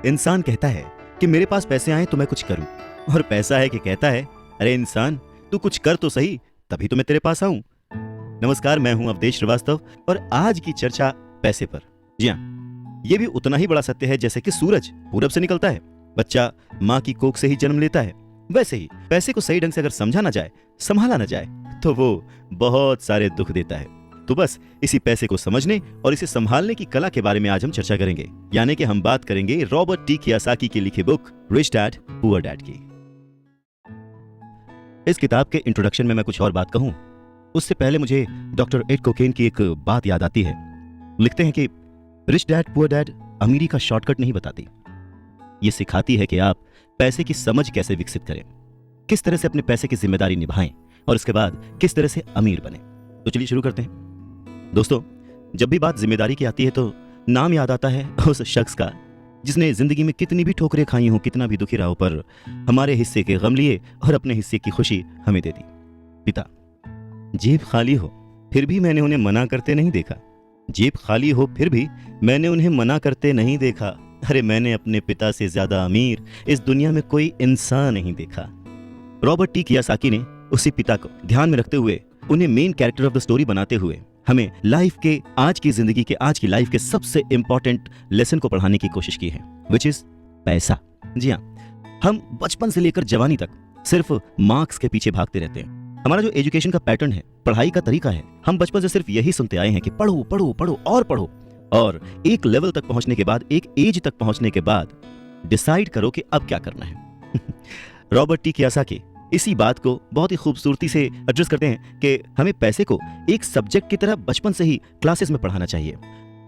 इंसान कहता है कि मेरे पास पैसे आए तो मैं कुछ करूं, और पैसा है कि कहता है अरे इंसान तू कुछ कर तो सही, तभी तो मैं तेरे पास आऊं। नमस्कार, मैं हूं अवधेश श्रीवास्तव और आज की चर्चा पैसे पर। जी हाँ, ये भी उतना ही बड़ा सत्य है जैसे कि सूरज पूरब से निकलता है, बच्चा माँ की कोख से ही जन्म लेता है, वैसे ही पैसे को सही ढंग से अगर समझा ना जाए, संभाला ना जाए, तो वो बहुत सारे दुख देता है। तो बस इसी पैसे को समझने और इसे संभालने की कला के बारे में आज हम चर्चा करेंगे, यानी कि हम बात करेंगे रॉबर्ट टी कियोसाकी की लिखी book rich dad poor dad की। इस किताब के इंट्रोडक्शन में मैं कुछ और बात कहूं, उससे पहले मुझे डॉक्टर एड कोकेन की एक बात याद आती है। लिखते हैं कि रिच डैड पुअर डैड अमीरी का शॉर्टकट नहीं बताती, ये सिखाती है कि आप पैसे की समझ कैसे विकसित करें, किस तरह से अपने पैसे की जिम्मेदारी निभाएं और उसके बाद किस तरह से अमीर बने। तो चलिए शुरू करते हैं। दोस्तों, जब भी बात जिम्मेदारी की आती है तो नाम याद आता है उस शख्स का जिसने जिंदगी में कितनी भी ठोकरें खाई हो, कितना भी दुखी रहा हो, पर हमारे हिस्से के गम लिए और अपने हिस्से की खुशी हमें दे दी। पिता। जेब खाली हो फिर भी मैंने उन्हें मना करते नहीं देखा, जेब खाली हो फिर भी मैंने उन्हें मना करते नहीं देखा। अरे मैंने अपने पिता से ज्यादा अमीर इस दुनिया में कोई इंसान नहीं देखा। रॉबर्ट टी कियोसाकी ने उसी पिता को ध्यान में रखते हुए, उन्हें main character of the story बनाते हुए हमें लाइफ के, आज की जिंदगी के, आज की लाइफ के सबसे इंपॉर्टेंट लेसन को पढ़ाने की कोशिश की है, विच इज पैसा। जी हाँ, हम बचपन से लेकर जवानी तक सिर्फ मार्क्स के पीछे भागते रहते हैं। हमारा जो एजुकेशन का पैटर्न है, पढ़ाई का तरीका है, हम बचपन से सिर्फ यही सुनते आए हैं कि पढ़ो पढ़ो पढ़ो और पढ़ो, और एक लेवल तक पहुंचने के बाद, एक एज तक पहुंचने के बाद डिसाइड करो कि अब क्या करना है। रॉबर्ट टी कियोसाकी इसी बात को बहुत ही खूबसूरती से एड्रेस करते हैं कि हमें पैसे को एक सब्जेक्ट की तरह बचपन से ही क्लासेस में पढ़ाना चाहिए।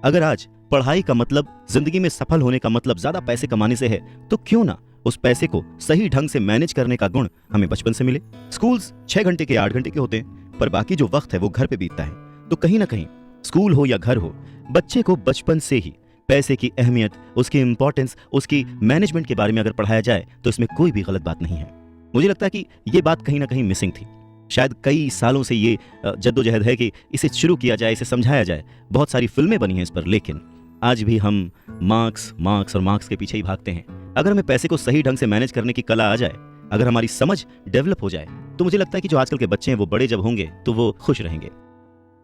अगर आज पढ़ाई का मतलब, जिंदगी में सफल होने का मतलब ज्यादा पैसे कमाने से है, तो क्यों ना उस पैसे को सही ढंग से मैनेज करने का गुण हमें बचपन से मिले। स्कूल्स 6 घंटे के 8 घंटे के होते हैं, पर बाकी जो वक्त है वो घर पे बीतता है। तो कहीं ना कहीं स्कूल हो या घर हो, बच्चे को बचपन से ही पैसे की अहमियत, उसकी इंपॉर्टेंस, उसकी मैनेजमेंट के बारे में अगर पढ़ाया जाए तो इसमें कोई भी गलत बात नहीं है। मुझे लगता है कि ये बात कहीं ना कहीं मिसिंग थी। शायद कई सालों से ये जद्दोजहद है कि इसे शुरू किया जाए, इसे समझाया जाए। बहुत सारी फिल्में बनी हैं इस पर, लेकिन आज भी हम मार्क्स मार्क्स और मार्क्स के पीछे ही भागते हैं। अगर हमें पैसे को सही ढंग से मैनेज करने की कला आ जाए, अगर हमारी समझ डेवलप हो जाए, तो मुझे लगता है कि जो आजकल के बच्चे हैं वो बड़े जब होंगे तो वो खुश रहेंगे।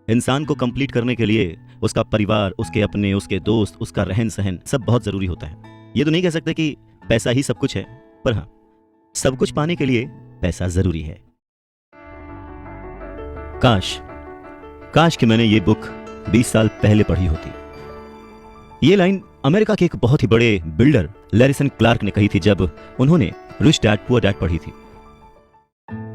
इंसान को कंप्लीट करने के लिए उसका परिवार, उसके अपने, उसके दोस्त, उसका रहन सहन सब बहुत जरूरी होता है। ये तो नहीं कह सकते कि पैसा ही सब कुछ है, पर हाँ, सब कुछ पाने के लिए पैसा जरूरी है। काश कि मैंने ये बुक 20 साल पहले पढ़ी होती। ये लाइन अमेरिका के एक बहुत ही बड़े बिल्डर लैरिसन क्लार्क ने कही थी जब उन्होंने रिच डैड पुअर डैड पढ़ी थी।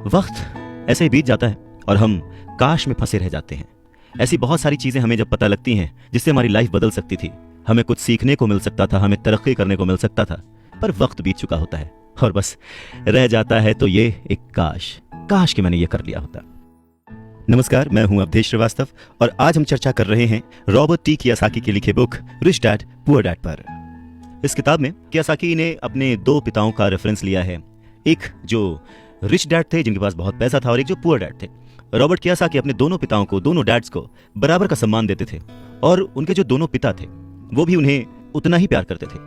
वक्त ऐसे ही बीत जाता है और हम काश में फंसे रह जाते हैं। ऐसी बहुत सारी चीजें हमें जब पता लगती हैं जिससे हमारी लाइफ बदल सकती थी, हमें कुछ सीखने को मिल सकता था, हमें तरक्की करने को मिल सकता था, पर वक्त बीत चुका होता है और बस रह जाता है तो ये एक काश कि मैंने ये कर लिया होता। नमस्कार, मैं हूं अवधेश श्रीवास्तव और आज हम चर्चा कर रहे हैं रॉबर्ट टी कियोसाकी की लिखी book rich dad poor dad पर। इस किताब में कियोसाकी ने अपने 2 पिताओं का रेफरेंस लिया है, एक जो रिच डैड थे जिनके पास बहुत पैसा था और एक जो पुअर डैड थे। रॉबर्ट कियोसाकी अपने दोनों पिताओं को, दोनों डैड्स को बराबर का सम्मान देते थे और उनके जो दोनों पिता थे वो भी उन्हें उतना ही प्यार करते थे।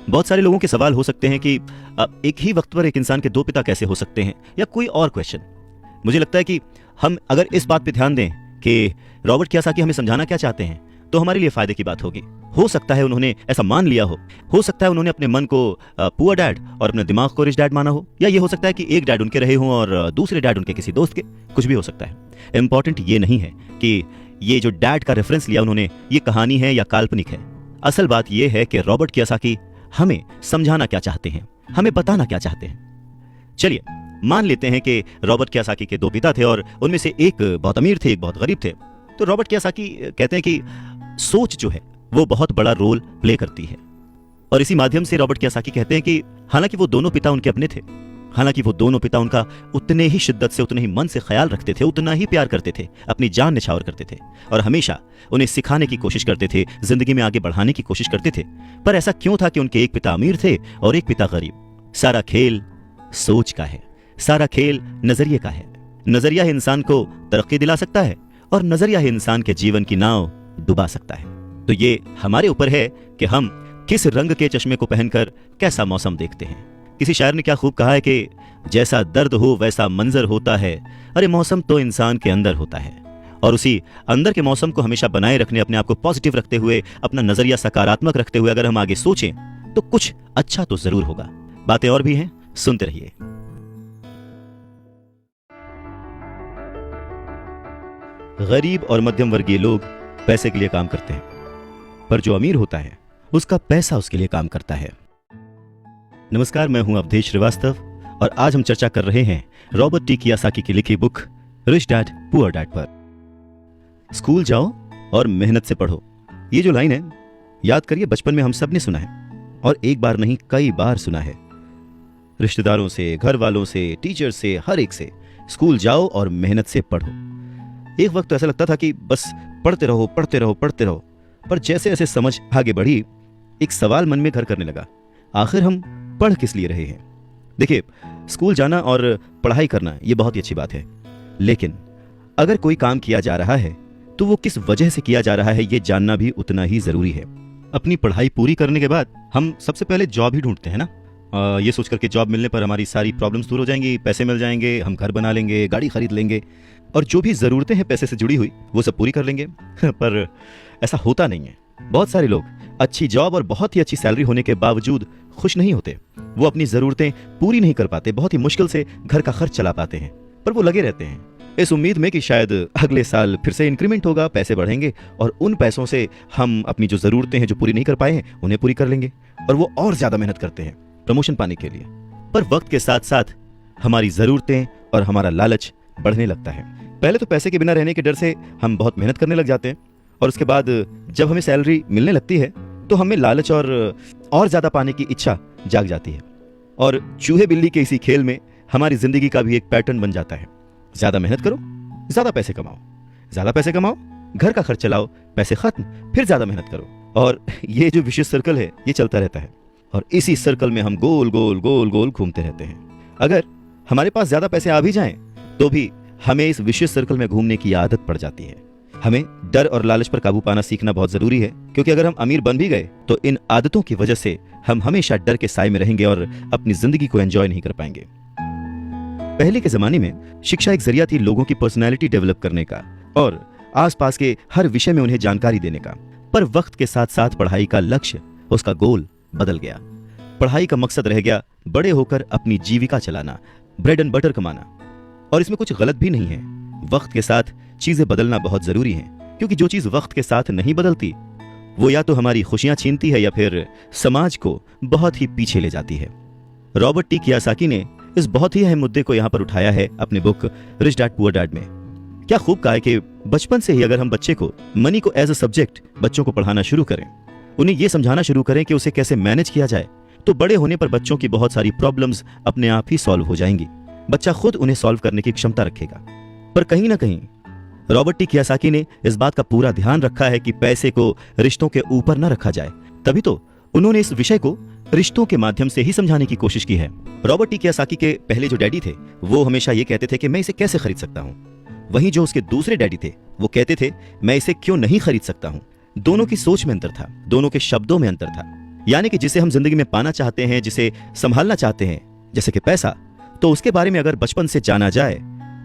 बहुत सारे लोगों के सवाल हो सकते हैं कि एक ही वक्त पर एक इंसान के 2 पिता कैसे हो सकते हैं, या कोई और क्वेश्चन। मुझे लगता है कि हम अगर इस बात पे ध्यान दें कि रॉबर्ट कियोसाकी हमें समझाना क्या चाहते हैं, तो हमारे लिए फायदे की बात होगी। हो सकता है उन्होंने ऐसा मान लिया हो सकता है उन्होंने अपने मन को पुअर डैड और अपने दिमाग को रिच डैड माना हो, या ये हो सकता है कि एक डैड उनके रहे हों और दूसरे डैड उनके किसी दोस्त के, कुछ भी हो सकता है। इंपॉर्टेंट ये नहीं है कि ये जो डैड का रेफरेंस लिया उन्होंने, ये कहानी है या काल्पनिक है। असल बात यह है कि रॉबर्ट कियोसाकी हमें समझाना क्या चाहते हैं, हमें बताना क्या चाहते हैं। चलिए मान लेते हैं कि रॉबर्ट कियोसाकी के 2 पिता थे और उनमें से एक बहुत अमीर थे, एक बहुत गरीब थे। तो रॉबर्ट कियोसाकी कहते हैं कि सोच जो है वो बहुत बड़ा रोल प्ले करती है, और इसी माध्यम से रॉबर्ट कियोसाकी कहते हैं कि हालांकि वो दोनों पिता उनके अपने थे, हालांकि वो दोनों पिता उनका उतने ही शिद्दत से, उतने ही मन से ख्याल रखते थे, उतना ही प्यार करते थे, अपनी जान निछावर करते थे और हमेशा उन्हें सिखाने की कोशिश करते थे, जिंदगी में आगे बढ़ाने की कोशिश करते थे। पर ऐसा क्यों था कि उनके एक पिता अमीर थे और एक पिता गरीब? सारा खेल सोच का है, सारा खेल नजरिए का है। नजरिया ही इंसान को तरक्की दिला सकता है और नजरिया ही इंसान के जीवन की नाव डुबा सकता है। तो ये हमारे ऊपर है कि हम किस रंग के चश्मे को पहनकर कैसा मौसम देखते हैं। किसी शायर ने क्या खूब कहा है कि जैसा दर्द हो वैसा मंजर होता है। अरे मौसम तो इंसान के अंदर होता है, और उसी अंदर के मौसम को हमेशा बनाए रखने, अपने आप को पॉजिटिव रखते हुए, अपना नजरिया सकारात्मक रखते हुए अगर हम आगे सोचें तो कुछ अच्छा तो जरूर होगा। बातें और भी हैं, सुनते रहिए। गरीब और मध्यम वर्गीय लोग पैसे के लिए काम करते हैं, पर जो अमीर होता है उसका पैसा उसके लिए काम करता है। नमस्कार, मैं हूं अवधेश श्रीवास्तव और आज हम चर्चा कर रहे हैं रॉबर्ट टी कियोसाकी की लिखी book rich dad poor dad पर। स्कूल जाओ और मेहनत से पढ़ो, ये जो लाइन है याद करिए, बचपन में हम सब ने सुना है और एक बार नहीं कई बार सुना है। रिश्तेदारों से, घर वालों से, टीचर से, हर एक से, स्कूल जाओ और मेहनत से पढ़ो। एक वक्त तो ऐसा लगता था कि बस पढ़ते रहो पढ़ते रहो पढ़ते रहो, पर जैसे जैसे समझ आगे बढ़ी एक सवाल मन में घर करने लगा, आखिर हम पढ़ किस लिए रहे हैं। देखिए, स्कूल जाना और पढ़ाई करना ये बहुत ही अच्छी बात है, लेकिन अगर कोई काम किया जा रहा है तो वो किस वजह से किया जा रहा है ये जानना भी उतना ही जरूरी है। अपनी पढ़ाई पूरी करने के बाद हम सबसे पहले जॉब ही ढूंढते हैं ना, ये सोच करके जॉब मिलने पर हमारी सारी प्रॉब्लम्स दूर हो जाएंगी, पैसे मिल जाएंगे, हम घर बना लेंगे, गाड़ी खरीद लेंगे और जो भी ज़रूरतें हैं पैसे से जुड़ी हुई वो सब पूरी कर लेंगे। पर ऐसा होता नहीं है। बहुत सारे लोग अच्छी जॉब और बहुत ही अच्छी सैलरी होने के बावजूद खुश नहीं होते। वो अपनी ज़रूरतें पूरी नहीं कर पाते, बहुत ही मुश्किल से घर का खर्च चला पाते हैं, पर वो लगे रहते हैं इस उम्मीद में कि शायद अगले साल फिर से इंक्रीमेंट होगा, पैसे बढ़ेंगे और उन पैसों से हम अपनी जो ज़रूरतें हैं जो पूरी नहीं कर पाए हैं उन्हें पूरी कर लेंगे। और वो और ज़्यादा मेहनत करते हैं प्रमोशन पाने के लिए। पर वक्त के साथ साथ हमारी ज़रूरतें और हमारा लालच बढ़ने लगता है। पहले तो पैसे के बिना रहने के डर से हम बहुत मेहनत करने लग जाते हैं, और उसके बाद जब हमें सैलरी मिलने लगती है तो हमें लालच और ज़्यादा पाने की इच्छा जाग जाती है, और चूहे बिल्ली के इसी खेल में हमारी ज़िंदगी का भी एक पैटर्न बन जाता है। ज़्यादा मेहनत करो, ज़्यादा पैसे कमाओ, ज़्यादा पैसे कमाओ, घर का खर्च चलाओ, पैसे खत्म, फिर ज़्यादा मेहनत करो, और ये जो विशेष सर्कल है ये चलता रहता है, और इसी सर्कल में हम गोल गोल गोल गोल घूमते रहते हैं। अगर हमारे पास ज़्यादा पैसे आ भी जाएं तो भी हमें इस विशेष सर्कल में घूमने की आदत पड़ जाती है। हमें डर और लालच पर काबू पाना सीखना बहुत जरूरी है, क्योंकि अगर हम अमीर बन भी गए तो इन आदतों की वजह से हम हमेशा डर के साए में रहेंगे और अपनी जिंदगी को एंजॉय नहीं कर पाएंगे। पहले के जमाने में शिक्षा एक जरिया थी लोगों की पर्सनैलिटी डेवलप करने का और आसपास के हर विषय में उन्हें जानकारी देने का। पर वक्त के साथ साथ पढ़ाई का लक्ष्य, उसका गोल बदल गया। पढ़ाई का मकसद रह गया बड़े होकर अपनी जीविका चलाना, ब्रेड एंड बटर कमाना। और इसमें कुछ गलत भी नहीं है। वक्त के साथ चीजें बदलना बहुत जरूरी है, क्योंकि जो चीज वक्त के साथ नहीं बदलती वो या तो हमारी खुशियां छीनती है या फिर समाज को बहुत ही पीछे ले जाती है। रॉबर्ट टी कियोसाकी ने इस बहुत ही अहम मुद्दे को यहां पर उठाया है अपने book rich dad poor dad में। क्या खूब कहा है कि बचपन से ही अगर हम बच्चे को मनी को एज अ सब्जेक्ट बच्चों को पढ़ाना शुरू करें, उन्हें यह समझाना शुरू करें कि उसे कैसे मैनेज किया जाए, तो बड़े होने पर बच्चों की बहुत सारी प्रॉब्लम्स अपने आप ही सॉल्व हो जाएंगी। बच्चा खुद उन्हें सॉल्व करने की क्षमता रखेगा। पर कहीं ना कहीं रॉबर्ट टी कियोसाकी ने इस बात का पूरा ध्यान रखा है कि पैसे को रिश्तों के ऊपर न रखा जाए। तभी तो उन्होंने इस विषय को रिश्तों के माध्यम से ही समझाने की कोशिश की है। रॉबर्ट टी कियोसाकी के पहले जो डैडी थे वो हमेशा ये कहते थे कि मैं इसे कैसे खरीद सकता हूँ, वहीं जो उसके दूसरे डैडी थे वो कहते थे मैं इसे क्यों नहीं खरीद सकता हूँ। दोनों की सोच में अंतर था, दोनों के शब्दों में अंतर था। यानी कि जिसे हम जिंदगी में पाना चाहते हैं, जिसे संभालना चाहते हैं, जैसे कि पैसा, तो उसके बारे में अगर बचपन से जाना जाए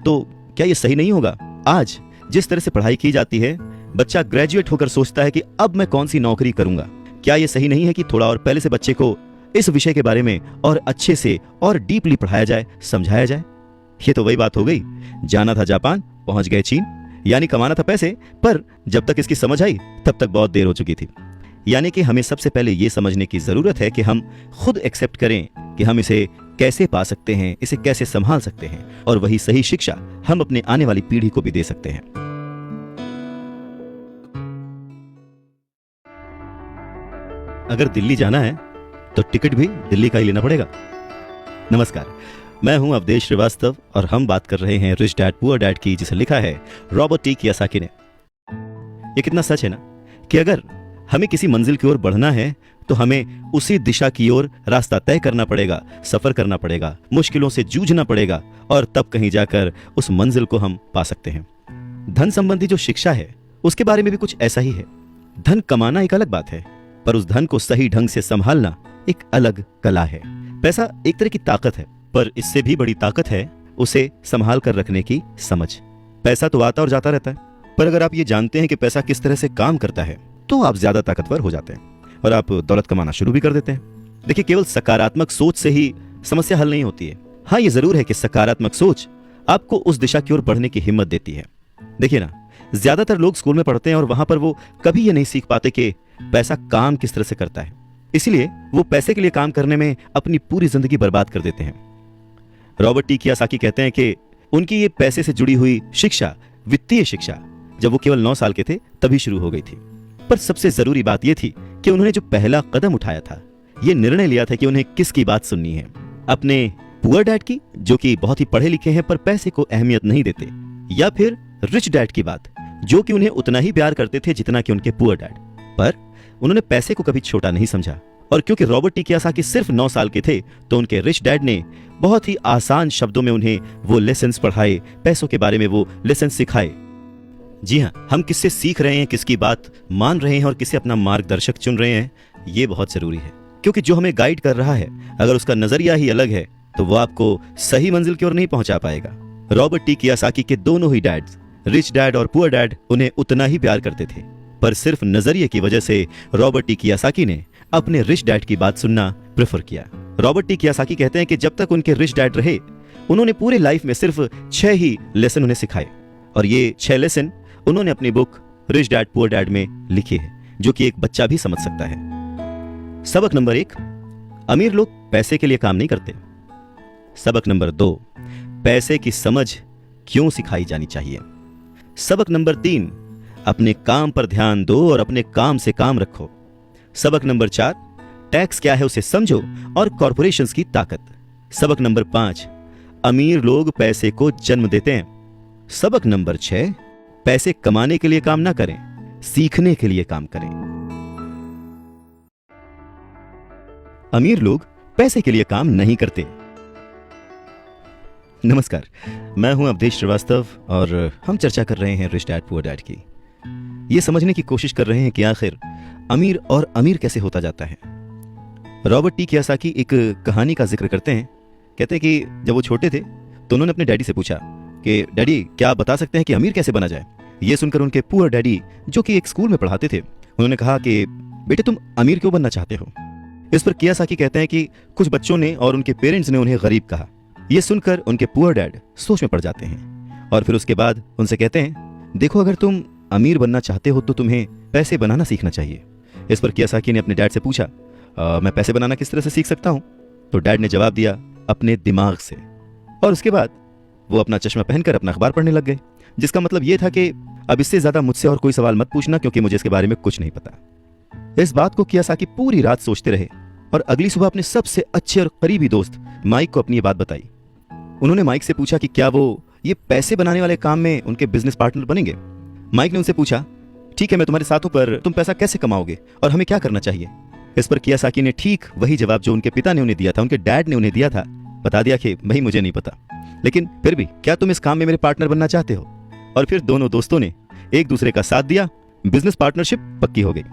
तो क्या ये सही नहीं होगा? आज जिस तरह से पढ़ाई की जाती है, बच्चा ग्रेजुएट होकर सोचता है कि अब मैं कौन सी नौकरी करूंगा। क्या ये सही नहीं है कि थोड़ा और पहले से बच्चे को इस विषय के बारे में और अच्छे से और डीपली पढ़ाया जाए, समझाया जाए? ये तो वही बात हो गई, जाना था जापान, पहुंच गए चीन। यानी कमाना था पैसे, पर जब तक इसकी समझ आई तब तक बहुत देर हो चुकी थी। यानी कि हमें सबसे पहले ये समझने की जरूरत है कि हम खुद एक्सेप्ट करें कि हम इसे कैसे पा सकते हैं, इसे कैसे संभाल सकते हैं, और वही सही शिक्षा हम अपने आने वाली पीढ़ी को भी दे सकते हैं। अगर दिल्ली जाना है तो टिकट भी दिल्ली का ही लेना पड़ेगा। नमस्कार, मैं हूं अवधेश श्रीवास्तव और हम बात कर रहे हैं रिच डैड पुअर डैड की, जिसे लिखा है रॉबर्ट टी कियोसाकी ने। ये कितना सच है ना कि अगर हमें किसी मंजिल की ओर बढ़ना है तो हमें उसी दिशा की ओर रास्ता तय करना पड़ेगा, सफर करना पड़ेगा, मुश्किलों से जूझना पड़ेगा, और तब कहीं जाकर उस मंजिल को हम पा सकते हैं। धन संबंधी जो शिक्षा है उसके बारे में भी कुछ ऐसा ही है। धन कमाना एक अलग बात है, पर उस धन को सही ढंग से संभालना एक अलग कला है। पैसा एक तरह की ताकत है, पर इससे भी बड़ी ताकत है उसे संभाल कर रखने की समझ। पैसा तो आता और जाता रहता है, पर अगर आप ये जानते हैं कि पैसा किस तरह से काम करता है तो आप ज्यादा ताकतवर हो जाते हैं और आप दौलत कमाना शुरू भी कर देते हैं। देखिए, केवल सकारात्मक सोच से ही समस्या हल नहीं होती है। हाँ, ये जरूर है कि सकारात्मक सोच आपको उस दिशा की ओर बढ़ने की हिम्मत देती है। देखिए ना, ज्यादातर लोग स्कूल में पढ़ते हैं और वहां पर वो कभी ये नहीं सीख पाते कि पैसा काम किस तरह से करता है, इसलिए वो पैसे के लिए काम करने में अपनी पूरी जिंदगी बर्बाद कर देते हैं। रॉबर्ट टी कियोसाकी कहते हैं कि उनकी ये पैसे से जुड़ी हुई शिक्षा, वित्तीय शिक्षा, जब वो केवल 9 साल के थे तभी शुरू हो गई थी। पर सबसे जरूरी बात यह थी कि उन्होंने जो पहला कदम उठाया था, ये निर्णय लिया था कि उन्हें किसकी बात सुननी है, अपने पुअर डैड की, जो कि बहुत ही पढ़े लिखे हैं पर पैसे को अहमियत नहीं देते, या फिर रिच डैड की बात, जो कि उन्हें उतना ही प्यार करते थे जितना कि उनके पुअर डैड। पर उन्होंने पैसे को कभी छोटा नहीं समझा, और क्योंकि रॉबर्ट टी कियोसाकी सिर्फ 9 साल के थे तो उनके रिच डैड ने बहुत ही आसान शब्दों में उन्हें वो लेसन्स पढ़ाए, पैसों के बारे में वो लेसन सिखाए। जी हाँ, हम किससे सीख रहे हैं, किसकी बात मान रहे हैं और किसे अपना मार्गदर्शक चुन रहे हैं, ये बहुत जरूरी है। क्योंकि जो हमें गाइड कर रहा है, अगर उसका नजरिया ही अलग है तो वो आपको सही मंजिल की ओर नहीं पहुंचा पाएगा। रॉबर्ट टी कियोसाकी के दोनों ही डैड्स, रिच डैड और पुअर डैड, उन्हें उतना ही प्यार करते थे, पर सिर्फ नजरिए की वजह से रॉबर्ट टी कियोसाकी ने अपने रिच डैड की बात सुनना प्रेफर किया। रॉबर्ट टी कियोसाकी कहते हैं कि जब तक उनके रिच डैड रहे, उन्होंने पूरे लाइफ में सिर्फ 6 ही लेसन उन्हें सिखाए, और ये 6 लेसन उन्होंने अपनी book rich dad poor dad में लिखे हैं, जो कि एक बच्चा भी समझ सकता है। सबक नंबर 1, अमीर लोग पैसे के लिए काम नहीं करते। सबक नंबर 2, पैसे की समझ क्यों सिखाई जानी चाहिए। सबक नंबर 3, अपने काम पर ध्यान दो और अपने काम से काम रखो। सबक नंबर 4, टैक्स क्या है उसे समझो और कॉरपोरेशंस की ताकत। सबक नंबर 5, अमीर लोग पैसे को जन्म देते हैं। सबक नंबर 6, पैसे कमाने के लिए काम ना करें, सीखने के लिए काम करें। अमीर लोग पैसे के लिए काम नहीं करते। नमस्कार, मैं हूं अवधेश श्रीवास्तव और हम चर्चा कर रहे हैं रिच डैड पुअर डैड की। ये समझने की कोशिश कर रहे हैं कि आखिर अमीर और अमीर कैसे होता जाता है। रॉबर्ट टी कियोसाकी एक कहानी का जिक्र करते हैं। कहते हैं कि जब वो छोटे थे तो उन्होंने अपने डैडी से पूछा कि डैडी, क्या आप बता सकते हैं कि अमीर कैसे बना जाए। ये सुनकर उनके पुअर डैडी, जो कि एक स्कूल में पढ़ाते थे, उन्होंने कहा कि बेटे, तुम अमीर क्यों बनना चाहते हो। इस पर कियोसाकी कहते हैं कि कुछ बच्चों ने और उनके पेरेंट्स ने उन्हें गरीब कहा। यह सुनकर उनके पुअर डैड सोच में पड़ जाते हैं और फिर उसके बाद उनसे कहते हैं, देखो, अगर तुम अमीर बनना चाहते हो तो तुम्हें पैसे बनाना सीखना चाहिए। इस पर कियोसाकी ने अपने डैड से पूछा, मैं पैसे बनाना किस तरह से सीख सकता हूं। तो डैड ने जवाब दिया, अपने दिमाग से। और उसके बाद वो अपना चश्मा पहनकर अपना अखबार पढ़ने लग गए, जिसका मतलब यह था कि अब इससे ज्यादा मुझसे और कोई सवाल मत पूछना, क्योंकि मुझे इसके बारे में कुछ नहीं पता। इस बात को कियोसाकी पूरी रात सोचते रहे और अगली सुबह अपने सबसे अच्छे और करीबी दोस्त माइक को अपनी ये बात बताई। उन्होंने माइक से पूछा कि क्या वो ये पैसे बनाने वाले काम में उनके बिजनेस पार्टनर बनेंगे। माइक ने उनसे पूछा, ठीक है, मैं तुम्हारे साथ हूं, पर तुम पैसा कैसे कमाओगे और हमें क्या करना चाहिए। इस पर कियोसाकी ने ठीक वही जवाब जो उनके पिता ने उन्हें दिया था, उनके डैड ने उन्हें दिया था, बता दिया कि भाई, मुझे नहीं पता, लेकिन फिर भी क्या तुम इस काम में मेरे पार्टनर बनना चाहते हो। और फिर दोनों दोस्तों ने एक दूसरे का साथ दिया, बिजनेस पार्टनरशिप पक्की हो गई।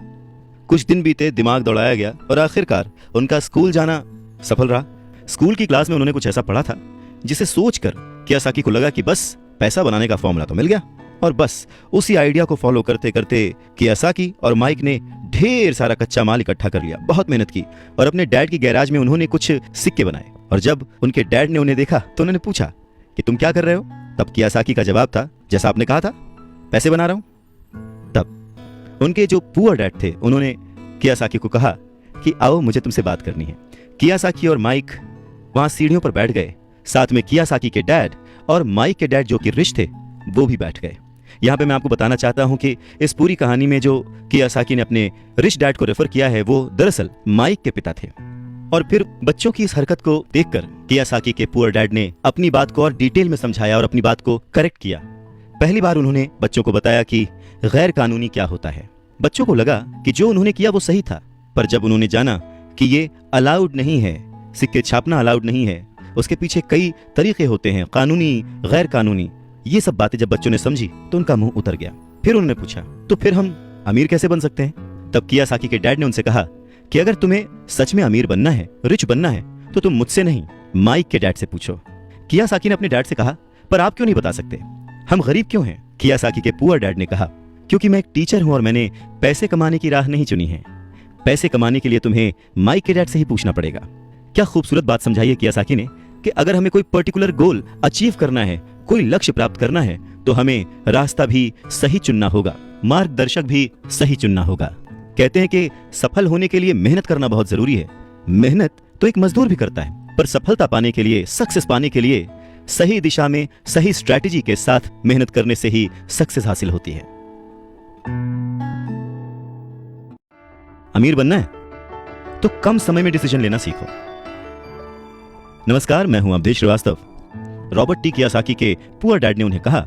कुछ दिन बीते, दिमाग दौड़ाया गया और आखिरकार उनका स्कूल जाना सफल रहा। स्कूल की क्लास में उन्होंने कुछ ऐसा पढ़ा था जिसे सोचकर कियोसाकी को लगा कि बस पैसा बनाने का फॉर्मूला तो मिल गया। और बस उसी आइडिया को फॉलो करते करते कियोसाकी और माइक ने ढेर सारा कच्चा माल इकट्ठा कर लिया, बहुत मेहनत की और अपने डैड की गैराज में उन्होंने कुछ सिक्के बनाए। और जब उनके डैड ने उन्हें देखा तो उन्होंने पूछा कि तुम क्या कर रहे हो। तब कियोसाकी का जवाब था, जैसा आपने कहा था, पैसे बना रहा हूं। तब उनके जो पुअर डैड थे, उन्होंने कियोसाकी को कहा कि आओ, मुझे तुमसे बात करनी है। कियोसाकी और माइक वहां सीढ़ियों पर बैठ गए। साथ में कियोसाकी के डैड और माइक के डैड, जो कि रिच थे, वो भी बैठ गए। यहाँ पे मैं आपको बताना चाहता हूं कि इस पूरी कहानी में जो कियोसाकी ने अपने रिच डैड को रेफर किया है, वो दरअसल माइक के पिता थे। और फिर बच्चों की इस हरकत को देखकर कियोसाकी के पुअर डैड ने अपनी बात को और डिटेल में समझाया और अपनी बात को करेक्ट किया। पहली बार उन्होंने बच्चों को बताया कि गैर कानूनी क्या होता है। बच्चों को लगा कि जो उन्होंने किया वो सही था, पर जब उन्होंने जाना कि ये अलाउड नहीं है, सिक्के छापना अलाउड नहीं है, उसके पीछे कई तरीके होते हैं, कानूनी, गैर कानूनी, ये सब बातें जब बच्चों ने समझी तो उनका मुंह उतर गया। फिर उन्होंने पूछा, तो फिर हम अमीर कैसे बन सकते हैं। तब कियासाकी के डैड ने उनसे कहा कि अगर तुम्हें सच में अमीर बनना है, रिच बनना है, तो तुम मुझसे नहीं माइक के डैड से पूछो। कियासाकी ने अपने डैड से कहा, पर आप क्यों नहीं बता सकते, हम गरीब क्यों हैं? कियासाकी के पुअर डैड ने कहा, क्योंकि मैं एक टीचर हूं और मैंने पैसे कमाने की राह नहीं चुनी है। पैसे कमाने के लिए तुम्हें माइक के डैड से ही पूछना पड़ेगा। क्या खूबसूरत बात समझाई है कियासाकी ने कि अगर हमें कोई पर्टिकुलर गोल अचीव करना है, कोई लक्ष्य प्राप्त करना है, तो हमें रास्ता भी सही चुनना होगा, मार्गदर्शक भी सही चुनना होगा। कहते हैं कि सफल होने के लिए मेहनत करना बहुत जरूरी है। मेहनत तो एक मजदूर भी करता है, पर सफलता पाने के लिए, सक्सेस पाने के लिए सही दिशा में सही स्ट्रैटेजी के साथ मेहनत करने से ही सक्सेस हासिल होती है। अमीर बनना है तो कम समय में डिसीजन लेना सीखो। नमस्कार, मैं हूं अवधेश श्रीवास्तव। रॉबर्ट टी कियासाकी के पुअर डैड ने उन्हें कहा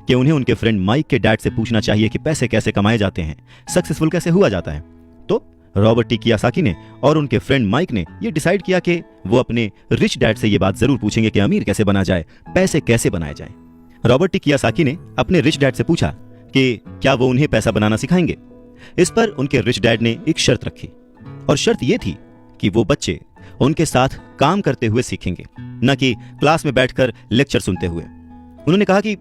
कि उन्हें उनके फ्रेंड माइक के डैड से पूछना चाहिए कि पैसे कैसे कमाए जाते हैं, सक्सेसफुल कैसे हुआ जाता है। तो रॉबर्ट टी कियासाकी ने और उनके फ्रेंड माइक ने यह डिसाइड किया कि वो अपने रिच डैड से यह बात जरूर पूछेंगे कि अमीर कैसे बना जाए, पैसे कैसे बनाए जाए। रॉबर्ट टी कियासाकी ने अपने रिच डैड से पूछा कि क्या वो उन्हें पैसा बनाना सिखाएंगे। इस पर उनके रिच डैड ने एक शर्त रखी, और शर्त यह थी कि वो बच्चे उनके साथ काम करते हुए सीखेंगे, न कि क्लास में बैठकर लेक्चर सुनते हुए। उन्होंने कहा कि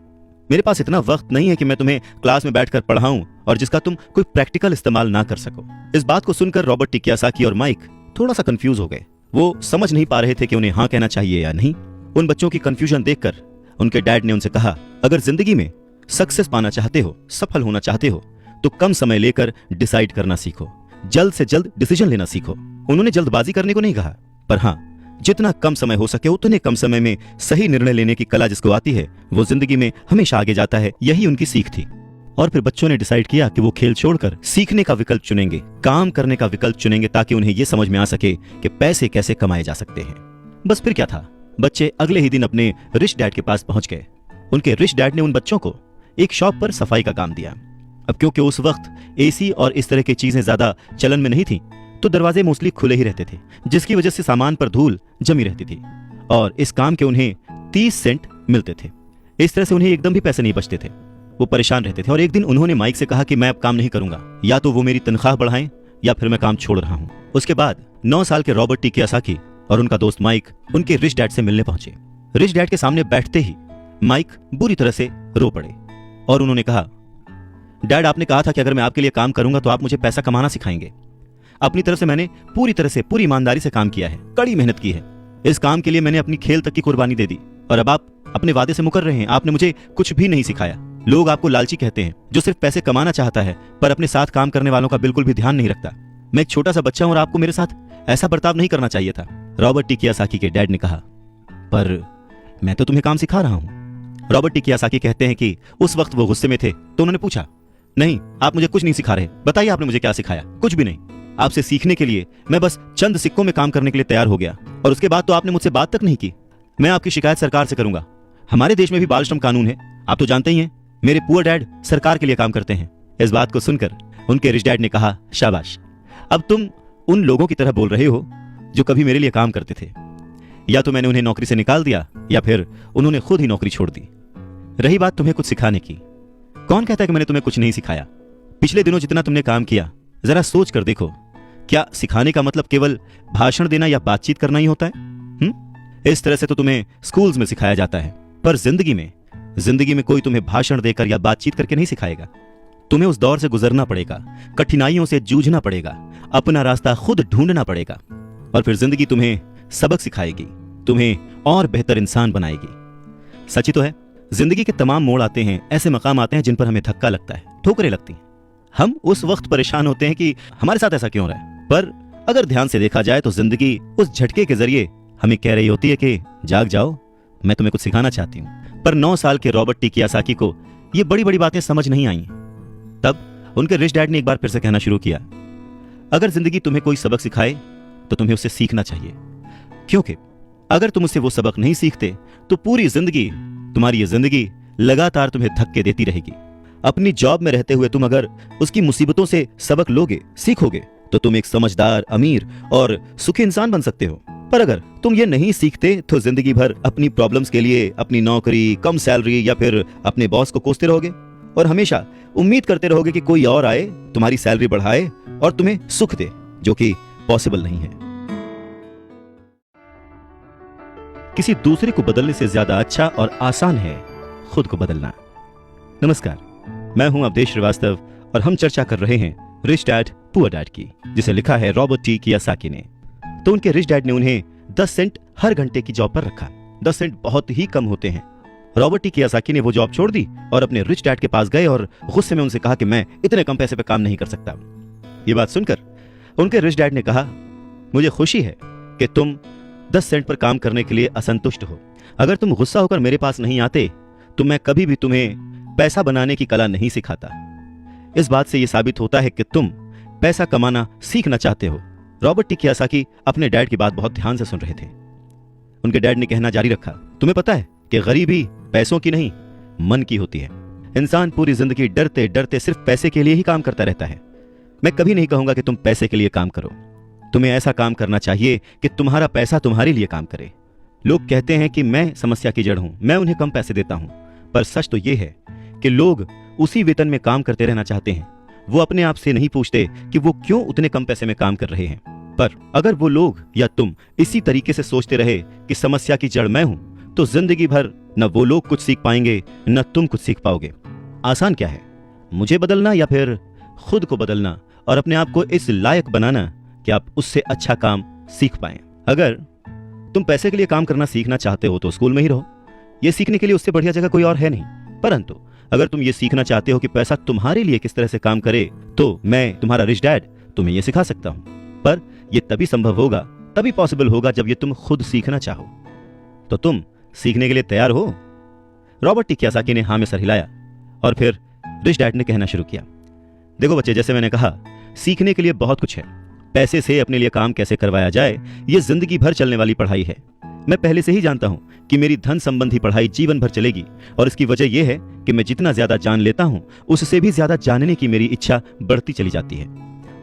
मेरे पास इतना वक्त नहीं है कि मैं तुम्हें क्लास में बैठकर पढ़ाऊं और जिसका तुम कोई प्रैक्टिकल इस्तेमाल ना कर सको। इस बात को सुनकर रॉबर्ट टी कियासाकी और माइक थोड़ा सा कंफ्यूज हो गए। वो समझ नहीं पा रहे थे कि उन्हें हाँ कहना चाहिए या नहीं। उन बच्चों की कंफ्यूजन देखकर उनके डैड ने उनसे कहा, अगर जिंदगी में सक्सेस पाना चाहते हो, सफल होना चाहते हो, तो कम समय लेकर डिसाइड करना सीखो, जल्द से जल्द डिसीजन लेना सीखो। उन्होंने जल्दबाजी करने को नहीं कहा, पर हाँ, जितना कम समय हो सके उतने कम समय में सही निर्णय लेने की कला जिसको आती है, वो जिंदगी में हमेशा आगे जाता है। यही उनकी सीख थी। और फिर बच्चों ने डिसाइड किया कि वो खेल छोड़कर सीखने का विकल्प चुनेंगे, काम करने का विकल्प चुनेंगे, ताकि उन्हें यह समझ में आ सके कि पैसे कैसे कमाए जा सकते हैं। बस फिर क्या था, बच्चे अगले ही दिन अपने रिच डैड के पास पहुंच गए। उनके रिच डैड ने उन बच्चों को एक शॉप पर सफाई का काम दिया। अब क्योंकि उस वक्त एसी और इस तरह की चीजें ज्यादा चलन में नहीं थी, तो दरवाजे मोस्टली खुले ही रहते थे, जिसकी वजह से सामान पर धूल जमी रहती थी और इस काम के उन्हें 30 सेंट मिलते थे। इस तरह से उन्हें एकदम भी पैसे नहीं बचते थे। वो परेशान रहते थे और एक दिन उन्होंने माइक से कहा कि मैं अब काम नहीं करूंगा, या तो वो मेरी तनख्वाह बढ़ाएं या फिर मैं काम छोड़ रहा हूं। उसके बाद 9 साल के रॉबर्ट टी कियासाकी और उनका दोस्त माइक उनके रिच डैड से मिलने पहुंचे। रिच डैड के सामने बैठते ही माइक बुरी तरह से रो पड़े और उन्होंने कहा, डैड, आपने कहा था कि अगर मैं आपके लिए काम करूंगा तो आप मुझे पैसा कमाना सिखाएंगे। अपनी तरफ से मैंने पूरी तरह से, पूरी ईमानदारी से काम किया है, कड़ी मेहनत की है। इस काम के लिए मैंने अपनी खेल तक की कुर्बानी दे दी और अब आप अपने वादे से मुकर रहे हैं। आपने मुझे कुछ भी नहीं सिखाया। लोग आपको लालची कहते हैं, जो सिर्फ पैसे कमाना चाहता है पर अपने साथ काम करने वालों का बिल्कुल भी ध्यान नहीं रखता। मैं एक छोटा सा बच्चा हूं और आपको मेरे साथ ऐसा बर्ताव नहीं करना चाहिए था। रॉबर्ट टी कियासाकी के डैड ने कहा, पर मैं तो तुम्हें काम सिखा रहा हूं। रॉबर्ट टी कियासाकी कहते हैं कि उस वक्त वो गुस्से में थे, तो उन्होंने पूछा, नहीं, आप मुझे कुछ नहीं सिखा रहे, बताइए आपने मुझे क्या सिखाया। कुछ भी नहीं। आपसे सीखने के लिए मैं बस चंद सिक्कों में काम करने के लिए तैयार हो गया और उसके बाद तो आपने मुझसे बात तक नहीं की। मैं आपकी शिकायत सरकार से करूंगा। हमारे देश में भी बाल श्रम कानून है, आप तो जानते ही हैं। मेरे पुअर डैड सरकार के लिए काम करते हैं। इस बात को सुनकर उनके रिच डैड ने कहा, शाबाश, अब तुम उन लोगों की तरह बोल रहे हो जो कभी मेरे लिए काम करते थे। या तो मैंने उन्हें नौकरी से निकाल दिया या फिर उन्होंने खुद ही नौकरी छोड़ दी। रही बात तुम्हें कुछ सिखाने की, कौन कहता है कि मैंने तुम्हें कुछ नहीं सिखाया। पिछले दिनों जितना तुमने काम किया, जरा सोच कर देखो, क्या सिखाने का मतलब केवल भाषण देना या बातचीत करना ही होता है? इस तरह से तो तुम्हें स्कूल्स में सिखाया जाता है, पर जिंदगी में कोई तुम्हें भाषण देकर या बातचीत करके नहीं सिखाएगा। तुम्हें उस दौर से गुजरना पड़ेगा, कठिनाइयों से जूझना पड़ेगा, अपना रास्ता खुद ढूंढना पड़ेगा और फिर जिंदगी तुम्हें सबक सिखाएगी, तुम्हें और बेहतर इंसान बनाएगी। सच ही तो है, जिंदगी के तमाम मोड़ आते हैं, ऐसे मकाम आते हैं जिन पर हमें धक्का लगता है, ठोकरें लगती हैं। हम उस वक्त परेशान होते हैं कि हमारे साथ ऐसा क्यों रहा है, पर अगर ध्यान से देखा जाए तो जिंदगी उस झटके के जरिए हमें कह रही होती है कि जाग जाओ, मैं तुम्हें कुछ सिखाना चाहती हूँ। पर 9 साल के रॉबर्ट टी कियासाकी को ये बड़ी बड़ी बातें समझ नहीं आई। तब उनके रिच डैड ने एक बार फिर से कहना शुरू किया, अगर जिंदगी तुम्हें कोई सबक सिखाए तो तुम्हें उससे सीखना चाहिए, क्योंकि अगर तुम उससे वो सबक नहीं सीखते तो पूरी जिंदगी, तुम्हारी ये जिंदगी लगातार तुम्हें धक्के देती रहेगी। अपनी जॉब में रहते हुए तुम अगर उसकी मुसीबतों से सबक लोगे, सीखोगे, तो तुम एक समझदार, अमीर और सुखी इंसान बन सकते हो। पर अगर तुम ये नहीं सीखते तो जिंदगी भर अपनी प्रॉब्लम्स के लिए अपनी नौकरी, कम सैलरी या फिर अपने बॉस को कोसते रहोगे और हमेशा उम्मीद करते रहोगे कि कोई और आए, तुम्हारी सैलरी बढ़ाए और तुम्हें सुख दे, जो कि पॉसिबल नहीं है। किसी दूसरे को बदलने से ज्यादा अच्छा और आसान है खुद को बदलना। नमस्कार, मैं हूं अवधेश श्रीवास्तव और हम चर्चा कर रहे हैं रिच डैड पुअर डैड की, जिसे लिखा है रॉबर्ट टी कियोसाकी ने। तो उनके रिच डैड ने उन्हें 10 सेंट हर घंटे की जॉब पर रखा। 10 सेंट बहुत ही कम होते हैं। रॉबर्ट टी कियोसाकी ने वो जॉब छोड़ दी और अपने रिच डैड के पास गए और गुस्से में उनसे कहा कि मैं इतने कम पैसे पे काम नहीं कर सकता। ये बात सुनकर उनके रिच डैड ने कहा, मुझे खुशी है कि तुम 10 सेंट पर काम करने के लिए असंतुष्ट हो। अगर तुम गुस्सा होकर मेरे पास नहीं आते तो मैं कभी भी तुम्हें पैसा बनाने की कला नहीं सिखाता। इस बात से यह साबित होता है कि तुम पैसा कमाना सीखना चाहते हो। रॉबर्ट टी कियोसाकी अपने डैड की बात बहुत ध्यान से सुन रहे थे। उनके डैड ने कहना जारी रखा, तुम्हें पता है कि गरीबी पैसों की नहीं, मन की होती है। इंसान पूरी जिंदगी डरते डरते सिर्फ पैसे के लिए ही काम करता रहता है। मैं कभी नहीं कहूंगा कि तुम पैसे के लिए काम करो। तुम्हें ऐसा काम करना चाहिए कि तुम्हारा पैसा तुम्हारे लिए काम करे। लोग कहते हैं कि मैं समस्या की जड़ हूं, मैं उन्हें कम पैसे देता हूं, पर सच तो यह है कि लोग उसी वेतन में काम करते रहना चाहते हैं। वो अपने आप से नहीं पूछते कि वो क्यों उतने कम पैसे में काम कर रहे हैं। पर अगर वो लोग या तुम इसी तरीके से सोचते रहे कि समस्या की जड़ मैं हूं, तो जिंदगी भर न वो लोग कुछ सीख पाएंगे न तुम कुछ सीख पाओगे। आसान क्या है, मुझे बदलना या फिर खुद को बदलना और अपने आप को इस लायक बनाना कि आप उससे अच्छा काम सीख पाएं। अगर तुम पैसे के लिए काम करना सीखना चाहते हो तो स्कूल में ही रहो। यह सीखने के लिए उससे बढ़िया जगह कोई और है नहीं। परंतु अगर तुम ये सीखना चाहते हो कि पैसा तुम्हारे लिए किस तरह से काम करे, तो मैं तुम्हारा रिच डैड तुम्हें यह सिखा सकता हूं। पर यह तभी संभव होगा, तभी पॉसिबल होगा जब ये तुम खुद सीखना चाहो। तो तुम सीखने के लिए तैयार हो? रॉबर्ट टी कियोसाकी ने हां में सर हिलाया और फिर रिच डैड ने कहना शुरू किया, देखो बच्चे, जैसे मैंने कहा, सीखने के लिए बहुत कुछ है। पैसे से अपने लिए काम कैसे करवाया जाए, यह जिंदगी भर चलने वाली पढ़ाई है। मैं पहले से ही जानता हूं कि मेरी धन संबंधी पढ़ाई जीवन भर चलेगी और इसकी वजह यह है कि मैं जितना ज्यादा जान लेता हूं, उससे भी ज्यादा जानने की मेरी इच्छा बढ़ती चली जाती है।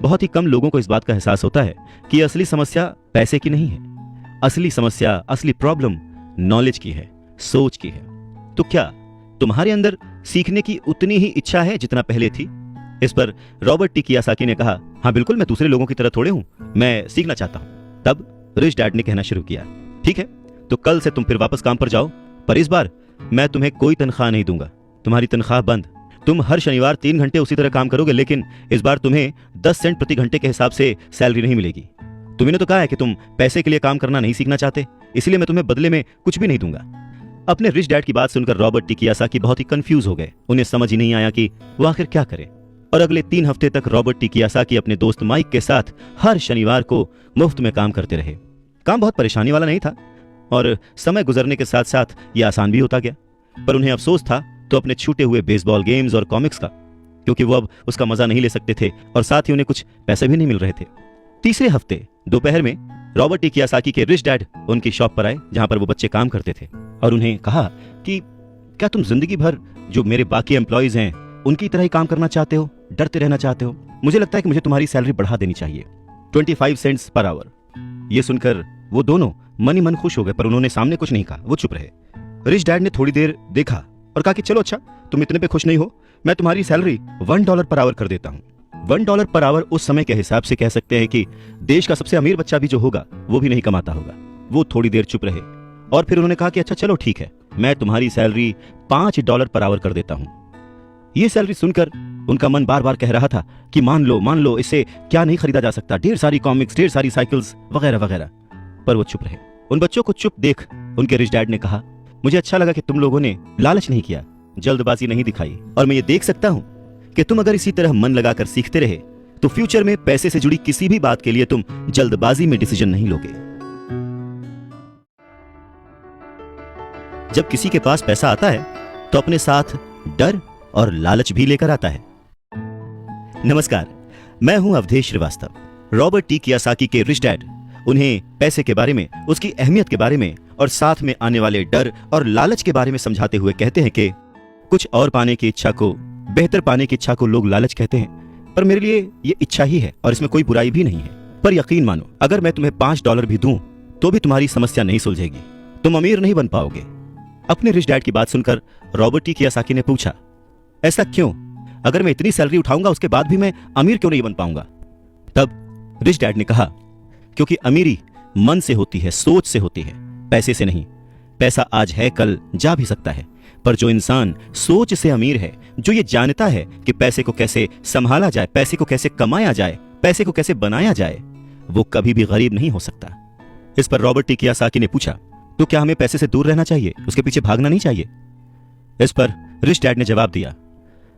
बहुत ही कम लोगों को इस बात का एहसास होता है कि असली समस्या पैसे की नहीं है। असली समस्या, असली प्रॉब्लम नॉलेज की है, सोच की है। तो क्या तुम्हारे अंदर सीखने की उतनी ही इच्छा है जितना पहले थी? इस पर रॉबर्ट टी कियोसाकी ने कहा, हाँ बिल्कुल, मैं दूसरे लोगों की तरह थोड़े हूं, मैं सीखना चाहता हूं। तब रिच डैड ने कहना शुरू किया, ठीक है, तो कल से तुम फिर वापस काम पर जाओ, पर इस बार मैं तुम्हें कोई तनख्वाह नहीं दूंगा। तुम्हारी तनख्वाह बंद। तुम हर शनिवार 3 घंटे उसी तरह काम करोगे, लेकिन इस बार तुम्हें 10 सेंट प्रति घंटे के हिसाब से सैलरी नहीं मिलेगी। तुमने तो कहा है कि तुम पैसे के लिए काम करना नहीं सीखना चाहते, इसलिए मैं तुम्हें बदले में कुछ भी नहीं दूंगा। अपने रिच डैड की बात सुनकर रॉबर्ट टी कियोसाकी बहुत ही कंफ्यूज हो गए। उन्हें समझ ही नहीं आया कि वो आखिर क्या करे। और अगले 3 हफ्ते तक रॉबर्ट टी कियोसाकी अपने दोस्त माइक के साथ हर शनिवार को मुफ्त में काम करते रहे। काम बहुत परेशानी वाला नहीं था और समय गुजरने के साथ साथ यह आसान भी होता गया। पर उन्हें अफसोस था तो अपने छूटे हुए बेसबॉल गेम्स और कॉमिक्स का, क्योंकि वो अब उसका मजा नहीं ले सकते थे और साथ ही उन्हें कुछ पैसे भी नहीं मिल रहे थे। तीसरे हफ्ते दोपहर में रॉबर्ट टी कियोसाकी के रिच डैड उनकी शॉप पर आए, जहां पर वो बच्चे काम करते थे, और उन्हें कहा कि क्या तुम जिंदगी भर जो मेरे बाकी एम्प्लॉयज हैं उनकी तरह ही काम करना चाहते हो, डरते रहना चाहते हो? मुझे लगता है कि मुझे तुम्हारी सैलरी बढ़ा देनी चाहिए, 25 सेंट्स पर आवर। ये सुनकर वो दोनों मन ही मन खुश हो गए, पर उन्होंने सामने कुछ नहीं कहा, वो चुप रहे। रिच डैड ने थोड़ी देर देखा और कहा कि चलो अच्छा, तुम इतने पे खुश नहीं हो, मैं तुम्हारी सैलरी $1 पर आवर कर देता हूं। $1 पर आवर उस समय के हिसाब से कह सकते हैं कि देश का सबसे अमीर बच्चा भी जो होगा वो भी नहीं कमाता होगा। वो थोड़ी देर चुप रहे और फिर उन्होंने कहा कि अच्छा चलो ठीक है, मैं तुम्हारी सैलरी $5 पर आवर कर देता हूं। यह सैलरी सुनकर उनका मन बार बार कह रहा था कि मान लो, इससे क्या नहीं खरीदा जा सकता, ढेर सारी कॉमिक्स, ढेर सारी साइकिल्स वगैरह वगैरह। पर वो चुप रहे। उन बच्चों को चुप देख उनके रिच डैड ने कहा, मुझे अच्छा लगा कि तुम लोगों ने लालच नहीं किया, जल्दबाजी नहीं दिखाई, और मैं ये देख सकता हूं कि तुम अगर इसी तरह मन लगाकर सीखते रहे तो फ्यूचर में पैसे से जुड़ी किसी भी बात के लिए तुम जल्दबाजी में डिसीजन नहीं लोगे। जब किसी के पास पैसा आता है तो अपने साथ डर और लालच भी लेकर आता है। नमस्कार, मैं हूं Avadhesh Shrivastava. Robert T Kiyosaki के रिच डैड उन्हें पैसे के बारे में, उसकी अहमियत के बारे में और साथ में आने वाले डर और लालच के बारे में समझाते हुए कहते हैं कि कुछ और पाने की इच्छा को, बेहतर पाने की इच्छा को लोग लालच कहते हैं, पर मेरे लिए ये इच्छा ही है और इसमें कोई बुराई भी नहीं है। पर यकीन मानो, अगर मैं तुम्हें $5 भी दूं तो भी तुम्हारी समस्या नहीं सुलझेगी, तुम अमीर नहीं बन पाओगे। अपने रिच डैड की बात सुनकर रॉबर्ट टी कियोसाकी ने पूछा, ऐसा क्यों? अगर मैं इतनी सैलरी उठाऊंगा उसके बाद भी मैं अमीर क्यों नहीं बन पाऊंगा? तब रिच डैड ने कहा, क्योंकि अमीरी मन से होती है, सोच से होती है, पैसे से नहीं। पैसा आज है, कल जा भी सकता है, पर जो इंसान सोच से अमीर है, जो ये जानता है कि पैसे को कैसे संभाला जाए, पैसे को कैसे कमाया जाए, पैसे को कैसे बनाया जाए, वो कभी भी गरीब नहीं हो सकता। इस पर रॉबर्ट टी कियोसाकी ने पूछा, तो क्या हमें पैसे से दूर रहना चाहिए, उसके पीछे भागना नहीं चाहिए? इस पर रिच डैड ने जवाब दिया,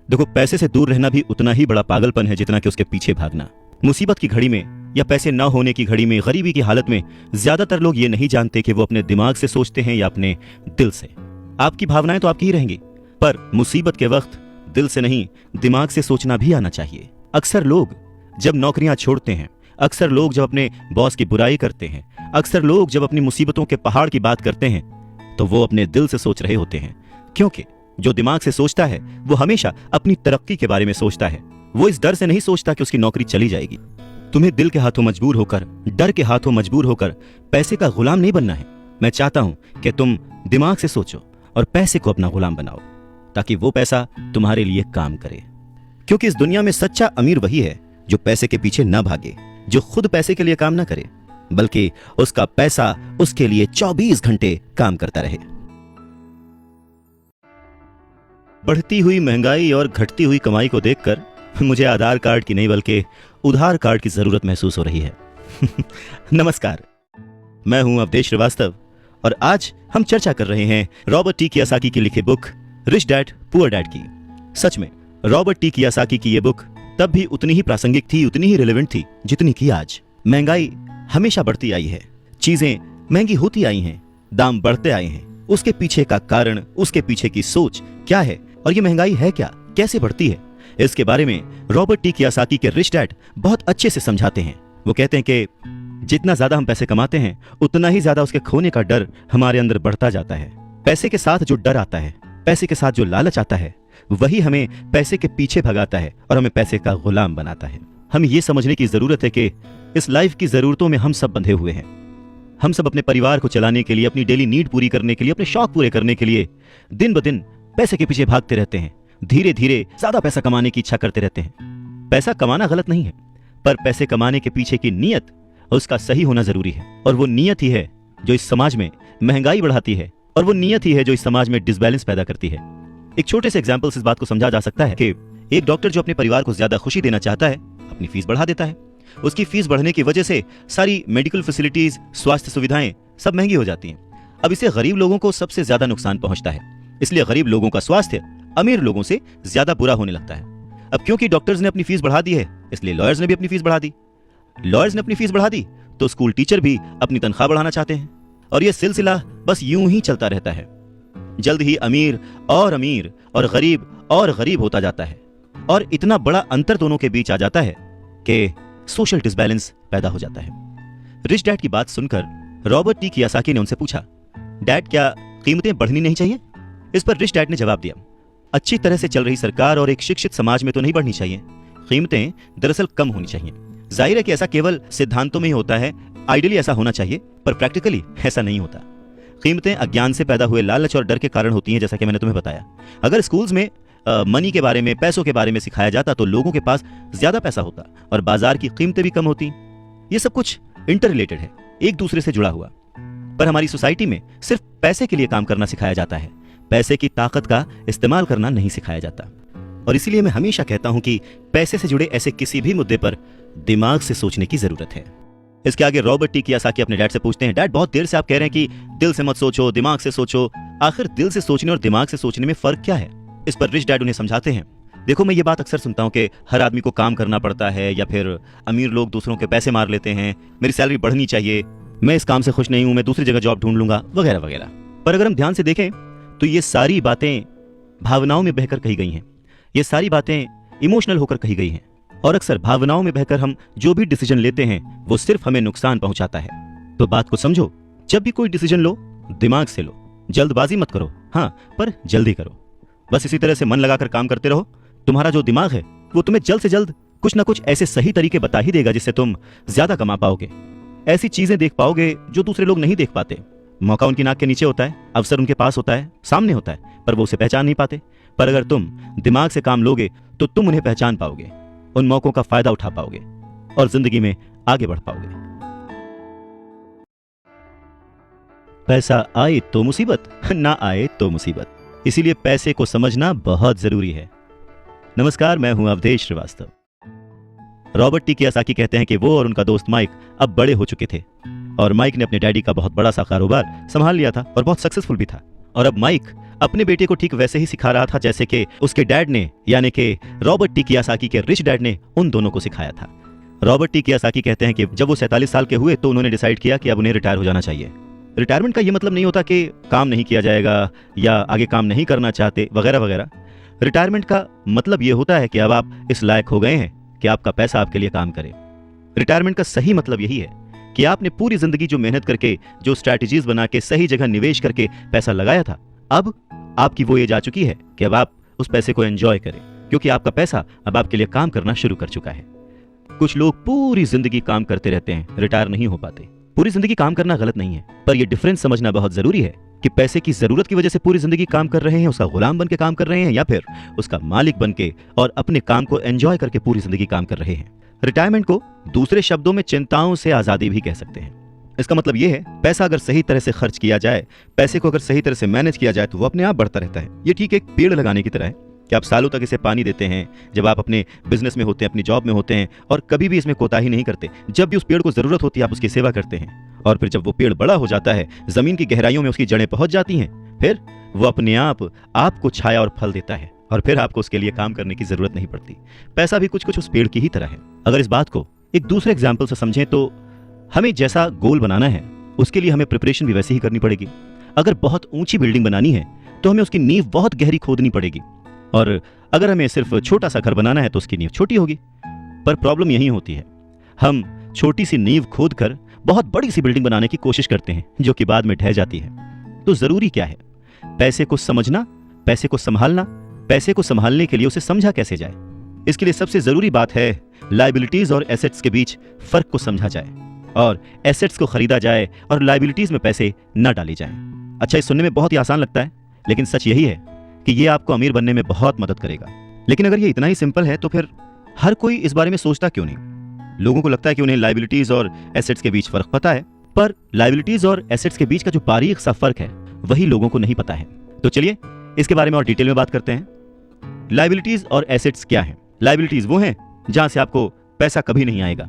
देखो, पैसे से दूर रहना भी उतना ही बड़ा पागलपन है जितना कि उसके पीछे भागना। मुसीबत की घड़ी में या पैसे न होने की घड़ी में, गरीबी की हालत में ज्यादातर लोग ये नहीं जानते कि वो अपने दिमाग से सोचते हैं या अपने दिल से। आपकी भावनाएं तो आपकी ही रहेंगी, पर मुसीबत के वक्त दिल से नहीं, दिमाग से सोचना भी आना चाहिए। अक्सर लोग जब नौकरियां छोड़ते हैं, अक्सर लोग जब अपने बॉस की बुराई करते हैं, अक्सर लोग जब अपनी मुसीबतों के पहाड़ की बात करते हैं, तो वो अपने दिल से सोच रहे होते हैं। क्योंकि जो दिमाग से सोचता है वो हमेशा अपनी तरक्की के बारे में सोचता है। वो इस डर से नहीं सोचता कि उसकी नौकरी चली जाएगी। तुम्हें दिल के हाथों मजबूर होकर, डर के हाथों मजबूर होकर पैसे का गुलाम नहीं बनना है। मैं चाहता हूं कि तुम दिमाग से सोचो और पैसे को अपना गुलाम बनाओ, ताकि वो पैसा तुम्हारे लिए काम करे। क्योंकि इस दुनिया में सच्चा अमीर वही है जो पैसे के पीछे न भागे, जो खुद पैसे के लिए काम न करे, बल्कि उसका पैसा उसके लिए 24 घंटे काम करता रहे। बढ़ती हुई महंगाई और घटती हुई कमाई को देखकर मुझे आधार कार्ड की नहीं बल्कि उधार कार्ड की जरूरत महसूस हो रही है। नमस्कार, मैं हूं अवधेश श्रीवास्तव और आज हम चर्चा कर रहे हैं रॉबर्ट टी कियोसाकी की लिखी book rich dad poor dad की। सच में रॉबर्ट टी कियोसाकी की ये बुक तब भी उतनी ही प्रासंगिक थी, उतनी ही रिलेवेंट थी जितनी कि आज। महंगाई हमेशा बढ़ती आई है, चीजें महंगी होती आई हैं, दाम बढ़ते आए हैं। उसके पीछे का कारण, उसके पीछे की सोच क्या है और ये महंगाई है क्या, कैसे बढ़ती है, इसके बारे में रॉबर्ट टी कियोसाकी के रिच डैड बहुत अच्छे से समझाते हैं। वो कहते हैं कि जितना ज्यादा हम पैसे कमाते हैं उतना ही ज्यादा उसके खोने का डर हमारे अंदर बढ़ता जाता है। पैसे के साथ जो डर आता है, पैसे के साथ जो लालच आता है, वही हमें पैसे के पीछे भगाता है और हमें पैसे का गुलाम बनाता है। हमें ये समझने की जरूरत है कि इस लाइफ की जरूरतों में हम सब बंधे हुए हैं। हम सब अपने परिवार को चलाने के लिए, अपनी डेली नीड पूरी करने के लिए, अपने शौक पूरे करने के लिए दिन ब दिन पैसे के पीछे भागते रहते हैं। धीरे धीरे ज्यादा पैसा कमाने की इच्छा करते रहते हैं। पैसा कमाना गलत नहीं है, पर पैसे कमाने के पीछे की नीयत, उसका सही होना जरूरी है। और वो नीयत ही है जो इस समाज में महंगाई बढ़ाती है, और वो नीयत ही है जो इस समाज में डिसबैलेंस पैदा करती है। एक छोटे से एग्जाम्पल से इस बात को समझा जा सकता है कि एक डॉक्टर जो अपने परिवार को ज्यादा खुशी देना चाहता है, अपनी फीस बढ़ा देता है। उसकी फीस बढ़ने की वजह से सारी मेडिकल फैसिलिटीज, स्वास्थ्य सुविधाएं सब महंगी हो जाती हैं। अब इससे गरीब लोगों को सबसे ज्यादा नुकसान पहुंचता है। इसलिए गरीब लोगों का स्वास्थ्य अमीर लोगों से ज्यादा बुरा होने लगता है। अब क्योंकि डॉक्टर्स ने अपनी फीस बढ़ा दी है, इसलिए लॉयर्स ने भी अपनी फीस बढ़ा दी। लॉयर्स ने अपनी फीस बढ़ा दी तो स्कूल टीचर भी अपनी तनख्वाह बढ़ाना चाहते हैं, और यह सिलसिला बस यूं ही चलता रहता है। जल्द ही अमीर और गरीब होता जाता है, और इतना बड़ा अंतर दोनों के बीच आ जाता है कि सोशल डिसबैलेंस पैदा हो जाता है। रिच डैड की बात सुनकर रॉबर्ट टी कियोसाकी ने उनसे पूछा, डैड, क्या कीमतें बढ़नी नहीं चाहिए? इस पर रिच डैड ने जवाब दिया, अच्छी तरह से चल रही सरकार और एक शिक्षित समाज में तो नहीं बढ़नी चाहिए। कीमतें दरअसल कम होनी चाहिए। जाहिर है कि ऐसा केवल सिद्धांतों में ही होता है, आइडियली ऐसा होना चाहिए, पर प्रैक्टिकली ऐसा नहीं होता। कीमतें अज्ञान से पैदा हुए लालच और डर के कारण होती हैं, जैसा कि मैंने तुम्हें बताया। अगर स्कूल्स में मनी के बारे में, पैसों के बारे में सिखाया जाता तो लोगों के पास ज्यादा पैसा होता और बाजार की कीमतें भी कम होती। ये सब कुछ इंटर रिलेटेड है, एक दूसरे से जुड़ा हुआ। पर हमारी सोसाइटी में सिर्फ पैसे के लिए काम करना सिखाया जाता है, पैसे की ताकत का इस्तेमाल करना नहीं सिखाया जाता। और इसीलिए मैं हमेशा कहता हूं कि पैसे से जुड़े ऐसे किसी भी मुद्दे पर दिमाग से सोचने की जरूरत है। इसके आगे रॉबर्ट टी कियोसाकी अपने डैड से पूछते हैं, डैड, बहुत देर से आप कह रहे हैं कि दिल से मत सोचो, दिमाग से सोचो। आखिर दिल से सोचने और दिमाग से सोचने में फर्क क्या है? इस पर रिच डैड उन्हें समझाते हैं, देखो, मैं ये बात अक्सर सुनता हूं कि हर आदमी को काम करना पड़ता है, या फिर अमीर लोग दूसरों के पैसे मार लेते हैं, मेरी सैलरी बढ़नी चाहिए, मैं इस काम से खुश नहीं हूं, मैं दूसरी जगह जॉब ढूंढ लूंगा, वगैरह वगैरह। पर अगर हम ध्यान से देखें तो ये सारी बातें भावनाओं में बहकर कही गई हैं। ये सारी बातें इमोशनल होकर कही गई हैं, और अक्सर भावनाओं में बहकर हम जो भी डिसीजन लेते हैं वो सिर्फ हमें नुकसान पहुंचाता है। तो बात को समझो, जब भी कोई डिसीजन लो, दिमाग से लो, जल्दबाजी मत करो, हाँ, पर जल्दी करो। बस इसी तरह से मन लगाकर काम करते रहो। तुम्हारा जो दिमाग है वो तुम्हें जल्द से जल्द कुछ ना कुछ ऐसे सही तरीके बता ही देगा जिससे तुम ज्यादा कमा पाओगे, ऐसी चीजें देख पाओगे जो दूसरे लोग नहीं देख पाते। मौका उनकी नाक के नीचे होता है, अवसर उनके पास होता है, सामने होता है, पर वो उसे पहचान नहीं पाते। पर अगर तुम दिमाग से काम लोगे तो तुम उन्हें पहचान पाओगे, उन मौकों का फायदा उठा पाओगे और जिंदगी में आगे बढ़ पाओगे। पैसा आए तो मुसीबत, ना आए तो मुसीबत, इसीलिए पैसे को समझना बहुत जरूरी है। नमस्कार, मैं हूं Avadhesh Shrivastava. Robert T Kiyosaki कहते हैं कि वो और उनका दोस्त माइक अब बड़े हो चुके थे और माइक ने अपने डैडी का बहुत बड़ा सा कारोबार संभाल लिया था और बहुत सक्सेसफुल भी था। और अब माइक अपने बेटे को ठीक वैसे ही सिखा रहा था जैसे कि उसके डैड ने, यानी कि रॉबर्ट टी कियोसाकी के रिच डैड ने उन दोनों को सिखाया था। रॉबर्ट टी कियोसाकी कहते हैं कि जब वो 47 साल के हुए तो उन्होंने डिसाइड किया कि अब उन्हें रिटायर हो जाना चाहिए। रिटायरमेंट का ये मतलब नहीं होता कि काम नहीं किया जाएगा या आगे काम नहीं करना चाहते वगैरह वगैरह। रिटायरमेंट का मतलब ये होता है कि अब आप इस लायक हो गए हैं कि आपका पैसा आपके लिए काम करे। रिटायरमेंट का सही मतलब यही है कि आपने पूरी जिंदगी जो मेहनत करके, जो स्ट्रैटेजीज बना के, सही जगह निवेश करके पैसा लगाया था, अब आपकी वो एज आ चुकी है कि अब आप उस पैसे को एंजॉय करें, क्योंकि आपका पैसा अब आपके लिए काम करना शुरू कर चुका है। कुछ लोग पूरी जिंदगी काम करते रहते हैं, रिटायर नहीं हो पाते। पूरी जिंदगी काम करना गलत नहीं है, पर यह डिफरेंस समझना बहुत जरूरी है कि पैसे की जरूरत की वजह से पूरी जिंदगी काम कर रहे हैं, उसका गुलाम बन के काम कर रहे हैं, या फिर उसका मालिक बन के और अपने काम को एंजॉय करके पूरी जिंदगी काम कर रहे हैं। रिटायरमेंट को दूसरे शब्दों में चिंताओं से आजादी भी कह सकते हैं। इसका मतलब यह है, पैसा अगर सही तरह से खर्च किया जाए, पैसे को अगर सही तरह से मैनेज किया जाए तो वो अपने आप बढ़ता रहता है। ये ठीक एक पेड़ लगाने की तरह है कि आप सालों तक इसे पानी देते हैं। जब आप अपने बिजनेस में होते हैं, अपनी जॉब में होते हैं और कभी भी इसमें कोताही नहीं करते, जब भी उस पेड़ को जरूरत होती है आप उसकी सेवा करते हैं, और फिर जब वो पेड़ बड़ा हो जाता है, जमीन की गहराइयों में उसकी जड़ें पहुंच जाती हैं, फिर वो अपने आप आपको छाया और फल देता है और फिर आपको उसके लिए काम करने की जरूरत नहीं पड़ती। पैसा भी कुछ कुछ उस पेड़ की ही तरह है। अगर इस बात को एक दूसरे एग्जाम्पल से समझें तो हमें जैसा गोल बनाना है उसके लिए हमें प्रिपरेशन भी वैसी ही करनी पड़ेगी। अगर बहुत ऊंची बिल्डिंग बनानी है तो हमें उसकी नींव बहुत गहरी खोदनी पड़ेगी, और अगर हमें सिर्फ छोटा सा घर बनाना है तो उसकी नींव छोटी होगी। पर प्रॉब्लम यही होती है, हम छोटी सी नींव खोद कर बहुत बड़ी सी बिल्डिंग बनाने की कोशिश करते हैं जो कि बाद में ढह जाती है। तो जरूरी क्या है? पैसे को समझना, पैसे को संभालना। पैसे को संभालने के लिए उसे समझा कैसे जाए, इसके लिए सबसे जरूरी बात है लायबिलिटीज और एसेट्स के बीच फर्क को समझा जाए और एसेट्स को खरीदा जाए और लायबिलिटीज में पैसे न डाले जाएं। अच्छा, ये सुनने में बहुत ही आसान लगता है, लेकिन सच यही है कि ये आपको अमीर बनने में बहुत मदद करेगा। लेकिन अगर ये इतना ही सिंपल है तो फिर हर कोई इस बारे में सोचता क्यों नहीं? लोगों को लगता है कि उन्हें लायबिलिटीज और एसेट्स के बीच फर्क पता है, पर लायबिलिटीज और एसेट्स के बीच का जो बारीक सा फर्क है वही लोगों को नहीं पता है। तो चलिए इसके बारे में और डिटेल में बात करते हैं। लायबिलिटीज और एसेट्स क्या है? लायबिलिटीज वो हैं जहां से आपको पैसा कभी नहीं आएगा,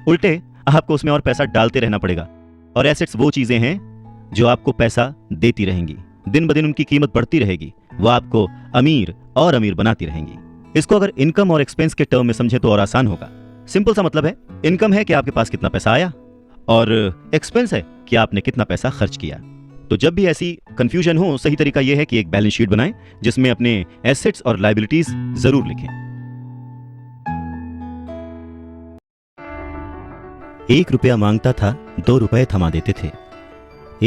उल्टे आपको उसमें और पैसा डालते रहना पड़ेगा। और एसेट्स वो चीजें हैं जो आपको पैसा देती रहेंगी, दिन ब दिन उनकी कीमत बढ़ती रहेगी, वो आपको अमीर और अमीर बनाती रहेंगी। इसको अगर इनकम और एक्सपेंस के टर्म में समझे तो और आसान होगा। सिंपल सा मतलब है, इनकम है कि आपके पास कितना पैसा आया और एक्सपेंस है कि आपने कितना पैसा खर्च किया। तो जब भी ऐसी कंफ्यूजन हो, सही तरीका यह है कि एक बैलेंस शीट बनाएं जिसमें अपने एसेट्स और लायबिलिटीज जरूर लिखें। 1 रुपया मांगता था 2 रुपए थमा देते थे।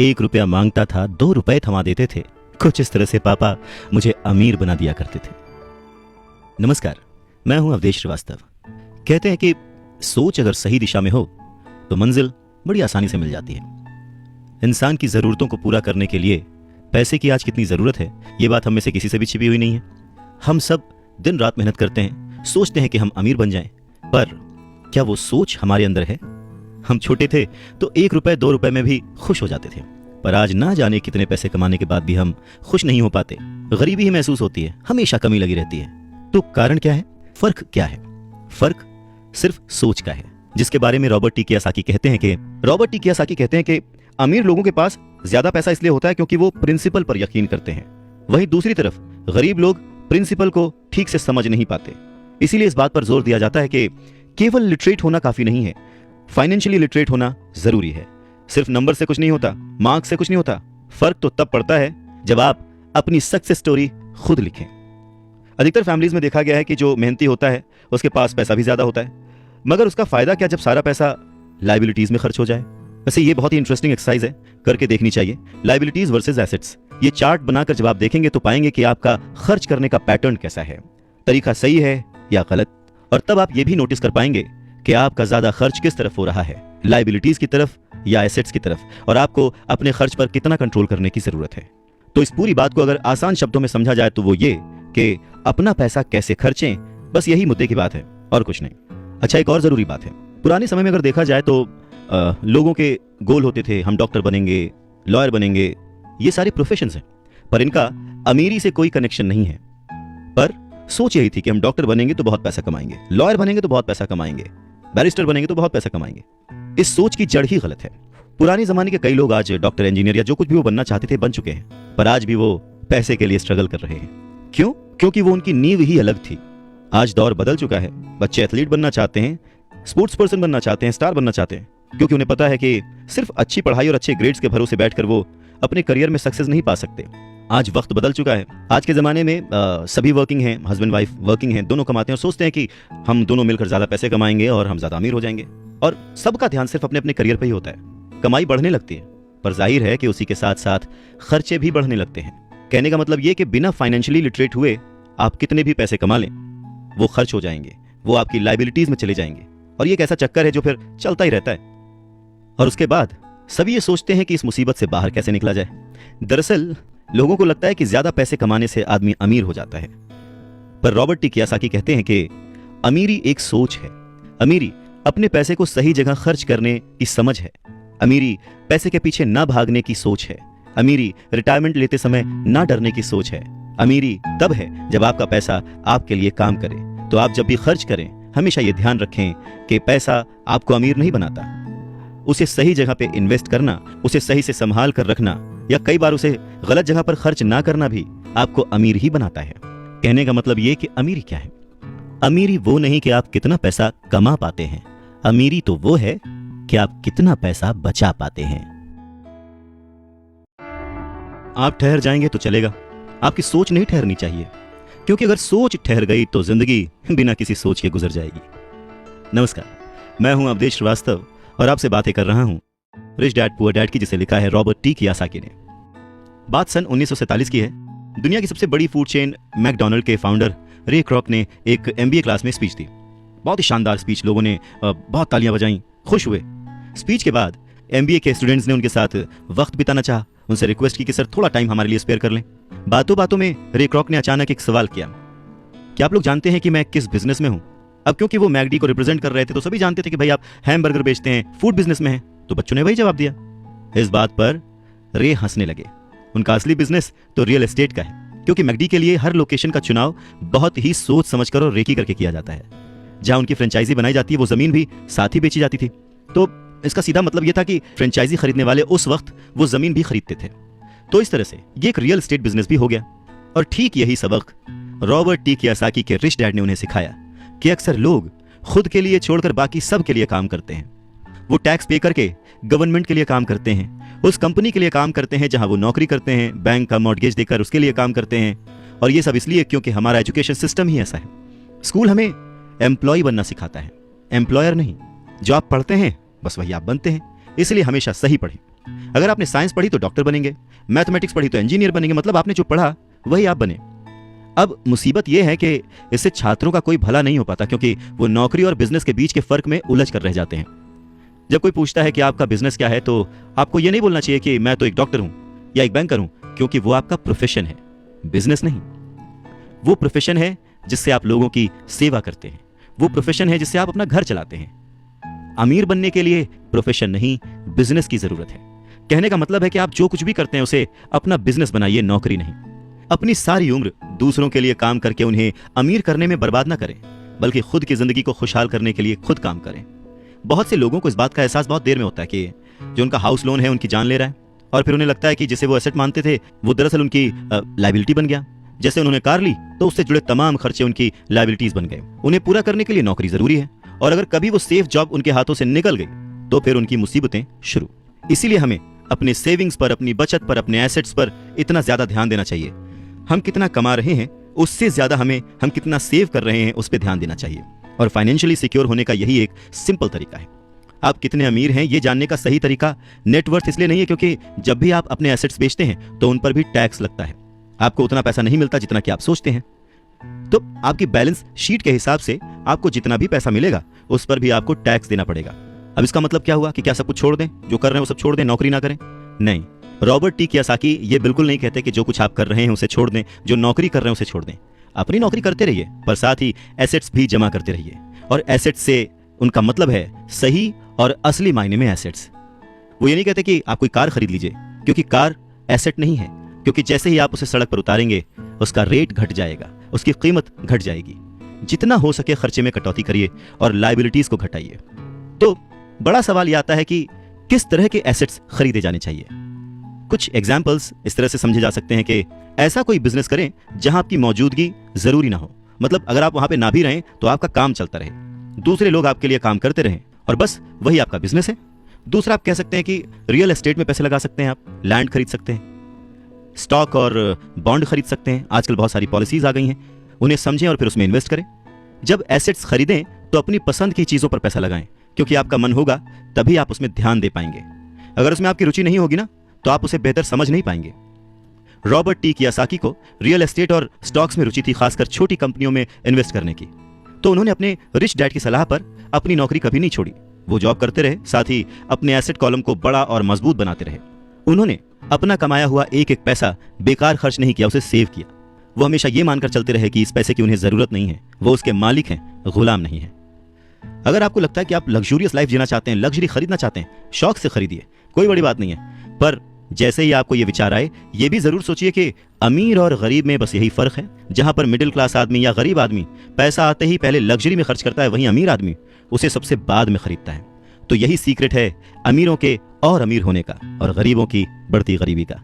1 रुपया मांगता था 2 रुपए थमा देते थे। कुछ इस तरह से पापा मुझे अमीर बना दिया करते थे। नमस्कार, मैं हूं अवधेश श्रीवास्तव। कहते हैं कि सोच अगर सही दिशा में हो तो मंजिल बड़ी आसानी से मिल जाती है। इंसान की जरूरतों को पूरा करने के लिए पैसे की आज कितनी जरूरत है, ये बात हम में से किसी से भी छिपी हुई नहीं है। हम सब दिन रात मेहनत करते हैं, सोचते हैं कि हम अमीर बन जाएं, पर क्या वो सोच हमारे अंदर है? हम छोटे थे तो 1 रुपए 2 रुपए में भी खुश हो जाते थे, पर आज ना जाने कितने पैसे कमाने के बाद भी हम खुश नहीं हो पाते। गरीबी ही महसूस होती है, हमेशा कमी लगी रहती है। तो कारण क्या है? फर्क क्या है? फर्क सिर्फ सोच का है, जिसके बारे में रॉबर्ट टी कियोसाकी कहते हैं कि अमीर लोगों के पास ज्यादा पैसा इसलिए होता है क्योंकि वो प्रिंसिपल पर यकीन करते हैं। वहीं दूसरी तरफ गरीब लोग प्रिंसिपल को ठीक से समझ नहीं पाते। इसीलिए इस बात पर जोर दिया जाता है कि केवल लिटरेट होना काफी नहीं है, फाइनेंशियली लिटरेट होना जरूरी है। सिर्फ नंबर से कुछ नहीं होता, मार्क्स से कुछ नहीं होता। फर्क तो तब पड़ता है जब आप अपनी सक्सेस स्टोरी खुद लिखें। अधिकतर फैमिलीज में देखा गया है कि जो मेहनती होता है उसके पास पैसा भी ज्यादा होता है, मगर उसका फायदा क्या जब सारा पैसा लायबिलिटीज में खर्च हो जाए? वैसे ये बहुत ही इंटरेस्टिंग एक्सरसाइज है, करके देखनी चाहिए। लायबिलिटीज वर्सेस एसेट्स, ये चार्ट बनाकर जब आप देखेंगे तो पाएंगे कि आपका खर्च करने का पैटर्न कैसा है, तरीका सही है या गलत। और तब आप ये भी नोटिस कर पाएंगे कि आपका ज्यादा खर्च किस तरफ हो रहा है, लायबिलिटीज की तरफ या एसेट्स की तरफ, और आपको अपने खर्च पर कितना कंट्रोल करने की जरूरत है। तो इस पूरी बात को अगर आसान शब्दों में समझा जाए तो वो ये कि अपना पैसा कैसे खर्चें, बस यही मुद्दे की बात है और कुछ नहीं। अच्छा, एक और जरूरी बात है, पुराने समय में अगर देखा जाए तो लोगों के गोल होते थे, हम डॉक्टर बनेंगे, लॉयर बनेंगे, ये सारे प्रोफेशंस हैं, पर इनका अमीरी से कोई कनेक्शन नहीं है। पर सोच यही थी कि हम डॉक्टर बनेंगे तो बहुत पैसा कमाएंगे, लॉयर बनेंगे तो बहुत पैसा कमाएंगे, बैरिस्टर बनेंगे तो बहुत पैसा कमाएंगे। इस सोच की जड़ ही गलत है। पुराने जमाने के कई लोग आज डॉक्टर, इंजीनियर या जो कुछ भी वो बनना चाहते थे बन चुके हैं, पर आज भी वो पैसे के लिए स्ट्रगल कर रहे हैं। क्यों? क्योंकि वो उनकी नींव ही अलग थी। आज दौर बदल चुका है, बच्चे एथलीट बनना चाहते हैं, स्पोर्ट्स पर्सन बनना चाहते हैं, स्टार बनना चाहते हैं, क्योंकि उन्हें पता है कि सिर्फ अच्छी पढ़ाई और अच्छे ग्रेड्स के भरोसे बैठकर वो अपने करियर में सक्सेस नहीं पा सकते। आज वक्त बदल चुका है। आज के ज़माने में सभी वर्किंग हैं, हस्बैंड वाइफ वर्किंग हैं, दोनों कमाते हैं और सोचते हैं कि हम दोनों मिलकर ज़्यादा पैसे कमाएंगे और हम ज़्यादा अमीर हो जाएंगे। और सबका ध्यान सिर्फ अपने अपने करियर पर ही होता है। कमाई बढ़ने लगती है, पर जाहिर है कि उसी के साथ साथ खर्चे भी बढ़ने लगते हैं। कहने का मतलब ये कि बिना फाइनेंशियली लिटरेट हुए आप कितने भी पैसे कमा लें, वो खर्च हो जाएंगे, वो आपकी लाइबिलिटीज में चले जाएंगे, और ये एक ऐसा चक्कर है जो फिर चलता ही रहता है। और उसके बाद सभी ये सोचते हैं कि इस मुसीबत से बाहर कैसे निकला जाए। दरअसल लोगों को लगता है कि ज्यादा पैसे कमाने से आदमी अमीर हो जाता है, पर रॉबर्ट टी कियोसाकी कहते हैं कि अमीरी एक सोच है। अमीरी अपने पैसे को सही जगह खर्च करने की समझ है। अमीरी पैसे के पीछे ना भागने की सोच है। अमीरी रिटायरमेंट लेते समय ना डरने की सोच है। अमीरी तब है जब आपका पैसा आपके लिए काम करे। तो आप जब भी खर्च करें, हमेशा ये ध्यान रखें कि पैसा आपको अमीर नहीं बनाता। उसे सही जगह पे इन्वेस्ट करना, उसे सही से संभाल कर रखना, या कई बार उसे गलत जगह पर खर्च ना करना भी आपको अमीर ही बनाता है। कहने का मतलब ये कि अमीरी क्या है? अमीरी वो नहीं कि आप कितना पैसा कमा पाते हैं, अमीरी तो वो है कि आप कितना पैसा बचा पाते हैं। आप ठहर जाएंगे तो चलेगा, आपकी सोच नहीं ठहरनी चाहिए, क्योंकि अगर सोच ठहर गई तो जिंदगी बिना किसी सोच के गुजर जाएगी। नमस्कार, मैं हूं अवधेश श्रीवास्तव और आपसे बातें कर रहा हूं रिच डैड पुअर डैड की, जिसे लिखा है रॉबर्ट टी कियोसाकी ने। बात सन 1947 की है। दुनिया की सबसे बड़ी फूड चेन मैकडॉनल्ड के फाउंडर रे क्रॉक ने एक MBA क्लास में स्पीच दी। बहुत ही शानदार स्पीच, लोगों ने बहुत तालियां बजाईं, खुश हुए। स्पीच के बाद MBA के स्टूडेंट्स ने उनके साथ वक्त बिताना चाहा, उनसे रिक्वेस्ट की कि सर थोड़ा टाइम हमारे लिए स्पेयर कर लें। बातों बातों में रे क्रॉक ने अचानक एक सवाल किया, क्या आप लोग जानते हैं कि मैं किस बिजनेस में हूं? अब क्योंकि वो मैकडी को रिप्रेजेंट कर रहे थे तो सभी जानते थे कि भाई आप हैमबर्गर बेचते हैं, फूड बिजनेस में हैं, तो बच्चों ने वही जवाब दिया। इस बात पर रे हंसने लगे। उनका असली बिजनेस तो रियल एस्टेट का है, क्योंकि मैकडी के लिए हर लोकेशन का चुनाव बहुत ही सोच समझकर और रेकी करके किया जाता है। जहां उनकी फ्रेंचाइजी बनाई जाती है वो जमीन भी साथ ही बेची जाती थी। तो इसका सीधा मतलब यह था कि फ्रेंचाइजी खरीदने वाले उस वक्त वो जमीन भी खरीदते थे। तो इस तरह से ये एक रियल एस्टेट बिजनेस भी हो गया। और ठीक यही सबक रॉबर्ट टी कियोसाकी के रिच डैड ने उन्हें सिखाया कि अक्सर लोग खुद के लिए छोड़कर बाकी सब के लिए काम करते हैं। वो टैक्स पे करके गवर्नमेंट के लिए काम करते हैं, उस कंपनी के लिए काम करते हैं जहां वो नौकरी करते हैं, बैंक का मॉर्गेज देकर उसके लिए काम करते हैं। और ये सब इसलिए क्योंकि हमारा एजुकेशन सिस्टम ही ऐसा है। स्कूल हमें एम्प्लॉय बनना सिखाता है, एम्प्लॉयर नहीं। जो आप पढ़ते हैं बस वही आप बनते हैं, इसलिए हमेशा सही पढ़ें। अगर आपने साइंस पढ़ी तो डॉक्टर बनेंगे, मैथमेटिक्स पढ़ी तो इंजीनियर बनेंगे, मतलब आपने जो पढ़ा वही आप बने। अब मुसीबत यह है कि इससे छात्रों का कोई भला नहीं हो पाता, क्योंकि वो नौकरी और बिजनेस के बीच के फर्क में उलझ कर रह जाते हैं। जब कोई पूछता है कि आपका बिजनेस क्या है, तो आपको यह नहीं बोलना चाहिए कि मैं तो एक डॉक्टर हूं या एक बैंकर हूं, क्योंकि वो आपका प्रोफेशन है, बिजनेस नहीं। वो प्रोफेशन है जिससे आप लोगों की सेवा करते हैं, वो प्रोफेशन है जिससे आप अपना घर चलाते हैं। अमीर बनने के लिए प्रोफेशन नहीं, बिजनेस की जरूरत है। कहने का मतलब है कि आप जो कुछ भी करते हैं उसे अपना बिजनेस बनाइए, नौकरी नहीं। अपनी सारी उम्र दूसरों के लिए काम करके उन्हें अमीर करने में बर्बाद ना करें, बल्कि खुद की जिंदगी को खुशहाल करने के लिए खुद काम करें। बहुत से लोगों को इस बात का एहसास बहुत देर में होता है कि जो उनका हाउस लोन है उनकी जान ले रहा है, और फिर उन्हें लगता है कि जिसे वो एसेट मानते थे वो दरअसल उनकी लायबिलिटी बन गया। जैसे उन्होंने कार ली तो उससे जुड़े तमाम खर्चे उनकी लायबिलिटीज बन गए। उन्हें पूरा करने के लिए नौकरी जरूरी है, और अगर कभी वो सेफ जॉब उनके हाथों से निकल गई तो फिर उनकी मुसीबतें शुरू। इसीलिए हमें अपने सेविंग्स पर, अपनी बचत पर, अपने एसेट्स पर इतना ज्यादा ध्यान देना चाहिए। हम कितना कमा रहे हैं उससे ज्यादा हम कितना सेव कर रहे हैं उस पर ध्यान देना चाहिए। और फाइनेंशियली सिक्योर होने का यही एक सिंपल तरीका है। आप कितने अमीर हैं ये जानने का सही तरीका नेटवर्थ इसलिए नहीं है क्योंकि जब भी आप अपने एसेट्स बेचते हैं तो उन पर भी टैक्स लगता है। आपको उतना पैसा नहीं मिलता जितना कि आप सोचते हैं। तो आपकी बैलेंस शीट के हिसाब से आपको जितना भी पैसा मिलेगा उस पर भी आपको टैक्स देना पड़ेगा। अब इसका मतलब क्या हुआ कि क्या सब कुछ छोड़ दें, जो कर रहे हैं वो सब छोड़ दें, नौकरी ना करें? नहीं, रॉबर्ट टी कियोसाकी ये बिल्कुल नहीं कहते कि जो कुछ आप कर रहे हैं उसे छोड़ दें, जो नौकरी कर रहे हैं उसे छोड़ दें। अपनी नौकरी करते रहिए, पर साथ ही एसेट्स भी जमा करते रहिए। और एसेट्स से उनका मतलब है सही और असली मायने में एसेट्स। वो ये नहीं कहते कि आप कोई कार खरीद लीजिए, क्योंकि कार एसेट नहीं है, क्योंकि जैसे ही आप उसे सड़क पर उतारेंगे उसका रेट घट जाएगा, उसकी कीमत घट जाएगी। जितना हो सके खर्चे में कटौती करिए और लायबिलिटीज को घटाइए। तो बड़ा सवाल यह आता है कि किस तरह के एसेट्स खरीदे जाने चाहिए। कुछ एग्जाम्पल्स इस तरह से समझे जा सकते हैं कि ऐसा कोई बिजनेस करें जहां आपकी मौजूदगी जरूरी ना हो, मतलब अगर आप वहां पे ना भी रहें तो आपका काम चलता रहे, दूसरे लोग आपके लिए काम करते रहें और बस वही आपका बिजनेस है। दूसरा, आप कह सकते हैं कि रियल एस्टेट में पैसे लगा सकते हैं, आप लैंड खरीद सकते हैं, स्टॉक और बॉन्ड खरीद सकते हैं। आजकल बहुत सारी पॉलिसीज आ गई हैं, उन्हें समझें और फिर उसमें इन्वेस्ट करें। जब एसेट्स खरीदें तो अपनी पसंद की चीजों पर पैसा लगाएं, क्योंकि आपका मन होगा तभी आप उसमें ध्यान दे पाएंगे। अगर उसमें आपकी रुचि नहीं होगी ना, तो आप उसे बेहतर समझ नहीं पाएंगे। रॉबर्ट टी कियोसाकी को रियल एस्टेट और स्टॉक्स में रुचि थी, खासकर छोटी कंपनियों में इन्वेस्ट करने की। तो उन्होंने अपने रिच डैड की सलाह पर अपनी नौकरी कभी नहीं छोड़ी। वो जॉब करते रहे, साथ ही अपने एसेट कॉलम को बड़ा और मजबूत बनाते रहे। उन्होंने अपना कमाया हुआ एक एक पैसा बेकार खर्च नहीं किया, उसे सेव किया। वो हमेशा ये मानकर चलते रहे कि इस पैसे की उन्हें जरूरत नहीं है, वो उसके मालिक हैं, गुलाम नहीं है। अगर आपको लगता है कि आप लग्जूरियस लाइफ जीना चाहते हैं, लग्जरी खरीदना चाहते हैं, शौक से खरीदिए, कोई बड़ी बात नहीं है। पर जैसे ही आपको ये विचार आए, ये भी जरूर सोचिए कि अमीर और गरीब में बस यही फर्क है। जहां पर मिडिल क्लास आदमी या गरीब आदमी पैसा आते ही पहले लग्जरी में खर्च करता है, वहीं अमीर आदमी उसे सबसे बाद में खरीदता है। तो यही सीक्रेट है अमीरों के और अमीर होने का और गरीबों की बढ़ती गरीबी का।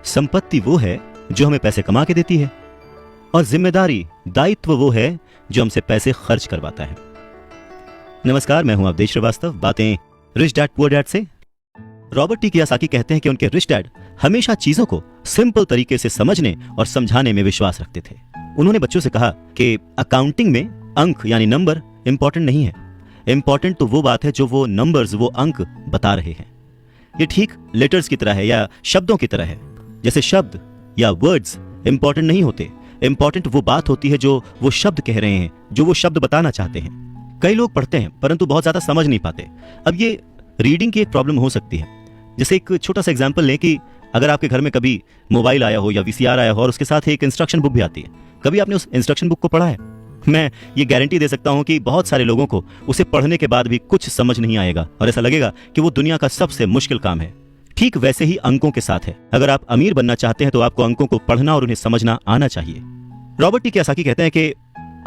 संपत्ति वो है जो हमें पैसे कमा के देती है, और जिम्मेदारी, दायित्व वो है जो हमसे पैसे खर्च करवाता है। नमस्कार, मैं हूं अवधेश श्रीवास्तव, बातें रिच डैड पुअर डैड से। रॉबर्ट टी कियोसाकी कहते हैं कि उनके रिच डैड हमेशा चीजों को सिंपल तरीके से समझने और समझाने में विश्वास रखते थे। उन्होंने बच्चों से कहा कि अकाउंटिंग में अंक यानी नंबर इंपॉर्टेंट नहीं है, इंपॉर्टेंट तो वो बात है जो वो नंबर्स, वो अंक बता रहे हैं। ये ठीक लेटर्स की तरह है या शब्दों की तरह है। जैसे शब्द या वर्ड्स इंपॉर्टेंट नहीं होते, इंपॉर्टेंट वो बात होती है जो वो शब्द कह रहे हैं, जो वो शब्द बताना चाहते हैं। कई लोग पढ़ते हैं परंतु बहुत ज्यादा समझ नहीं पाते। अब ये रीडिंग की एक प्रॉब्लम हो सकती है। जैसे एक छोटा सा एग्जांपल लें कि अगर आपके घर में कभी मोबाइल आया हो या वीसीआर आया हो और उसके साथ एक इंस्ट्रक्शन बुक भी आती है, कभी आपने उस इंस्ट्रक्शन बुक को पढ़ा है? मैं ये गारंटी दे सकता हूं कि बहुत सारे लोगों को उसे पढ़ने के बाद भी कुछ समझ नहीं आएगा और ऐसा लगेगा कि वो दुनिया का सबसे मुश्किल काम है। ठीक वैसे ही अंकों के साथ है। अगर आप अमीर बनना चाहते हैं तो आपको अंकों को पढ़ना और उन्हें समझना आना चाहिए। रॉबर्ट टी कियोसाकी कहते हैं कि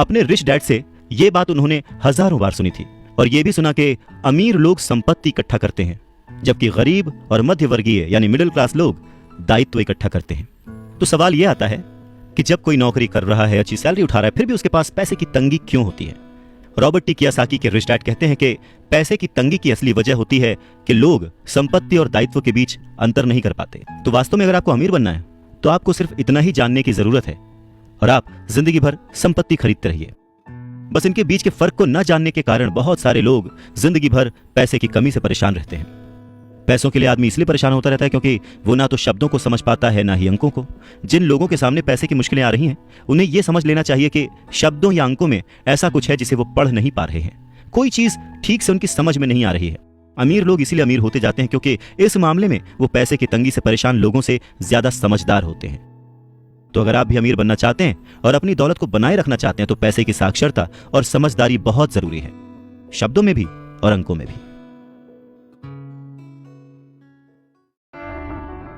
अपने रिच डैड से ये बात उन्होंने हजारों बार सुनी थी और ये भी सुना कि अमीर लोग संपत्ति इकट्ठा करते हैं, जबकि गरीब और मध्यवर्गीय यानी मिडिल क्लास लोग दायित्व इकट्ठा करते हैं। तो सवाल यह आता है कि जब कोई नौकरी कर रहा है, अच्छी सैलरी उठा रहा है, फिर भी उसके पास पैसे की तंगी क्यों होती है? रॉबर्ट टी कियोसाकी के रिच डैड कहते हैं कि पैसे की तंगी की असली वजह होती है कि लोग संपत्ति और दायित्व के बीच अंतर नहीं कर पाते। तो वास्तव में अगर आपको अमीर बनना है तो आपको सिर्फ इतना ही जानने की जरूरत है और आप जिंदगी भर संपत्ति खरीदते रहिए। बस इनके बीच के फर्क को न जानने के कारण बहुत सारे लोग जिंदगी भर पैसे की कमी से परेशान रहते हैं। पैसों के लिए आदमी इसलिए परेशान होता रहता है क्योंकि वो ना तो शब्दों को समझ पाता है, ना ही अंकों को। जिन लोगों के सामने पैसे की मुश्किलें आ रही हैं, उन्हें यह समझ लेना चाहिए कि शब्दों या अंकों में ऐसा कुछ है जिसे वो पढ़ नहीं पा रहे हैं। कोई चीज ठीक से उनकी समझ में नहीं आ रही है। अमीर लोग इसीलिए अमीर होते जाते हैं क्योंकि इस मामले में वो पैसे की तंगी से परेशान लोगों से ज्यादा समझदार होते हैं। तो अगर आप भी अमीर बनना चाहते हैं और अपनी दौलत को बनाए रखना चाहते हैं तो पैसे की साक्षरता और समझदारी बहुत जरूरी है, शब्दों में भी और अंकों में भी।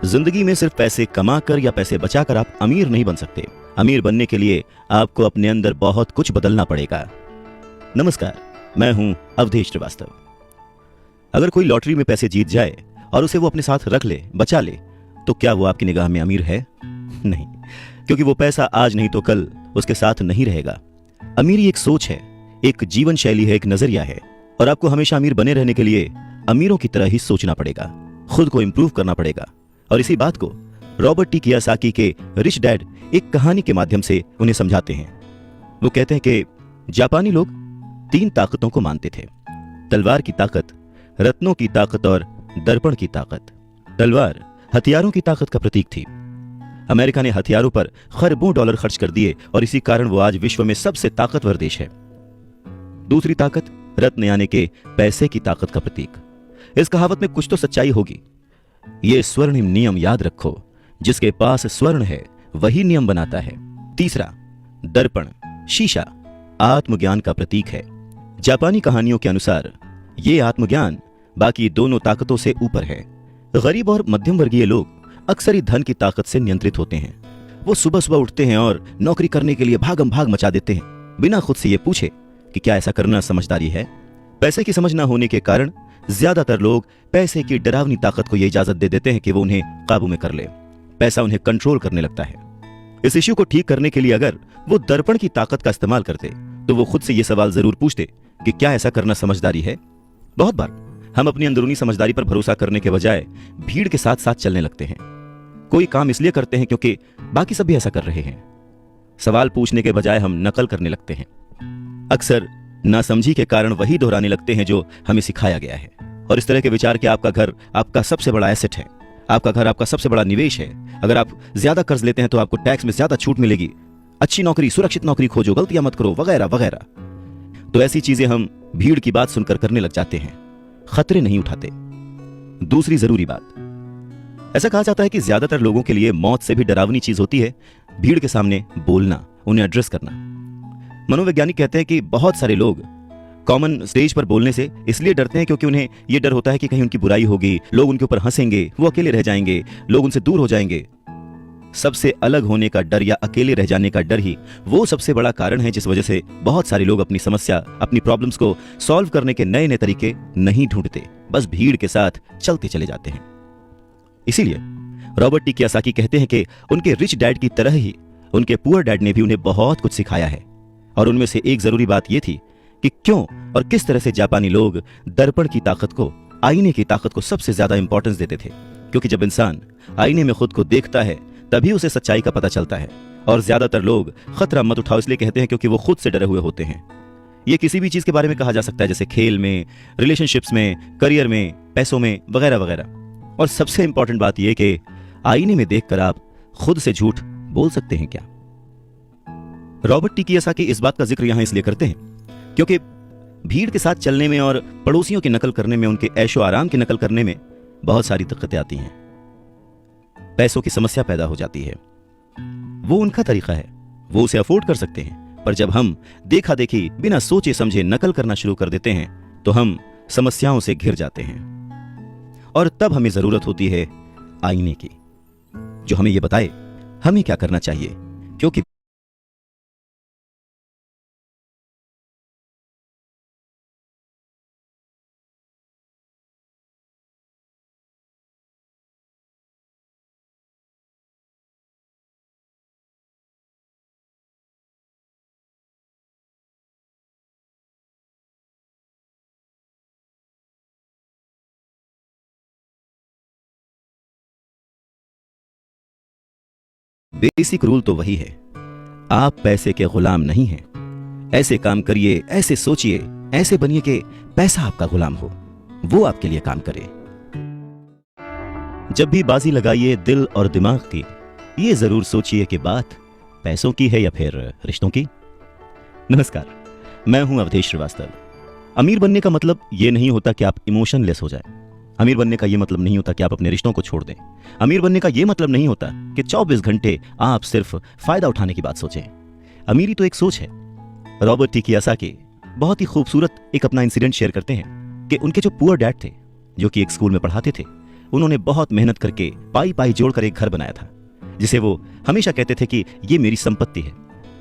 जिंदगी में सिर्फ पैसे कमाकर या पैसे बचाकर आप अमीर नहीं बन सकते। अमीर बनने के लिए आपको अपने अंदर बहुत कुछ बदलना पड़ेगा। नमस्कार, मैं हूं अवधेश श्रीवास्तव। अगर कोई लॉटरी में पैसे जीत जाए और उसे वो अपने साथ रख ले, बचा ले, तो क्या वो आपकी निगाह में अमीर है? नहीं, क्योंकि वो पैसा आज नहीं तो कल उसके साथ नहीं रहेगा। अमीरी एक सोच है, एक जीवन शैली है, एक नजरिया है, और आपको हमेशा अमीर बने रहने के लिए अमीरों की तरह ही सोचना पड़ेगा, खुद को इंप्रूव करना पड़ेगा। और इसी बात को रॉबर्ट टी कियोसाकी के रिच डैड एक कहानी के माध्यम से उन्हें समझाते हैं। वो कहते हैं कि जापानी लोग 3 ताकतों को मानते थे: तलवार की ताकत, रत्नों की ताकत और दर्पण की ताकत। तलवार हथियारों की ताकत का प्रतीक थी। अमेरिका ने हथियारों पर खरबों डॉलर खर्च कर दिए और इसी कारण वो आज विश्व में सबसे ताकतवर देश है। दूसरी ताकत रत्न यानी के पैसे की ताकत का प्रतीक। इस कहावत में कुछ तो सच्चाई होगी। ये स्वर्णिम नियम याद रखो: जिसके पास स्वर्ण है वही नियम बनाता है। तीसरा, दर्पण, शीशा आत्मज्ञान का प्रतीक है। जापानी कहानियों के अनुसार ये आत्मज्ञान बाकी दोनों ताकतों से ऊपर है। गरीब और मध्यम वर्गीय लोग अक्सर ही धन की ताकत से नियंत्रित होते हैं। वो सुबह सुबह उठते हैं और नौकरी करने के लिए भागम भाग मचा देते हैं, बिना खुद से ये पूछे कि क्या ऐसा करना समझदारी है। पैसे की समझ न होने के कारण ज्यादातर लोग पैसे की डरावनी ताकत को ये इजाजत दे देते हैं कि वो उन्हें काबू में कर ले। पैसा उन्हें कंट्रोल करने लगता है। इस इश्यू को ठीक करने के लिए अगर वो दर्पण की ताकत का इस्तेमाल करते तो वो खुद से ये सवाल जरूर पूछते कि क्या ऐसा करना समझदारी है। बहुत बार हम अपनी अंदरूनी समझदारी पर भरोसा करने के बजाय भीड़ के साथ साथ चलने लगते हैं। कोई काम इसलिए करते हैं क्योंकि बाकी सब भी ऐसा कर रहे हैं। सवाल पूछने के बजाय हम नकल करने लगते हैं। अक्सर नासमझी के कारण वही दोहराने लगते हैं जो हमें सिखाया गया है। और इस तरह के विचार कि आपका घर आपका सबसे बड़ा एसेट है, आपका घर आपका सबसे बड़ा निवेश है, अगर आप ज्यादा कर्ज लेते हैं तो आपको टैक्स में ज्यादा छूट मिलेगी, अच्छी नौकरी, सुरक्षित नौकरी खोजो, गलतियां मत करो, वगैरह वगैरह। तो ऐसी चीजें हम भीड़ की बात सुनकर करने लग जाते हैं, खतरे नहीं उठाते। दूसरी जरूरी बात, ऐसा कहा जाता है कि ज्यादातर लोगों के लिए मौत से भी डरावनी चीज होती है भीड़ के सामने बोलना, उन्हें एड्रेस करना। मनोवैज्ञानिक कहते हैं कि बहुत सारे लोग कॉमन स्टेज पर बोलने से इसलिए डरते हैं क्योंकि उन्हें यह डर होता है कि कहीं उनकी बुराई होगी, लोग उनके ऊपर हंसेंगे, वो अकेले रह जाएंगे, लोग उनसे दूर हो जाएंगे। सबसे अलग होने का डर या अकेले रह जाने का डर ही वो सबसे बड़ा कारण है जिस वजह से बहुत सारे लोग अपनी समस्या, अपनी प्रॉब्लम्स को सॉल्व करने के नए नए तरीके नहीं ढूंढते, बस भीड़ के साथ चलते चले जाते हैं। इसीलिए रॉबर्ट टी कियोसाकी कहते हैं कि उनके रिच डैड की तरह ही उनके पुअर डैड ने भी उन्हें बहुत कुछ सिखाया है। और उनमें से एक जरूरी बात यह थी कि क्यों और किस तरह से जापानी लोग दर्पण की ताकत को, आईने की ताकत को सबसे ज्यादा इंपॉर्टेंस देते थे। क्योंकि जब इंसान आईने में खुद को देखता है तभी उसे सच्चाई का पता चलता है। और ज्यादातर लोग खतरा मत उठाओ इसलिए कहते हैं क्योंकि वो खुद से डरे हुए होते हैं। ये किसी भी चीज के बारे में कहा जा सकता है, जैसे खेल में, रिलेशनशिप्स में, करियर में, पैसों में, वगैरह वगैरह। और सबसे इंपॉर्टेंट बात यह कि आईने में देखकर आप खुद से झूठ बोल सकते हैं क्या? रॉबर्ट टी कियोसाकी इस बात का जिक्र यहां इसलिए करते हैं क्योंकि भीड़ के साथ चलने में और पड़ोसियों की नकल करने में, उनके ऐशो आराम की नकल करने में बहुत सारी दिक्कतें आती हैं। पैसों की समस्या पैदा हो जाती है। वो उनका तरीका है, वो उसे अफोर्ड कर सकते हैं। पर जब हम देखा देखी, बिना सोचे समझे नकल करना शुरू कर देते हैं तो हम समस्याओं से घिर जाते हैं। और तब हमें जरूरत होती है आईने की, जो हमें यह बताए हमें क्या करना चाहिए। क्योंकि बेसिक रूल तो वही है, आप पैसे के गुलाम नहीं हैं। ऐसे काम करिए, ऐसे सोचिए, ऐसे बनिए कि पैसा आपका गुलाम हो, वो आपके लिए काम करे। जब भी बाजी लगाइए दिल और दिमाग की, ये जरूर सोचिए कि बात पैसों की है या फिर रिश्तों की। नमस्कार, मैं हूं अवधेश श्रीवास्तव। अमीर बनने का मतलब ये नहीं होता कि आप इमोशनलेस हो जाए। अमीर बनने का यह मतलब नहीं होता कि आप अपने रिश्तों को छोड़ दें। अमीर बनने का यह मतलब नहीं होता कि 24 घंटे आप सिर्फ फायदा उठाने की बात सोचें। अमीरी तो एक सोच है। रॉबर्ट टी कियोसाकी बहुत ही खूबसूरत एक अपना इंसिडेंट शेयर करते हैं कि उनके जो पुअर डैड थे, जो कि एक स्कूल में पढ़ाते थे, उन्होंने बहुत मेहनत करके पाई पाई जोड़कर एक घर बनाया था, जिसे वो हमेशा कहते थे कि ये मेरी संपत्ति है।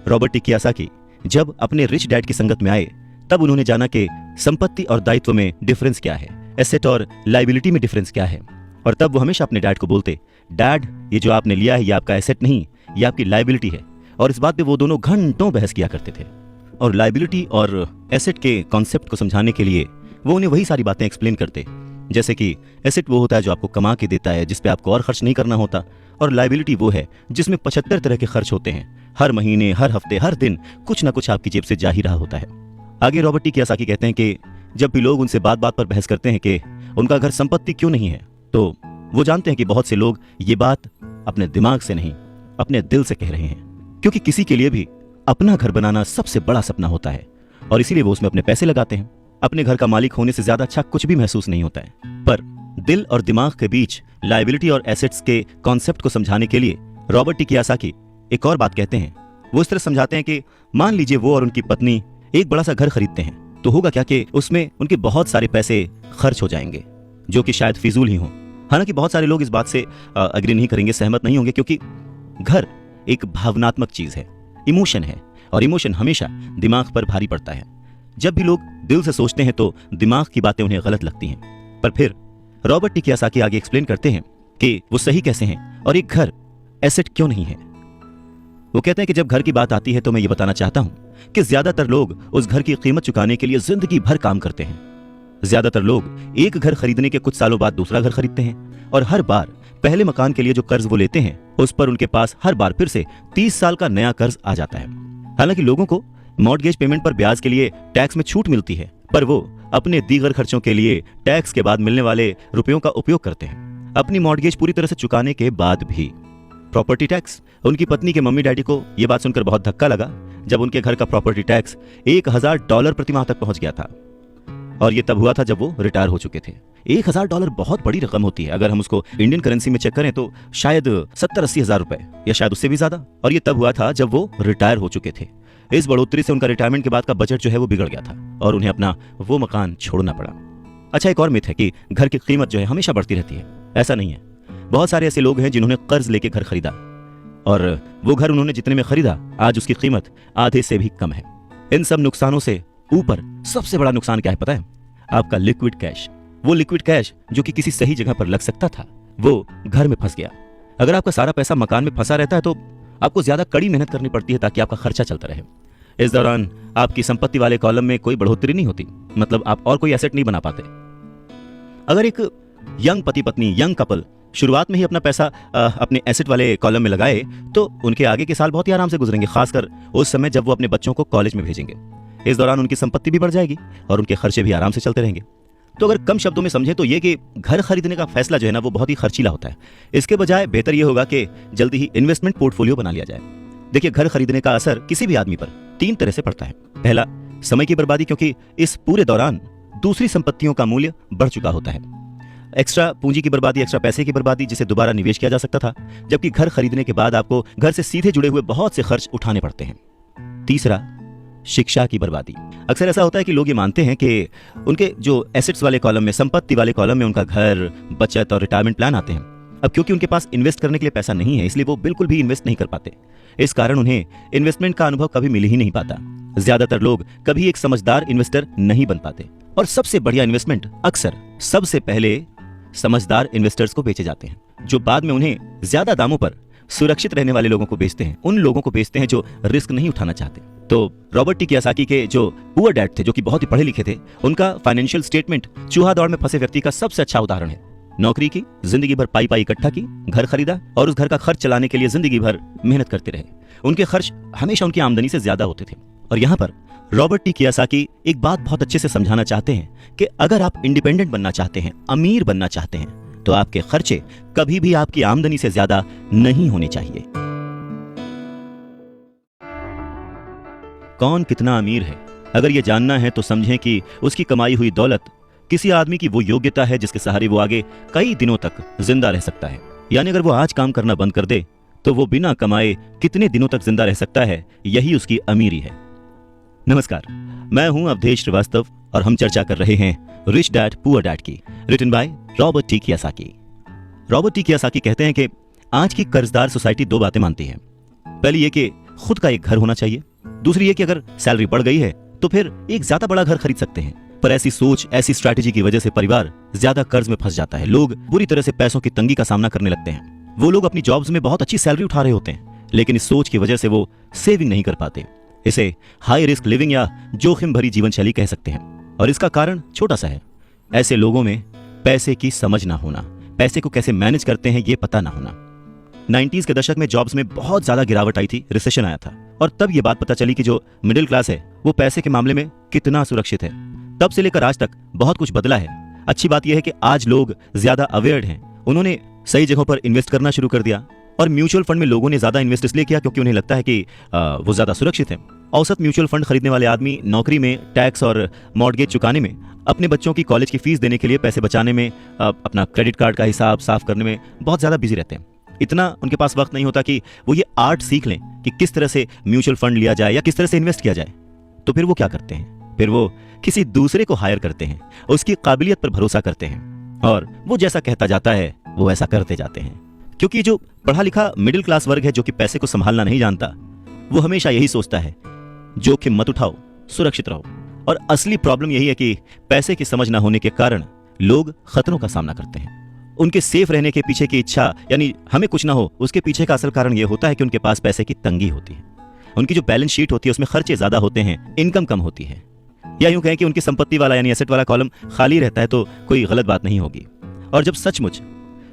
रॉबर्ट टी कियोसाकी जब अपने रिच डैड की संगत में आए तब उन्होंने जाना कि संपत्ति और दायित्व में डिफरेंस क्या है, एसेट और लायबिलिटी में डिफरेंस क्या है। और तब वो हमेशा अपने डैड को बोलते, डैड ये जो आपने लिया है ये आपका एसेट नहीं, ये आपकी लायबिलिटी है। और इस बात पे वो दोनों घंटों बहस किया करते थे। और लायबिलिटी और एसेट के कॉन्सेप्ट को समझाने के लिए वो उन्हें वही सारी बातें एक्सप्लेन करते, जैसे कि एसेट वो होता है जो आपको कमा के देता है, जिस पे आपको और खर्च नहीं करना होता, और लायबिलिटी वो है जिसमें 75 तरह के खर्च होते हैं। हर महीने, हर हफ्ते, हर दिन कुछ ना कुछ आपकी जेब से जा ही रहा होता है। आगे रॉबर्ट टी कियोसाकी कहते हैं कि जब भी लोग उनसे बात बात पर बहस करते हैं कि उनका घर संपत्ति क्यों नहीं है, तो वो जानते हैं कि बहुत से लोग ये बात अपने दिमाग से नहीं, अपने दिल से कह रहे हैं। क्योंकि किसी के लिए भी अपना घर बनाना सबसे बड़ा सपना होता है और इसीलिए वो उसमें अपने पैसे लगाते हैं। अपने घर का मालिक होने से ज्यादा अच्छा कुछ भी महसूस नहीं होता है। पर दिल और दिमाग के बीच लायबिलिटी और एसेट्स के कॉन्सेप्ट को समझाने के लिए रॉबर्ट टी कियोसाकी एक और बात कहते हैं। वो इस तरह समझाते हैं कि मान लीजिए वो और उनकी पत्नी एक बड़ा सा घर खरीदते हैं, तो होगा क्या कि उसमें उनके बहुत सारे पैसे खर्च हो जाएंगे जो कि शायद फिजूल ही हों। हालांकि बहुत सारे लोग इस बात से अग्री नहीं करेंगे, सहमत नहीं होंगे, क्योंकि घर एक भावनात्मक चीज है, इमोशन है, और इमोशन हमेशा दिमाग पर भारी पड़ता है। जब भी लोग दिल से सोचते हैं तो दिमाग की बातें उन्हें गलत लगती हैं। पर फिर रॉबर्ट टी कियोसाकी आगे एक्सप्लेन करते हैं कि वो सही कैसे हैं और एक घर एसेट क्यों नहीं है। वो कहते हैं कि जब घर की बात आती है तो मैं ये बताना चाहता हूं कि ज्यादातर लोग उस घर की कीमत चुकाने के लिए जिंदगी भर काम करते हैं। ज्यादातर लोग एक घर खरीदने के कुछ सालों बाद दूसरा घर खरीदते हैं, और हर बार पहले मकान के लिए जो कर्ज वो लेते हैं उस पर उनके पास हर बार फिर से 30 साल का नया कर्ज आ जाता है। हालांकि लोगों को मॉर्गेज पेमेंट पर ब्याज के लिए टैक्स में छूट मिलती है, पर वो अपने दीगर खर्चों के लिए टैक्स के बाद मिलने वाले रुपयों का उपयोग करते हैं, अपनी मॉर्गेज पूरी तरह से चुकाने के बाद भी। प्रॉपर्टी टैक्स, उनकी पत्नी के मम्मी डैडी को यह बात सुनकर बहुत धक्का लगा जब उनके घर का प्रॉपर्टी टैक्स $1000 प्रति माह तक पहुंच गया था, और ये तब हुआ था जब वो रिटायर हो चुके थे। $1000 बहुत बड़ी रकम होती है। अगर हम उसको इंडियन करेंसी में चेक करें तो शायद 70-80 हजार रुपए, या शायद उससे भी ज्यादा, और ये तब हुआ था जब वो रिटायर हो चुके थे। इस बढ़ोतरी से उनका रिटायरमेंट के बाद का बजट जो है वो बिगड़ गया था और उन्हें अपना वो मकान छोड़ना पड़ा। अच्छा, एक और मिथ है कि घर की कीमत जो है हमेशा बढ़ती रहती है। ऐसा नहीं है। बहुत सारे ऐसे लोग हैं जिन्होंने कर्ज लेके घर खरीदा, और वो घर उन्होंने जितने में खरीदा आज उसकी कीमत आधे से भी कम है। इन सब नुकसानों से ऊपर सबसे बड़ा नुकसान क्या है पता है? आपका लिक्विड कैश। वो लिक्विड कैश जो कि किसी सही जगह पर लग सकता था, वो घर में फंस गया। अगर आपका सारा पैसा मकान में फंसा रहता है तो आपको ज्यादा कड़ी मेहनत करनी पड़ती है ताकि आपका खर्चा चलता रहे। इस दौरान आपकी संपत्ति वाले कॉलम में कोई बढ़ोतरी नहीं होती, मतलब आप और कोई एसेट नहीं बना पाते। अगर एक यंग पति पत्नी, यंग कपल शुरुआत में ही अपना पैसा अपने एसेट वाले कॉलम में लगाए तो उनके आगे के साल बहुत ही आराम से गुजरेंगे, खासकर उस समय जब वो अपने बच्चों को कॉलेज में भेजेंगे। इस दौरान उनकी संपत्ति भी बढ़ जाएगी और उनके खर्चे भी आराम से चलते रहेंगे। तो अगर कम शब्दों में समझे तो ये कि घर खरीदने का फैसला जो है ना वो बहुत ही खर्चीला होता है। इसके बजाय बेहतर ये होगा कि जल्दी ही इन्वेस्टमेंट पोर्टफोलियो बना लिया जाए। देखिए, घर खरीदने का असर किसी भी आदमी पर 3 तरह से पड़ता है। पहला, समय की बर्बादी, क्योंकि इस पूरे दौरान दूसरी संपत्तियों का मूल्य बढ़ चुका होता है। एक्स्ट्रा पूंजी की बर्बादी, एक्स्ट्रा पैसे की बर्बादी जिसे दोबारा निवेश किया जा सकता था, जबकि घर खरीदने के बाद आपको घर से सीधे जुड़े हुए बहुत से खर्च उठाने पड़ते हैं। तीसरा, शिक्षा की बर्बादी। अक्सर ऐसा होता है कि लोग ये मानते हैं कि उनके जो एसेट्स वाले कॉलम में, संपत्ति वाले कॉलम में उनका घर, बचत और रिटायरमेंट प्लान आते हैं। अब क्योंकि उनके पास इन्वेस्ट करने के लिए पैसा नहीं है, इसलिए वो बिल्कुल भी इन्वेस्ट नहीं कर पाते। इस कारण उन्हें इन्वेस्टमेंट का अनुभव कभी मिल ही नहीं पाता। ज्यादातर लोग कभी एक समझदार इन्वेस्टर नहीं बन पाते, और सबसे बढ़िया इन्वेस्टमेंट अक्सर सबसे पहले समझदार इन्वेस्टर्स को बेचे जाते हैं, जो बाद में उन्हें ज्यादा दामों पर सुरक्षित रहने वाले लोगों को बेचते हैं, उन लोगों को बेचते हैं जो रिस्क नहीं उठाना चाहते। तो रॉबर्ट टी कियोसाकी के जो पुअर डैड थे, जो कि बहुत ही पढ़े लिखे थे, उनका फाइनेंशियल स्टेटमेंट चूहा दौड़ में फंसे व्यक्ति का सबसे अच्छा उदाहरण है। नौकरी की, जिंदगी भर पाई इकट्ठा की, घर खरीदा और उस घर का खर्च चलाने के लिए जिंदगी भर मेहनत करते रहे। उनके खर्च हमेशा उनकी आमदनी से ज्यादा होते थे। और यहाँ पर रॉबर्ट टी कियोसाकी एक बात बहुत अच्छे से समझाना चाहते हैं कि अगर आप इंडिपेंडेंट बनना चाहते हैं, अमीर बनना चाहते हैं, तो आपके खर्चे कभी भी आपकी आमदनी से ज्यादा नहीं होने चाहिए। कौन कितना अमीर है, अगर ये जानना है तो समझें कि उसकी कमाई हुई दौलत किसी आदमी की वो योग्यता है जिसके सहारे वो आगे कई दिनों तक जिंदा रह सकता है। यानी अगर वो आज काम करना बंद कर दे तो वो बिना कमाए कितने दिनों तक जिंदा रह सकता है, यही उसकी अमीरी है। नमस्कार, मैं हूं अवधेश श्रीवास्तव और हम चर्चा कर रहे हैं रिच डैड पुअर डैड की, written by Robert T Kiyosaki. Robert T Kiyosaki कहते हैं कि आज की कर्जदार सोसाइटी 2 बातें मानती है। पहली ये कि खुद का एक घर होना चाहिए, दूसरी ये कि अगर सैलरी बढ़ गई है तो फिर एक ज्यादा बड़ा घर खरीद सकते हैं। पर ऐसी सोच, ऐसी स्ट्रैटेजी की वजह से परिवार ज्यादा कर्ज में फंस जाता है। लोग बुरी तरह से पैसों की तंगी का सामना करने लगते हैं। वो लोग अपनी जॉब्स में बहुत अच्छी सैलरी उठा रहे होते हैं, लेकिन इस सोच की वजह से वो सेविंग नहीं कर पाते। इसे हाई रिस्क लिविंग या जोखिम भरी जीवन शैली कह सकते हैं। और इसका कारण छोटा सा है, ऐसे लोगों में पैसे की समझ ना होना, पैसे को कैसे मैनेज करते हैं ये पता ना होना। 90s के दशक में जॉब्स में बहुत ज्यादा गिरावट आई थी, रिसेशन आया था, और तब ये बात पता चली कि जो मिडिल क्लास है वो पैसे के मामले में कितना सुरक्षित है। तब से लेकर आज तक बहुत कुछ बदला है। अच्छी बात यह है कि आज लोग ज्यादा अवेयर्ड हैं, उन्होंने सही जगहों पर इन्वेस्ट करना शुरू कर दिया। और म्यूचुअल फंड में लोगों ने ज्यादा इन्वेस्ट इसलिए किया क्योंकि उन्हें लगता है कि वो ज्यादा सुरक्षित है। औसत म्यूचुअल फंड खरीदने वाले आदमी नौकरी में, टैक्स और मॉर्गेज चुकाने में अपने बच्चों की कॉलेज की फीस देने के लिए पैसे बचाने में, अपना क्रेडिट कार्ड का हिसाब साफ करने में बहुत ज़्यादा बिजी रहते हैं। इतना उनके पास वक्त नहीं होता कि वो ये आर्ट सीख लें कि किस तरह से म्यूचुअल फंड लिया जाए या किस तरह से इन्वेस्ट किया जाए। तो फिर वो क्या करते हैं, फिर वो किसी दूसरे को हायर करते हैं, उसकी काबिलियत पर भरोसा करते हैं और वो जैसा कहता जाता है वो ऐसा करते जाते हैं। क्योंकि जो पढ़ा लिखा मिडिल क्लास वर्ग है जो कि पैसे को संभालना नहीं जानता, वो हमेशा यही सोचता है जोखिम मत उठाओ, सुरक्षित रहो। और असली प्रॉब्लम यही है कि पैसे की समझ ना होने के कारण लोग खतरों का सामना करते हैं। उनके सेफ रहने के पीछे की इच्छा, यानी हमें कुछ ना हो, उसके पीछे का असल कारण यह होता है कि उनके पास पैसे की तंगी होती है। उनकी जो बैलेंस शीट होती है उसमें खर्चे ज्यादा होते हैं, इनकम कम होती है। या यूं कहें कि उनकी संपत्ति वाला यानी एसेट वाला कॉलम खाली रहता है, तो कोई गलत बात नहीं होगी। और जब सचमुच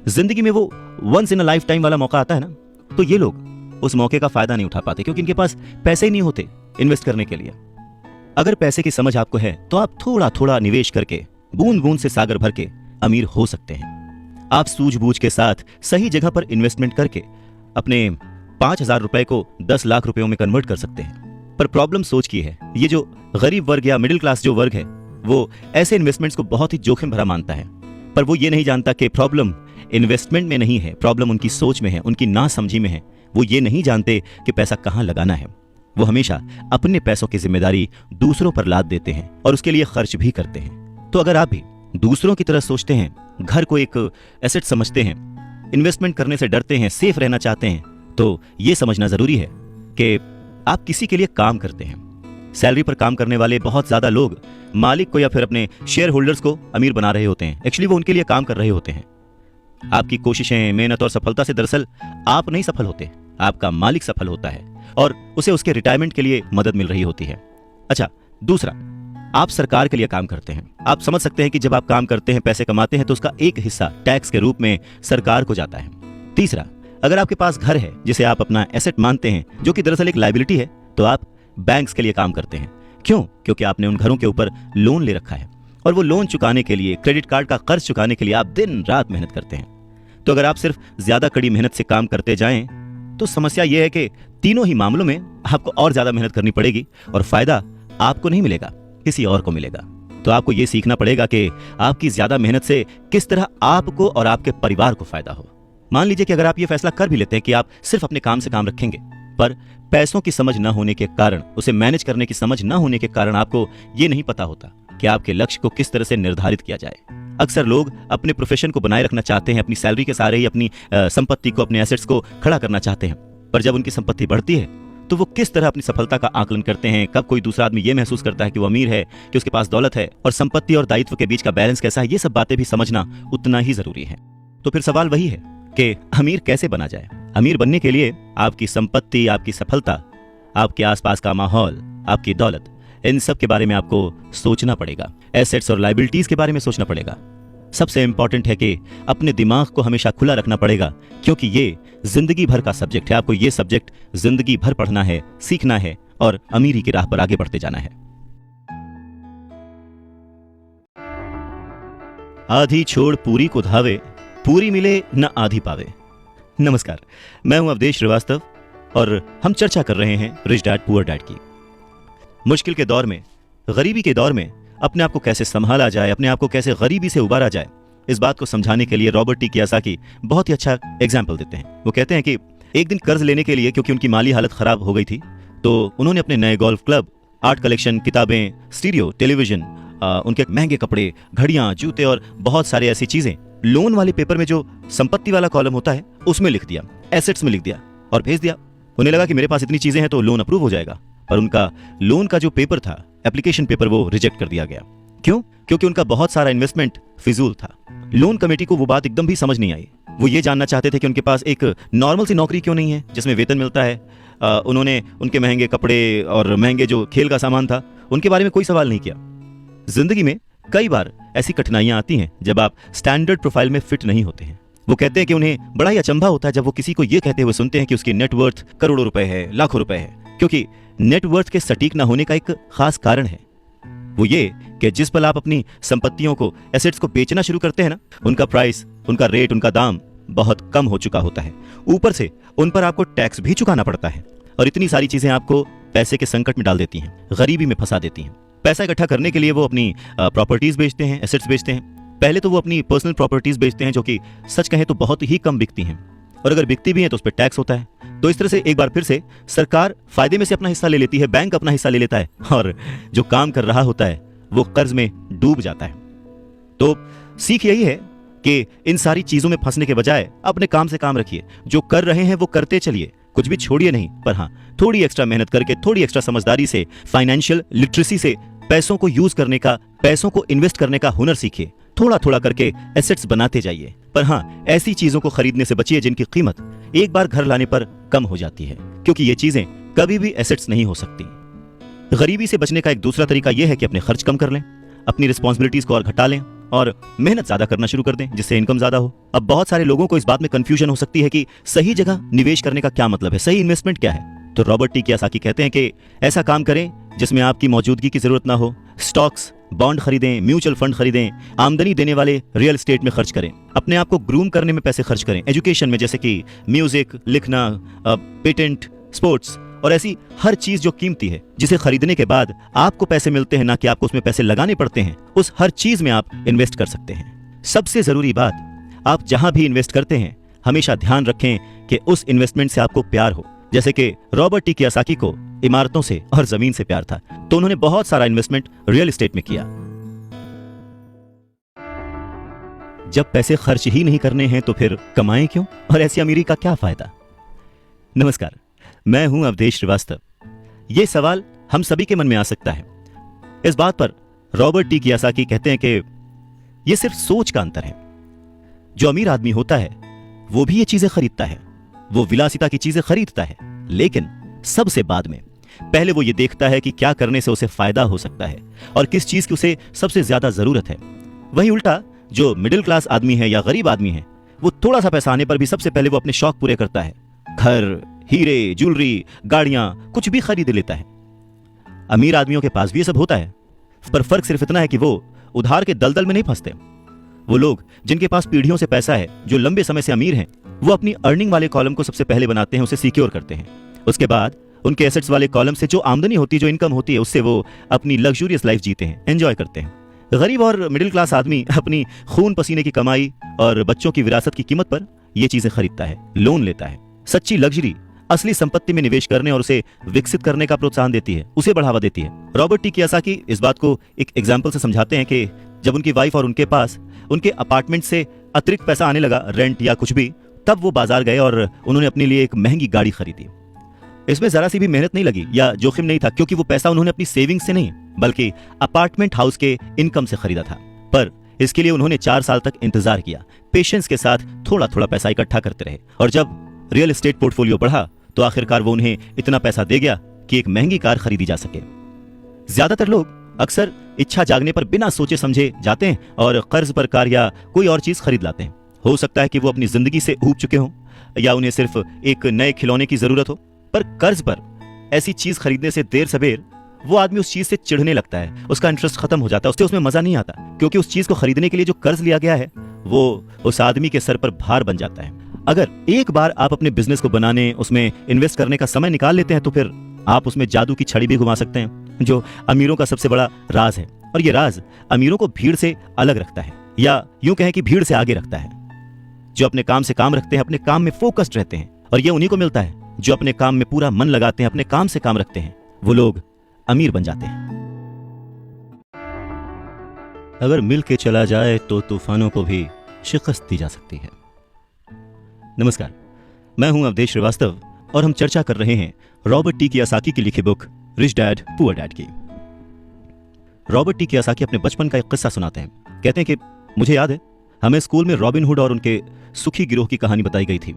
जिंदगी में वो once in a lifetime वाला मौका आता है ना, तो ये लोग उस मौके का फायदा नहीं उठा पाते, क्योंकि इनके पास पैसे ही नहीं होते इन्वेस्ट करने के लिए। अगर पैसे की समझ आपको है तो आप थोड़ा थोड़ा निवेश करके बूंद बूंद से सागर भर के अमीर हो सकते हैं। आप सूझबूझ के साथ सही जगह पर इन्वेस्टमेंट करके अपने 5,000 रुपए को 10 लाख रुपयों में कन्वर्ट कर सकते हैं। पर प्रॉब्लम सोच की है, ये जो गरीब वर्ग या मिडिल क्लास जो वर्ग है वो ऐसे इन्वेस्टमेंट्स को बहुत ही जोखिम भरा मानता है। पर वो ये नहीं जानता कि प्रॉब्लम इन्वेस्टमेंट में नहीं है, प्रॉब्लम उनकी सोच में है, उनकी नासमझी में है। वो ये नहीं जानते कि पैसा कहाँ लगाना है। वो हमेशा अपने पैसों की जिम्मेदारी दूसरों पर लाद देते हैं और उसके लिए खर्च भी करते हैं। तो अगर आप भी दूसरों की तरह सोचते हैं, घर को एक एसेट समझते हैं, इन्वेस्टमेंट करने से डरते हैं, सेफ रहना चाहते हैं, तो ये समझना जरूरी है कि आप किसी के लिए काम करते हैं। सैलरी पर काम करने वाले बहुत ज्यादा लोग मालिक को या फिर अपने शेयर होल्डर्स को अमीर बना रहे होते हैं। एक्चुअली वो उनके लिए काम कर रहे होते हैं। आपकी कोशिशें, मेहनत और सफलता से दरअसल आप नहीं सफल होते, आपका मालिक सफल होता है और उसे उसके रिटायरमेंट के लिए मदद मिल रही होती है। अच्छा, दूसरा, आप सरकार के लिए काम करते हैं। आप समझ सकते हैं कि जब आप काम करते हैं, पैसे कमाते हैं, तो उसका एक हिस्सा टैक्स के रूप में सरकार को जाता है। तीसरा, अगर आपके पास घर है जिसे आप अपना एसेट मानते हैं, जो कि दरअसल एक लायबिलिटी है, तो आप बैंक्स के लिए काम करते हैं। क्यों? क्योंकि आपने उन घरों के ऊपर लोन ले रखा है और वो लोन चुकाने के लिए, क्रेडिट कार्ड का कर्ज चुकाने के लिए आप दिन रात मेहनत करते हैं। तो अगर आप सिर्फ ज्यादा कड़ी मेहनत से काम करते जाएं, तो समस्या यह है कि तीनों ही मामलों में आपको और ज्यादा मेहनत करनी पड़ेगी और फायदा आपको नहीं मिलेगा, किसी और को मिलेगा। तो आपको यह सीखना पड़ेगा कि आपकी ज्यादा मेहनत से किस तरह आपको और आपके परिवार को फायदा हो। मान लीजिए कि अगर आप ये फैसला कर भी लेते हैं कि आप सिर्फ अपने काम से काम रखेंगे, पर पैसों की समझ न होने के कारण, उसे मैनेज करने की समझ न होने के कारण आपको ये नहीं पता होता कि आपके लक्ष्य को किस तरह से निर्धारित किया जाए। अक्सर लोग अपने प्रोफेशन को बनाए रखना चाहते हैं, अपनी सैलरी के सहारे ही अपनी संपत्ति को, अपने एसेट्स को खड़ा करना चाहते हैं। पर जब उनकी संपत्ति बढ़ती है तो वो किस तरह अपनी सफलता का आकलन करते हैं, कब कोई दूसरा आदमी ये महसूस करता है कि वो अमीर है, कि उसके पास दौलत है, और संपत्ति और दायित्व के बीच का बैलेंस कैसा है, ये सब बातें भी समझना उतना ही जरूरी है। तो फिर सवाल वही है कि अमीर कैसे बना जाए। अमीर बनने के लिए आपकी संपत्ति, आपकी सफलता, आपके आसपास का माहौल, आपकी दौलत, इन सब के बारे में आपको सोचना पड़ेगा। एसेट्स और लायबिलिटीज के बारे में सोचना पड़ेगा। सबसे इंपॉर्टेंट है कि अपने दिमाग को हमेशा खुला रखना पड़ेगा, क्योंकि ये जिंदगी भर का सब्जेक्ट है। आपको ये सब्जेक्ट जिंदगी भर पढ़ना है, सीखना है और अमीरी की राह पर आगे बढ़ते जाना है। आधी छोड़ पूरी को धावे, पूरी मिले न आधी पावे। नमस्कार, मैं हूं अवधेश श्रीवास्तव और हम चर्चा कर रहे हैं रिच डैड पुअर डैड की। मुश्किल के दौर में, गरीबी के दौर में अपने आप को कैसे संभाला जाए, अपने आप को कैसे गरीबी से उबारा जाए, इस बात को समझाने के लिए रॉबर्ट टी कियोसाकी बहुत ही अच्छा एग्जाम्पल देते हैं। वो कहते हैं कि एक दिन कर्ज लेने के लिए, क्योंकि उनकी माली हालत खराब हो गई थी, तो उन्होंने अपने नए गोल्फ क्लब, आर्ट कलेक्शन, किताबें, स्टीरियो, टेलीविजन, उनके महंगे कपड़े, घड़ियां, जूते और बहुत सारे ऐसी चीजें लोन वाले पेपर में जो संपत्ति वाला कॉलम होता है उसमें लिख दिया, एसेट्स में लिख दिया और भेज दिया। उन्हें लगा कि मेरे पास इतनी चीजें हैं तो लोन अप्रूव हो जाएगा, पर उनका लोन का जो पेपर था, एप्लीकेशन पेपर, वो रिजेक्ट कर दिया गया। क्यों? क्योंकि उनका बहुत सारा इन्वेस्टमेंट फिजूल था। लोन कमेटी को वो बात एकदम भी समझ नहीं आई। वो ये जानना चाहते थे कि उनके पास एक नॉर्मल सी नौकरी क्यों नहीं है जिसमें वेतन मिलता है। उन्होंने उनके महंगे कपड़े और महंगे जो खेल का सामान था उनके बारे में कोई सवाल नहीं किया। जिंदगी में कई बार ऐसी कठिनाइयां आती हैं जब आप स्टैंडर्ड प्रोफाइल में फिट नहीं होते हैं। वो कहते हैं कि उन्हें बड़ा ही अचंभा होता है जब वो किसी को ये कहते हुए सुनते हैं कि उसकी नेटवर्थ करोड़ों रुपए है, लाखों रुपए है, क्योंकि नेटवर्थ के सटीक ना होने का एक खास कारण है। वो ये कि जिस पल आप अपनी संपत्तियों को, एसेट्स को बेचना शुरू करते हैं ना, उनका प्राइस, उनका रेट, उनका दाम बहुत कम हो चुका होता है। ऊपर से उन पर आपको टैक्स भी चुकाना पड़ता है और इतनी सारी चीजें आपको पैसे के संकट में डाल देती हैं, गरीबी में फंसा देती हैं। पैसा इकट्ठा करने के लिए वो अपनी प्रॉपर्टीज बेचते हैं, एसेट्स बेचते हैं। पहले तो वो अपनी पर्सनल प्रॉपर्टीज बेचते हैं जो कि सच कहें तो बहुत ही कम बिकती हैं, और अगर बिकती भी हैं तो उस पर टैक्स होता है। तो इस तरह से एक बार फिर से सरकार फायदे में से अपना हिस्सा ले लेती है, बैंक अपना हिस्सा ले लेता है, और जो काम कर रहा होता है वो कर्ज में डूब जाता है। तो सीख यही है कि इन सारी चीजों में फंसने के बजाय अपने काम से काम रखिए, जो कर रहे हैं वो करते चलिए, कुछ भी छोड़िए नहीं। पर हाँ, थोड़ी एक्स्ट्रा मेहनत करके, थोड़ी एक्स्ट्रा समझदारी से, फाइनेंशियल लिटरेसी से पैसों को यूज करने का, पैसों को इन्वेस्ट करने का हुनर सीखिए। थोड़ा थोड़ा करके एसेट्स बनाते जाइए। पर हाँ, ऐसी चीजों को खरीदने से बचिए जिनकी कीमत एक बार घर लाने पर कम हो जाती है, क्योंकि ये चीजें कभी भी एसेट्स नहीं हो सकती। गरीबी से बचने का एक दूसरा तरीका यह है कि अपने खर्च कम कर लें, अपनी रिस्पॉन्सिबिलिटीज को और घटा लें, और मेहनत ज्यादा करना शुरू कर दें जिससे इनकम ज्यादा हो। अब बहुत सारे लोगों को इस बात में कंफ्यूजन हो सकती है कि सही जगह निवेश करने का क्या मतलब है, सही इन्वेस्टमेंट क्या है। तो रॉबर्ट टी कियोसाकी कहते हैं कि ऐसा काम करें जिसमें आपकी मौजूदगी की जरूरत ना हो। स्टॉक्स, बॉन्ड खरीदें, म्यूचुअल फंड खरीदें, आमदनी देने वाले रियल एस्टेट में खर्च करें, अपने आप को ग्रूम करने में पैसे खर्च करें, एजुकेशन में जैसे कि म्यूजिक, लिखना, पेटेंट, स्पोर्ट्स, और ऐसी हर चीज जो कीमती है जिसे खरीदने के बाद आपको पैसे मिलते हैं, ना कि आपको उसमें पैसे लगाने पड़ते हैं, उस हर चीज में आप इन्वेस्ट कर सकते हैं। सबसे जरूरी बात, आप जहां भी इन्वेस्ट करते हैं हमेशा ध्यान रखें कि उस इन्वेस्टमेंट से आपको प्यार हो। जैसे कि रॉबर्ट टी कियोसाकी को इमारतों से और जमीन से प्यार था, तो उन्होंने बहुत सारा इन्वेस्टमेंट रियल एस्टेट में किया। जब पैसे खर्च ही नहीं करने हैं तो फिर कमाएं क्यों, और ऐसी अमीरी का क्या फायदा। नमस्कार, मैं हूं अवधेश श्रीवास्तव। यह सवाल हम सभी के मन में आ सकता है। इस बात पर रॉबर्ट टी कियोसाकी कहते हैं कि यह सिर्फ सोच का अंतर है। जो अमीर आदमी होता है वो भी ये चीजें खरीदता है, वो विलासिता की चीजें खरीदता है, लेकिन सबसे बाद में। पहले वो ये देखता है कि क्या करने से उसे फायदा हो सकता है और किस चीज की उसे सबसे ज्यादा जरूरत है। वहीं उल्टा जो मिडिल क्लास आदमी है या गरीब आदमी है, वो थोड़ा सा पैसा आने पर भी सबसे पहले वो अपने शौक पूरे करता है, घर, हीरे, ज्वेलरी, गाड़ियां, कुछ भी खरीद लेता है। अमीर आदमियों के पास भी ये सब होता है, पर फर्क सिर्फ इतना है कि वो उधार के दलदल में नहीं फंसते। वो लोग जिनके पास पीढ़ियों से पैसा है, जो लंबे समय से अमीर हैं, वो अपनी अर्निंग वाले कॉलम को सबसे पहले बनाते हैं, उसे सिक्योर करते हैं। उसके बाद उनके एसेट्स वाले कॉलम से जो आमदनी होती है, जो इनकम होती है, उससे वो अपनी लग्जूरियस लाइफ जीते हैं, एंजॉय करते हैं। गरीब और मिडिल क्लास आदमी अपनी खून पसीने की कमाई और बच्चों की विरासत की कीमत पर ये चीजें खरीदता है, लोन लेता है। सच्ची लग्जरी असली संपत्ति में निवेश करने और उसे विकसित करने का प्रोत्साहन देती है, उसे बढ़ावा देती है। रॉबर्ट टी कियोसाकी इस बात को एक एग्जाम्पल से समझाते हैं कि जब उनकी वाइफ और उनके पास उनके अपार्टमेंट से अतिरिक्त पैसा आने लगा, रेंट या कुछ भी, तब वो बाजार गए और उन्होंने अपने लिए एक महंगी गाड़ी खरीदी। इसमें जरा सी भी मेहनत नहीं लगी या जोखिम नहीं था, क्योंकि वो पैसा उन्होंने अपनी सेविंग से नहीं बल्कि अपार्टमेंट हाउस के इनकम से खरीदा था। पर इसके लिए उन्होंने 4 साल तक इंतजार किया, पेशेंस के साथ थोड़ा थोड़ा पैसा इकट्ठा करते रहे, और जब रियल एस्टेट पोर्टफोलियो बढ़ा तो आखिरकार वो उन्हें इतना पैसा दे गया कि एक महंगी कार खरीदी जा सके। ज्यादातर लोग अक्सर इच्छा जागने पर बिना सोचे समझे जाते हैं और कर्ज पर कार या कोई और चीज खरीद लाते हैं। हो सकता है कि वो अपनी जिंदगी से ऊब चुके हों या उन्हें सिर्फ एक नए खिलौने की जरूरत हो, पर कर्ज पर ऐसी चीज खरीदने से देर सबेर वो आदमी उस चीज से चिढ़ने लगता है, उसका इंटरेस्ट खत्म हो जाता है, उससे उसमें मजा नहीं आता, क्योंकि उस चीज को खरीदने के लिए जो कर्ज लिया गया है वो उस आदमी के सर पर भार बन जाता है। अगर एक बार आप अपने बिजनेस को बनाने, उसमें इन्वेस्ट करने का समय निकाल लेते हैं तो फिर आप उसमें जादू की छड़ी भी घुमा सकते हैं, जो अमीरों का सबसे बड़ा राज है। और ये राज अमीरों को भीड़ से अलग रखता है, या यूं कहें कि भीड़ से आगे रखता है। जो अपने काम से काम रखते हैं, अपने काम में फोकस्ड रहते हैं, और ये उन्हीं को मिलता है जो अपने काम में पूरा मन लगाते हैं, अपने काम से काम रखते हैं, वो लोग अमीर बन जाते हैं। अगर मिल के चला जाए तो तूफानों को भी शिकस्त दी जा सकती है। नमस्कार, मैं हूं अवधेश श्रीवास्तव और हम चर्चा कर रहे हैं रॉबर्ट टी कियोसाकी की लिखी book rich dad poor dad की। रॉबर्ट टी कियोसाकी अपने बचपन का एक किस्सा सुनाते हैं। कहते हैं कि मुझे याद है, हमें स्कूल में रॉबिन हुड और उनके सुखी गिरोह की कहानी बताई गई थी।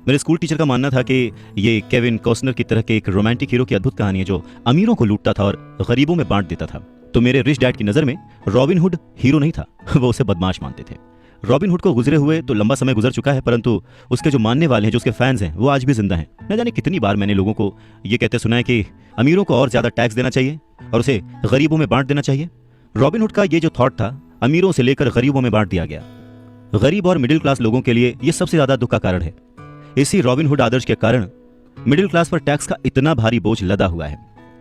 मेरे स्कूल टीचर का मानना था कि ये केविन कॉस्टनर की तरह के एक रोमांटिक हीरो की अद्भुत कहानी है जो अमीरों को लूटता था और गरीबों में बांट देता था। तो मेरे रिच डैड की नजर में रॉबिन हुड हीरो नहीं था, वो उसे बदमाश मानते थे। रॉबिन हुड को गुजरे हुए तो लंबा समय गुजर चुका है, परंतु उसके जो मानने वाले हैं, जो उसके फैंस हैं, वो आज भी जिंदा हैं। न जाने कितनी बार मैंने लोगों को ये कहते सुना है कि अमीरों को और ज्यादा टैक्स देना चाहिए और उसे गरीबों में बांट देना चाहिए। रॉबिन हुड का ये जो थॉट था, अमीरों से लेकर गरीबों में बांट दिया गया। गरीब और मिडिल क्लास लोगों के लिए ये सबसे ज्यादा दुख का कारण है। इसी रॉबिन हुड आदर्श के कारण मिडिल क्लास पर टैक्स का इतना भारी बोझ लदा हुआ है।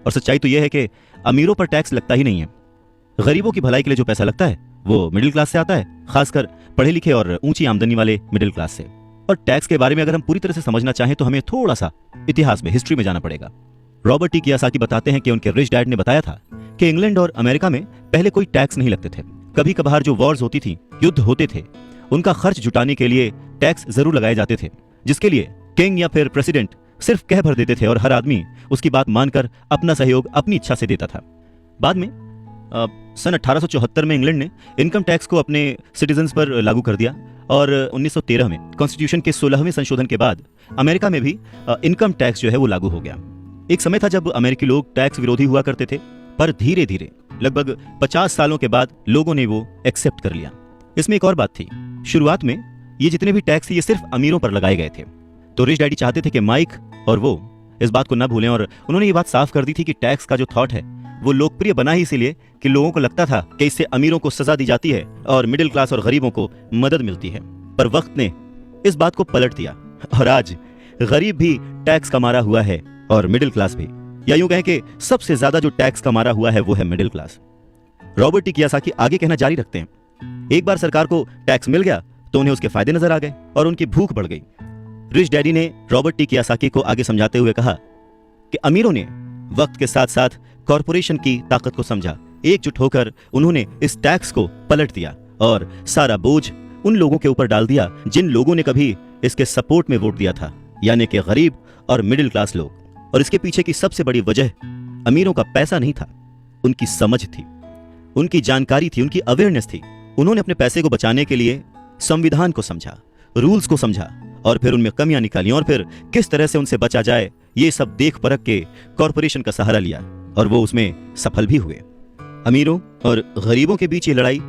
और सच्चाई तो यह है कि अमीरों पर टैक्स लगता ही नहीं है। गरीबों की भलाई के लिए जो पैसा लगता है वो मिडिल क्लास से आता है, खासकर पढ़े लिखे और ऊंची आमदनी वाले मिडिल क्लास से। और टैक्स के बारे में अगर हम पूरी तरह से समझना चाहें तो हमें थोड़ा सा इतिहास में, हिस्ट्री में जाना पड़ेगा। रॉबर्ट टी कियोसाकी बताते हैं कि उनके रिच डैड ने बताया था कि इंग्लैंड और अमेरिका में पहले कोई टैक्स नहीं लगते थे। कभी कभार जो वॉर्स होती थी, युद्ध होते थे, उनका खर्च जुटाने के लिए टैक्स जरूर लगाए जाते थे, जिसके लिए किंग या फिर प्रेसिडेंट सिर्फ कह भर देते थे और हर आदमी उसकी बात मानकर अपना सहयोग अपनी इच्छा से देता था। बाद में सन 1874 में इंग्लैंड ने इनकम टैक्स को अपने सिटीजन्स पर लागू कर दिया और 1913 में कॉन्स्टिट्यूशन के 16वें संशोधन के बाद अमेरिका में भी इनकम टैक्स जो है वो लागू हो गया। एक समय था जब अमेरिकी लोग टैक्स विरोधी हुआ करते थे, पर धीरे धीरे लगभग 50 सालों के बाद लोगों ने वो एक्सेप्ट कर लिया। इसमें एक और बात थी, शुरुआत में ये जितने भी टैक्स थे ये सिर्फ अमीरों पर लगाए गए थे। तो रिच डैडी चाहते थे कि माइक और वो इस बात को न भूलें, और उन्होंने ये बात साफ कर दी थी कि टैक्स का जो थॉट है वो लोकप्रिय बना ही इसीलिए कि लोगों को लगता था कि इससे अमीरों को सजा दी जाती है और मिडिल क्लास और गरीबों को मदद मिलती है। पर वक्त ने इस बात को पलट दिया और आज गरीब भी टैक्स का मारा हुआ है और मिडिल क्लास भी, या यूं कहें कि सबसे ज्यादा जो टैक्स का मारा हुआ है वो है middle class. Robert T Kiyosaki आगे कहना जारी रखते हैं, एक बार सरकार को टैक्स मिल गया तो उन्हें उसके फायदे नजर आ गए और उनकी भूख बढ़ गई। रिच डैडी ने रॉबर्ट टी कियोसाकी को आगे समझाते हुए कहा कि अमीरों ने वक्त के साथ साथ कॉरपोरेशन की ताकत को समझा, एकजुट होकर उन्होंने इस टैक्स को पलट दिया और सारा बोझ उन लोगों के ऊपर डाल दिया जिन लोगों ने कभी इसके सपोर्ट में वोट दिया था, यानी कि गरीब और मिडिल क्लास लोग। और इसके पीछे की सबसे बड़ी वजह अमीरों का पैसा नहीं था, उनकी समझ थी, उनकी जानकारी थी, उनकी अवेयरनेस थी। उन्होंने अपने पैसे को बचाने के लिए संविधान को समझा, रूल्स को समझा और फिर उनमें कमियां निकाली और फिर किस तरह से उनसे बचा जाए ये सब देख परख के कॉरपोरेशन का सहारा लिया और वो उसमें सफल भी हुए। अमीरों और गरीबों के बीच ये लड़ाई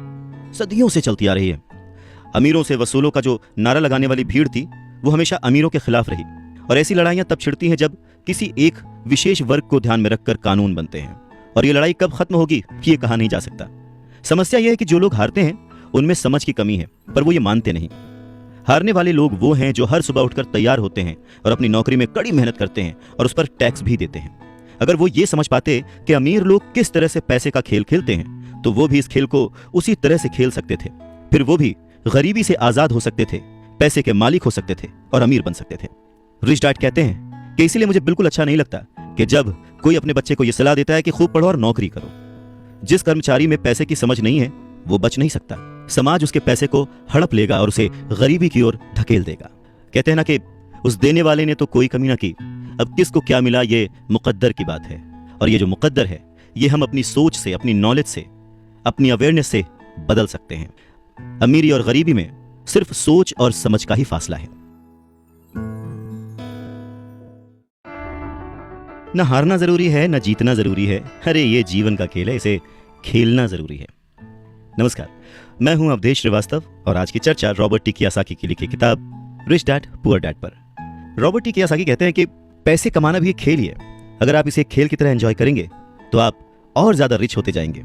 सदियों से चलती आ रही है। अमीरों से वसूलों का जो नारा लगाने वाली भीड़ थी वो हमेशा अमीरों के खिलाफ रही, और ऐसी लड़ाइयां तब छिड़ती हैं जब किसी एक विशेष वर्ग को ध्यान में रखकर कानून बनते हैं। और ये लड़ाई कब खत्म होगी ये कहा नहीं जा सकता। समस्या यह है कि जो लोग हारते हैं उनमें समझ की कमी है, पर वो ये मानते नहीं। हारने वाले लोग वो हैं जो हर सुबह उठकर तैयार होते हैं और अपनी नौकरी में कड़ी मेहनत करते हैं और उस पर टैक्स भी देते हैं। अगर वो ये समझ पाते कि अमीर लोग किस तरह से पैसे का खेल खेलते हैं तो वो भी इस खेल को उसी तरह से खेल सकते थे। फिर वो भी गरीबी से आजाद हो सकते थे, पैसे के मालिक हो सकते थे और अमीर बन सकते थे। रिच डैड कहते हैं कि इसीलिए मुझे बिल्कुल अच्छा नहीं लगता कि जब कोई अपने बच्चे को यह सलाह देता है कि खूब पढ़ो और नौकरी करो। जिस कर्मचारी में पैसे की समझ नहीं है वो बच नहीं सकता। समाज उसके पैसे को हड़प लेगा और उसे गरीबी की ओर धकेल देगा। कहते हैं ना कि उस देने वाले ने तो कोई कमी ना की, अब किसको क्या मिला ये मुकद्दर की बात है। और ये जो मुकद्दर है ये हम अपनी सोच से, अपनी नॉलेज से, अपनी अवेयरनेस से बदल सकते हैं। अमीरी और गरीबी में सिर्फ सोच और समझ का ही फासला है। न हारना जरूरी है न जीतना जरूरी है, अरे ये जीवन का खेल है, इसे खेलना जरूरी है। नमस्कार, मैं हूं अवधेश श्रीवास्तव और आज की चर्चा रॉबर्ट टी कियोसाकी की लिखी किताब रिच डैड पुअर डैड पर। रॉबर्ट टी कियोसाकी कहते हैं कि पैसे कमाना भी एक खेल ही है। अगर आप इसे एक खेल की तरह एंजॉय करेंगे तो आप और ज्यादा रिच होते जाएंगे।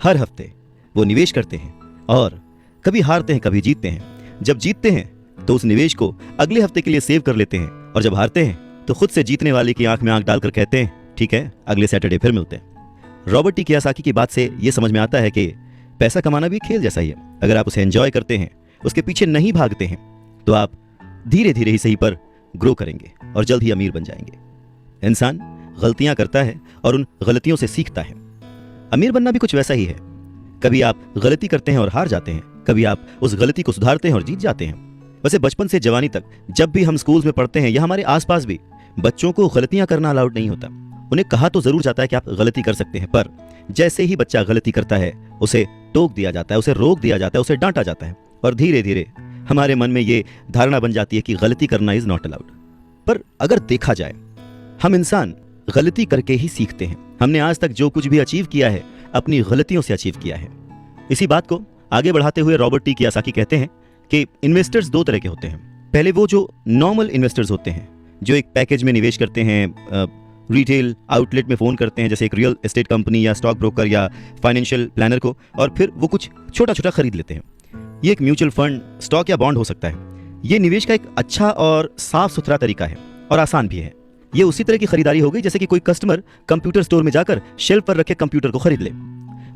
हर हफ्ते वो निवेश करते हैं और कभी हारते हैं कभी जीतते हैं। जब जीतते हैं तो उस निवेश को अगले हफ्ते के लिए सेव कर लेते हैं और जब हारते हैं तो खुद से जीतने वाले की आंख में आंख डालकर कहते हैं ठीक है, अगले सैटरडे फिर मिलते हैं। रॉबर्ट टी कियोसाकी की बात से यह समझ में आता है कि पैसा कमाना भी खेल जैसा ही है। अगर आप उसे एंजॉय करते हैं, उसके पीछे नहीं भागते हैं, तो आप धीरे धीरे ही सही पर ग्रो करेंगे और जल्द ही अमीर बन जाएंगे। इंसान गलतियां करता है और उन गलतियों से सीखता है। अमीर बनना भी कुछ वैसा ही है। कभी आप गलती करते हैं और हार जाते हैं, कभी आप उस गलती को सुधारते हैं और जीत जाते हैं। वैसे बचपन से जवानी तक जब भी हम स्कूल्स में पढ़ते हैं या हमारे आसपास भी, बच्चों को गलतियां करना अलाउड नहीं होता। उन्हें कहा तो जरूर जाता है कि आप गलती कर सकते हैं, पर जैसे ही बच्चा गलती करता है उसे टोक दिया जाता है, उसे रोक दिया जाता है, उसे डांटा जाता है और धीरे धीरे हमारे मन में ये धारणा बन जाती है कि गलती करना इज नॉट अलाउड। पर अगर देखा जाए, हम इंसान गलती करके ही सीखते हैं। हमने आज तक जो कुछ भी अचीव किया है अपनी गलतियों से अचीव किया है। इसी बात को आगे बढ़ाते हुए रॉबर्ट टी कियोसाकी कहते हैं कि इन्वेस्टर्स दो तरह के होते हैं। पहले वो जो नॉर्मल इन्वेस्टर्स होते हैं, जो एक पैकेज में निवेश करते हैं, रिटेल आउटलेट में फ़ोन करते हैं जैसे एक रियल एस्टेट कंपनी या स्टॉक ब्रोकर या फाइनेंशियल प्लानर को, और फिर वो कुछ छोटा छोटा खरीद लेते हैं। ये एक म्यूचुअल फंड, स्टॉक या बॉन्ड हो सकता है। ये निवेश का एक अच्छा और साफ सुथरा तरीका है और आसान भी है। ये उसी तरह की खरीदारी हो गई जैसे कि कोई कस्टमर कंप्यूटर स्टोर में जाकर शेल्फ पर रखे कंप्यूटर को खरीद ले।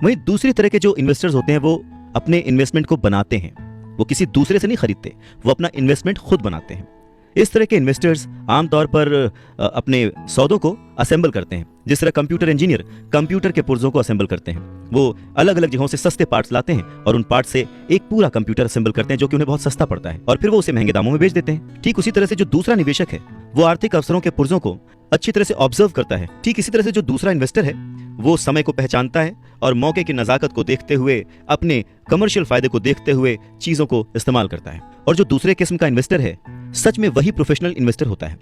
वहीं दूसरी तरह के जो इन्वेस्टर्स होते हैं वो अपने इन्वेस्टमेंट को बनाते हैं, वो किसी दूसरे से नहीं खरीदते, वो अपना इन्वेस्टमेंट खुद बनाते हैं। इस तरह के इन्वेस्टर्स आमतौर पर अपने सौदों को असेंबल करते हैं। जिस तरह कंप्यूटर इंजीनियर कंप्यूटर के पुर्जों को असेंबल करते हैं, वो अलग अलग जगहों से सस्ते पार्ट्स लाते हैं और उन पार्ट्स से एक पूरा कंप्यूटर असेंबल करते हैं जो कि उन्हें बहुत सस्ता पड़ता है, और फिर वो उसे महंगे दामों में बेच देते हैं। ठीक उसी तरह से जो दूसरा निवेशक है वो आर्थिक अवसरों के पुर्जों को अच्छी तरह से ऑब्जर्व करता है। ठीक इसी तरह से जो दूसरा इन्वेस्टर है वो समय को पहचानता है और मौके की नजाकत को देखते हुए, अपने कमर्शियल फायदे को देखते हुए चीजों को इस्तेमाल करता है। और जो दूसरे किस्म का इन्वेस्टर है सच में वही प्रोफेशनल इन्वेस्टर होता है।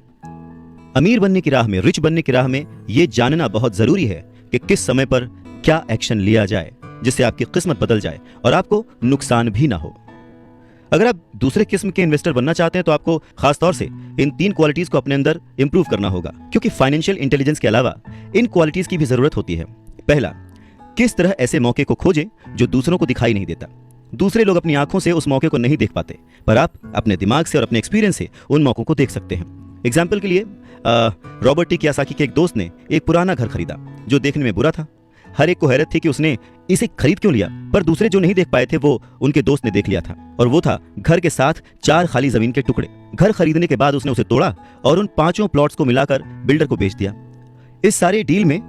अमीर बनने की राह में, रिच बनने की राह में ये जानना बहुत जरूरी है कि किस समय पर क्या एक्शन लिया जाए जिससे आपकी किस्मत बदल जाए और आपको नुकसान भी ना हो। अगर आप दूसरे किस्म के इन्वेस्टर बनना चाहते हैं तो आपको खास तौर से इन 3 क्वालिटीज को अपने अंदर इंप्रूव करना होगा, क्योंकि फाइनेंशियल इंटेलिजेंस के अलावा इन क्वालिटीज की भी जरूरत होती है। पहला, किस तरह ऐसे मौके को खोजें जो दूसरों को दिखाई नहीं देता। दूसरे लोग अपनी आंखों से उस मौके को नहीं देख पाते, पर आप अपने दिमाग से और अपने एक्सपीरियंस से उन मौकों को देख सकते हैं। एग्जाम्पल के लिए रॉबर्ट टी कियोसाकी के एक दोस्त ने एक पुराना घर खरीदा जो देखने में बुरा था। हर एक को हैरत थी कि उसने इसे खरीद क्यों लिया, पर दूसरे जो नहीं देख पाए थे वो उनके दोस्त ने देख लिया था, और वो था घर के साथ 4 खाली जमीन के टुकड़े। घर खरीदने के बाद उसने उसे तोड़ा और उन 5 प्लॉट्स को मिलाकर बिल्डर को बेच दिया। इस सारे डील में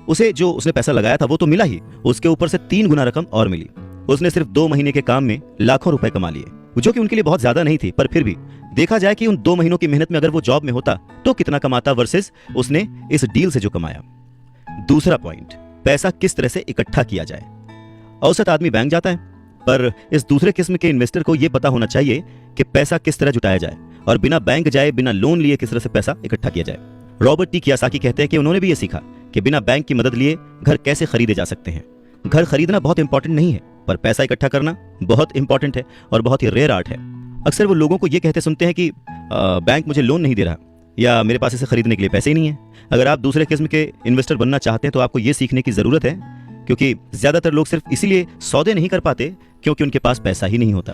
उसे जो उसने पैसा लगाया था वो तो मिला ही, उसके ऊपर से 3 गुना रकम और मिली। उसने सिर्फ 2 महीने के काम में लाखों रुपए कमा लिए, जो कि उनके लिए बहुत ज्यादा नहीं थी, पर फिर भी देखा जाए कि उन 2 महीनों की मेहनत में अगर वो जॉब में होता तो कितना कमाता वर्सेस उसने इस डील से जो कमाया। दूसरा पॉइंट, पैसा किस तरह से इकट्ठा किया जाए। औसत आदमी बैंक जाता है, पर इस दूसरे किस्म के इन्वेस्टर को यह पता होना चाहिए कि पैसा किस तरह जुटाया जाए और बिना बैंक जाए, बिना लोन लिए किस तरह से पैसा इकट्ठा किया जाए। रॉबर्ट टी कियोसाकी कहते हैं कि उन्होंने भी यह सीखा कि बिना बैंक की मदद लिए घर कैसे खरीदे जा सकते हैं। घर खरीदना बहुत इंपॉर्टेंट नहीं है, पर पैसा इकट्ठा करना बहुत इंपॉर्टेंट है और बहुत ही रेयर आर्ट है। अक्सर वो लोगों को ये कहते सुनते हैं कि बैंक मुझे लोन नहीं दे रहा या मेरे पास इसे खरीदने के लिए पैसे ही नहीं है। अगर आप दूसरे किस्म के इन्वेस्टर बनना चाहते हैं तो आपको ये सीखने की जरूरत है, क्योंकि ज्यादातर लोग सिर्फ इसीलिए सौदे नहीं कर पाते क्योंकि उनके पास पैसा ही नहीं होता।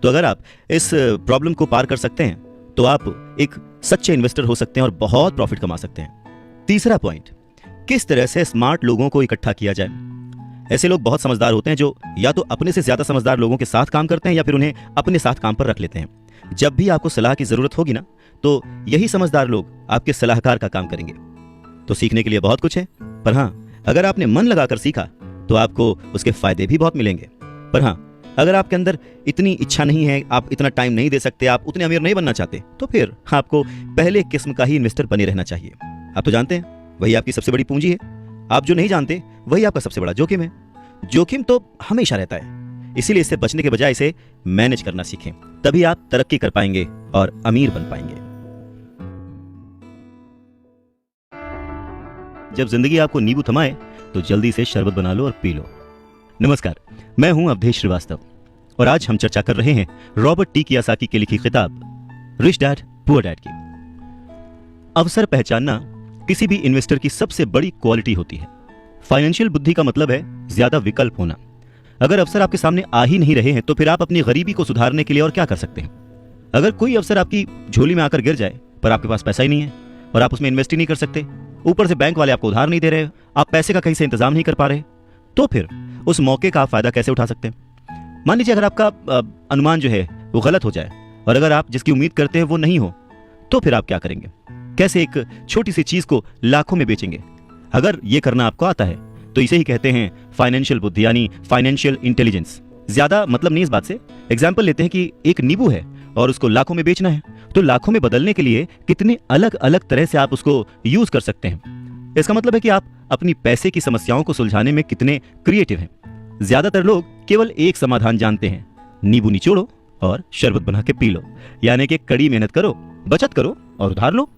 तो अगर आप इस प्रॉब्लम को पार कर सकते हैं तो आप एक सच्चे इन्वेस्टर हो सकते हैं और बहुत प्रॉफिट कमा सकते हैं। तीसरा पॉइंट, किस तरह से स्मार्ट लोगों को इकट्ठा किया जाए। ऐसे लोग बहुत समझदार होते हैं जो या तो अपने से ज्यादा समझदार लोगों के साथ काम करते हैं या फिर उन्हें अपने साथ काम पर रख लेते हैं। जब भी आपको सलाह की जरूरत होगी ना, तो यही समझदार लोग आपके सलाहकार का काम करेंगे। तो सीखने के लिए बहुत कुछ है, पर हाँ, अगर आपने मन लगाकर सीखा तो आपको उसके फायदे भी बहुत मिलेंगे। पर हाँ, अगर आपके अंदर इतनी इच्छा नहीं है, आप इतना टाइम नहीं दे सकते, आप उतने अमीर नहीं बनना चाहते, तो फिर आपको पहले किस्म का ही इन्वेस्टर बने रहना चाहिए। आप तो जानते हैं वही आपकी सबसे बड़ी पूंजी है। आप जो नहीं जानते वही आपका सबसे बड़ा जोखिम है। जोखिम तो हमेशा रहता है, इसीलिए इससे बचने के बजाय इसे मैनेज करना सीखें, तभी आप तरक्की कर पाएंगे और अमीर बन पाएंगे। जब जिंदगी आपको नींबू थमाए तो जल्दी से शरबत बना लो और पी लो। नमस्कार, मैं हूं अवधेश श्रीवास्तव और आज हम चर्चा कर रहे हैं रॉबर्ट टी कियोसाकी की लिखी किताब रिच डैड पुअर डैड की। अवसर पहचानना किसी भी इन्वेस्टर की सबसे बड़ी क्वालिटी होती है। फाइनेंशियल बुद्धि का मतलब है ज्यादा विकल्प होना। अगर अवसर आपके सामने आ ही नहीं रहे हैं तो फिर आप अपनी गरीबी को सुधारने के लिए और क्या कर सकते हैं। अगर कोई अवसर आपकी झोली में आकर गिर जाए पर आपके पास पैसा ही नहीं है और आप उसमें इन्वेस्ट ही नहीं कर सकते, ऊपर से बैंक वाले आपको उधार नहीं दे रहे, आप पैसे का कहीं से इंतजाम नहीं कर पा रहे, तो फिर उस मौके का आप फायदा कैसे उठा सकते हैं। मान लीजिए अगर आपका अनुमान जो है वो गलत हो जाए और अगर आप जिसकी उम्मीद करते हैं वो नहीं हो, तो फिर आप क्या करेंगे। कैसे एक छोटी सी चीज को लाखों में बेचेंगे। अगर ये करना आपको आता है तो इसे ही कहते हैं फाइनेंशियल बुद्धि, यानी फाइनेंशियल इंटेलिजेंस। ज्यादा मतलब नहीं इस बात से। एग्जाम्पल लेते हैं कि एक नींबू है और उसको लाखों में बेचना है, तो लाखों में बदलने के लिए कितने अलग अलग तरह से आप उसको यूज कर सकते हैं। इसका मतलब है कि आप अपनी पैसे की समस्याओं को सुलझाने में कितने क्रिएटिव हैं। ज्यादातर लोग केवल एक समाधान जानते हैं, नींबू निचोड़ो और शरबत बना के पी लो, यानी कि कड़ी मेहनत करो, बचत करो और उधार लो।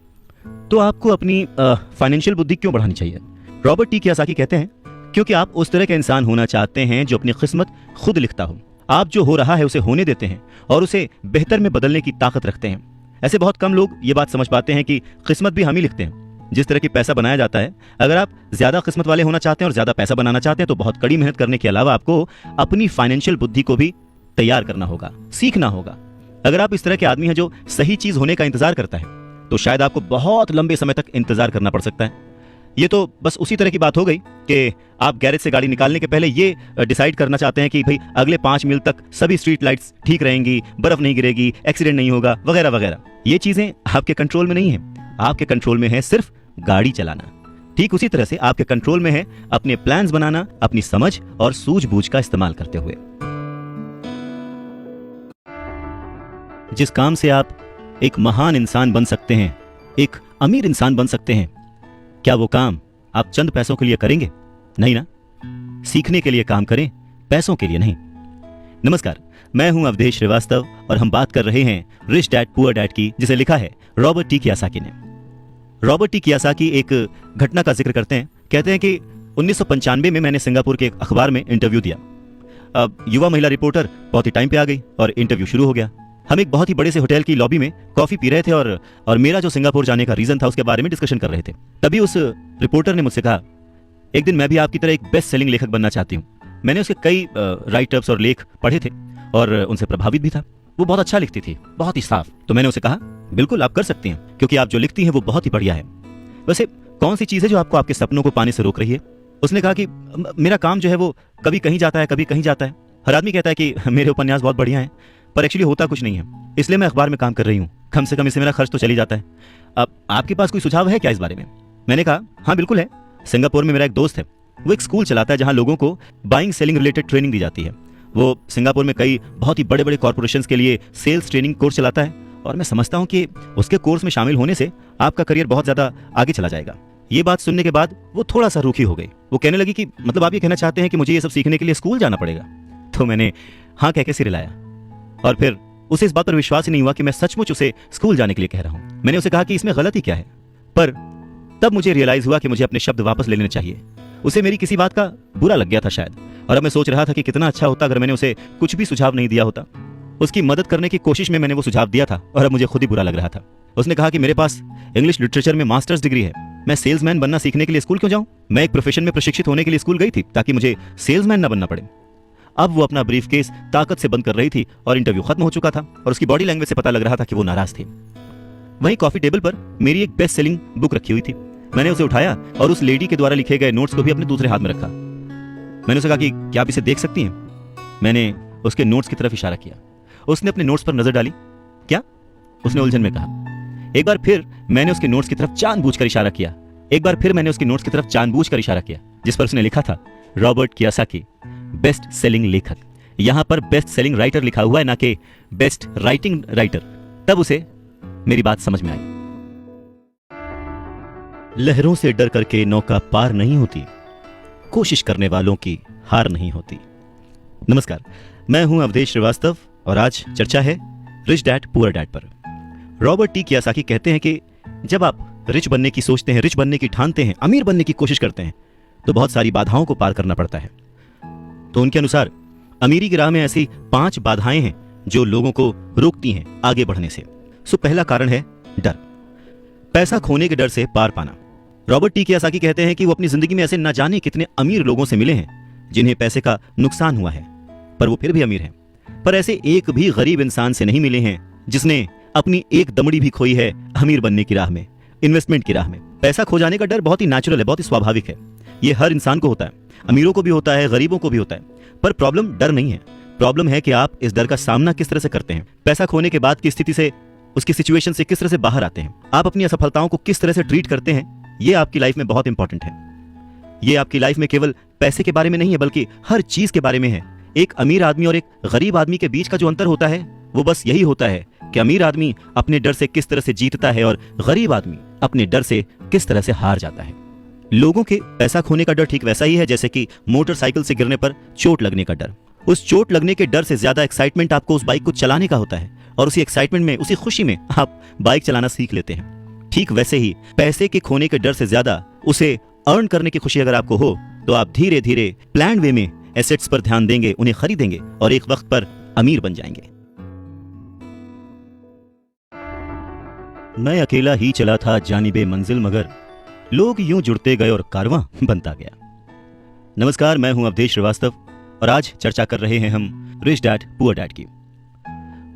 तो आपको अपनी फाइनेंशियल बुद्धि क्यों बढ़ानी चाहिए। रॉबर्ट टी कियोसाकी कहते हैं क्योंकि आप उस तरह का इंसान होना चाहते हैं जो अपनी किस्मत खुद लिखता हो। आप जो हो रहा है उसे होने देते हैं और उसे बेहतर में बदलने की ताकत रखते हैं। ऐसे बहुत कम लोग ये बात समझ पाते हैं कि किस्मत भी हम ही लिखते हैं। जिस तरह की पैसा बनाया जाता है, अगर आप ज्यादा किस्मत वाले होना चाहते हैं और ज्यादा पैसा बनाना चाहते हैं तो बहुत कड़ी मेहनत करने के अलावा आपको अपनी फाइनेंशियल बुद्धि को भी तैयार करना होगा, सीखना होगा। अगर आप इस तरह के आदमी हैं जो सही चीज होने का इंतजार करता है, तो शायद आपको बहुत लंबे समय तक इंतजार करना पड़ सकता है। ये तो बस उसी तरह की बात हो गई कि आप गैरेज से गाड़ी निकालने के पहले ये डिसाइड करना चाहते हैं कि भाई अगले 5 मील तक सभी स्ट्रीट लाइट्स ठीक रहेंगी, बर्फ नहीं गिरेगी, एक्सीडेंट नहीं होगा, वगैरह वगैरह। ये चीजें आपके कंट्रोल में नहीं है। आपके कंट्रोल में है सिर्फ गाड़ी चलाना। ठीक उसी तरह से आपके कंट्रोल में है अपने प्लान्स बनाना, अपनी समझ और सूझबूझ का इस्तेमाल करते हुए। जिस काम से आप एक महान इंसान बन सकते हैं, एक अमीर इंसान बन सकते हैं, क्या वो काम आप चंद पैसों के लिए करेंगे? नहीं ना। सीखने के लिए काम करें, पैसों के लिए नहीं। नमस्कार, मैं हूं अवधेश श्रीवास्तव और हम बात कर रहे हैं रिच डैड पुअर डैड की, जिसे लिखा है रॉबर्ट टी कियोसाकी ने। रॉबर्ट टी कियोसाकी एक घटना का जिक्र करते हैं। कहते हैं कि 1995 में मैंने सिंगापुर के एक अखबार में इंटरव्यू दिया। अब युवा महिला रिपोर्टर बहुत ही टाइम पे आ गई और इंटरव्यू शुरू हो गया। हम एक बहुत ही बड़े से होटल की लॉबी में कॉफी पी रहे थे और मेरा जो सिंगापुर जाने का रीजन था उसके बारे में डिस्कशन कर रहे थे। तभी उस रिपोर्टर ने मुझसे कहा, एक दिन मैं भी आपकी तरह एक बेस्ट सेलिंग लेखक बनना चाहती हूँ। मैंने उसके कई राइटअप्स और लेख पढ़े थे और उनसे प्रभावित भी था। वो बहुत अच्छा लिखती थी, बहुत ही साफ। तो मैंने उसे कहा, बिल्कुल आप कर सकती हैं, क्योंकि आप जो लिखती हैं वो बहुत ही बढ़िया है। वैसे कौन सी चीज है जो आपको आपके सपनों को पाने से रोक रही है? उसने कहा कि मेरा काम जो है वो कभी कहीं जाता है, कभी कहीं जाता है। हर आदमी कहता है कि मेरे उपन्यास बहुत बढ़िया हैं, पर एक्चुअली होता कुछ नहीं है। इसलिए मैं अखबार में काम कर रही हूँ। कम से कम इससे मेरा खर्च तो चली जाता है। अब आपके पास कोई सुझाव है क्या इस बारे में? मैंने कहा, हाँ बिल्कुल है। सिंगापुर में मेरा एक दोस्त है, वो एक स्कूल चलाता है जहाँ लोगों को बाइंग सेलिंग रिलेटेड ट्रेनिंग दी जाती है। वो सिंगापुर में कई बहुत ही बड़े बड़े कॉर्पोरेशंस के लिए सेल्स ट्रेनिंग कोर्स चलाता है और मैं समझता हूँ कि उसके कोर्स में शामिल होने से आपका करियर बहुत ज्यादा आगे चला जाएगा। ये बात सुनने के बाद वो थोड़ा सा रूखी हो गई। वो कहने लगी कि मतलब आप ये कहना चाहते हैं कि मुझे ये सब सीखने के लिए स्कूल जाना पड़ेगा? तो मैंने हाँ कह के सिर हिलाया और फिर उसे इस बात पर विश्वास ही नहीं हुआ कि मैं सचमुच उसे स्कूल जाने के लिए कह रहा हूं। मैंने उसे कहा कि इसमें गलती क्या है, पर तब मुझे रियलाइज हुआ कि मुझे अपने शब्द वापस ले लेने चाहिए। उसे मेरी किसी बात का बुरा लग गया था शायद, और अब मैं सोच रहा था कि कितना अच्छा होता अगर मैंने उसे कुछ भी सुझाव नहीं दिया होता। उसकी मदद करने की कोशिश में मैंने वो सुझाव दिया था और अब मुझे खुद ही बुरा लग रहा था। उसने कहा कि मेरे पास इंग्लिश लिटरेचर में मास्टर्स डिग्री है, मैं सेल्समैन बनना सीखने के लिए स्कूल क्यों जाऊं? मैं एक प्रोफेशन में प्रशिक्षित होने के लिए स्कूल गई थी ताकि मुझे सेल्समैन न बनना पड़े। अब वो अपना ब्रीफकेस ताकत से बंद कर रही थी और इंटरव्यू खत्म हो चुका था और उसकी बॉडी लैंग्वेज से पता लग रहा था कि वो नाराज थी। वहीं कॉफी टेबल पर मेरी एक बेस्ट सेलिंग बुक रखी हुई थी। मैंने उसे उठाया और उस लेडी के द्वारा लिखे गए नोट्स को भी अपने दूसरे हाथ में रखा। मैंने उसे कहा कि क्या आप इसे देख सकती हैं? मैंने उसके नोट्स की तरफ इशारा किया। उसने अपने नोट्स पर नजर डाली। क्या? उसने उलझन में कहा। एक बार फिर मैंने उसके नोट्स की तरफ जानबूझकर इशारा किया। जिस पर उसने लिखा था रॉबर्ट कियोसाकी, बेस्ट सेलिंग लेखक। यहां पर बेस्ट सेलिंग राइटर लिखा हुआ है, ना कि बेस्ट राइटिंग राइटर। तब उसे मेरी बात समझ में आई। लहरों से डर करके नौका पार नहीं होती, कोशिश करने वालों की हार नहीं होती। नमस्कार, मैं हूं अवधेश श्रीवास्तव और आज चर्चा है रिच डैड पुअर डैड पर। रॉबर्ट टी कियोसाकी कहते हैं कि जब आप रिच बनने की सोचते हैं, रिच बनने की ठानते हैं, अमीर बनने की कोशिश करते हैं, तो बहुत सारी बाधाओं को पार करना पड़ता है। तो उनके अनुसार अमीरी की राह में ऐसी 5 बाधाएं हैं जो लोगों को रोकती हैं आगे बढ़ने से। सो पहला कारण है डर, पैसा खोने के डर से पार पाना। रॉबर्ट टी कियोसाकी कहते हैं कि वो अपनी जिंदगी में ऐसे न जाने कितने अमीर लोगों से मिले हैं जिन्हें पैसे का नुकसान हुआ है, पर वो फिर भी अमीर हैं। पर ऐसे एक भी गरीब इंसान से नहीं मिले हैं जिसने अपनी एक दमड़ी भी खोई है अमीर बनने की राह में, इन्वेस्टमेंट की राह में। पैसा खो जाने का डर बहुत ही नेचुरल है, बहुत ही स्वाभाविक है। ये हर इंसान को होता है, अमीरों को भी होता है, गरीबों को भी होता है। पर प्रॉब्लम डर नहीं है, प्रॉब्लम है कि आप इस डर का सामना किस तरह से करते हैं। पैसा खोने के बाद की स्थिति से, उसकी सिचुएशन से किस तरह से बाहर आते हैं। आप अपनी असफलताओं को किस तरह से ट्रीट करते हैं, ये आपकी लाइफ में बहुत इंपॉर्टेंट है। ये आपकी लाइफ में केवल पैसे के बारे में नहीं है, बल्कि हर चीज के बारे में है। एक अमीर आदमी और एक गरीब आदमी के बीच का जो अंतर होता है वो बस यही होता है कि अमीर आदमी अपने डर से किस तरह से जीतता है और गरीब आदमी अपने डर से किस तरह से हार जाता है। लोगों के पैसा खोने का डर ठीक वैसा ही है जैसे कि मोटरसाइकिल से गिरने पर चोट लगने का डर। उस चोट लगने के डर से ज्यादा एक्साइटमेंट आपको उस बाइक को चलाने का होता है और उसी एक्साइटमेंट में, उसी खुशी में आप बाइक चलाना सीख लेते हैं। ठीक वैसे ही पैसे के खोने के डर से ज्यादा उसे अर्न करने की खुशी अगर आपको हो तो आप धीरे धीरे प्लान्ड वे में एसेट्स पर ध्यान देंगे, उन्हें खरीदेंगे और एक वक्त पर अमीर बन जाएंगे। मैं अकेला ही चला था जानिबे मंजिल, मगर लोग यूं जुड़ते गए और कारवां बनता गया। नमस्कार, मैं हूं अवधेश श्रीवास्तव और आज चर्चा कर रहे हैं हम रिच डैड पुअर डैड की।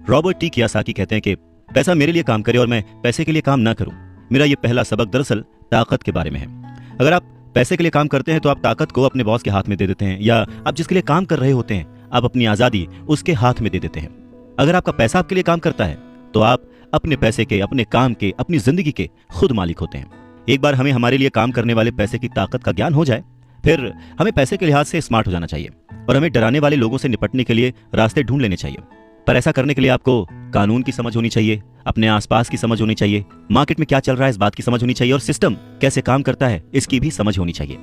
रॉबर्ट टी कियोसाकी कहते हैं कि पैसा मेरे लिए काम करे और मैं पैसे के लिए काम ना करूं। मेरा ये पहला सबक दरअसल ताकत के बारे में है। अगर आप पैसे के लिए काम करते हैं तो आप ताकत को अपने बॉस के हाथ में दे देते हैं, या आप जिसके लिए काम कर रहे होते हैं आप अपनी आज़ादी उसके हाथ में दे देते हैं। अगर आपका पैसा आपके लिए काम करता है तो आप अपने पैसे के, अपने काम के, अपनी जिंदगी के खुद मालिक होते हैं। एक बार हमें हमारे लिए काम करने वाले पैसे की ताकत का ज्ञान हो जाए, फिर हमें पैसे के लिहाज से स्मार्ट हो जाना चाहिए और हमें डराने वाले लोगों से निपटने के लिए रास्ते ढूंढ लेने चाहिए। पर ऐसा करने के लिए आपको कानून की समझ होनी चाहिए, अपने आसपास की समझ होनी चाहिए, मार्केट में क्या चल रहा है इस बात की समझ होनी चाहिए, और सिस्टम कैसे काम करता है इसकी भी समझ होनी चाहिए।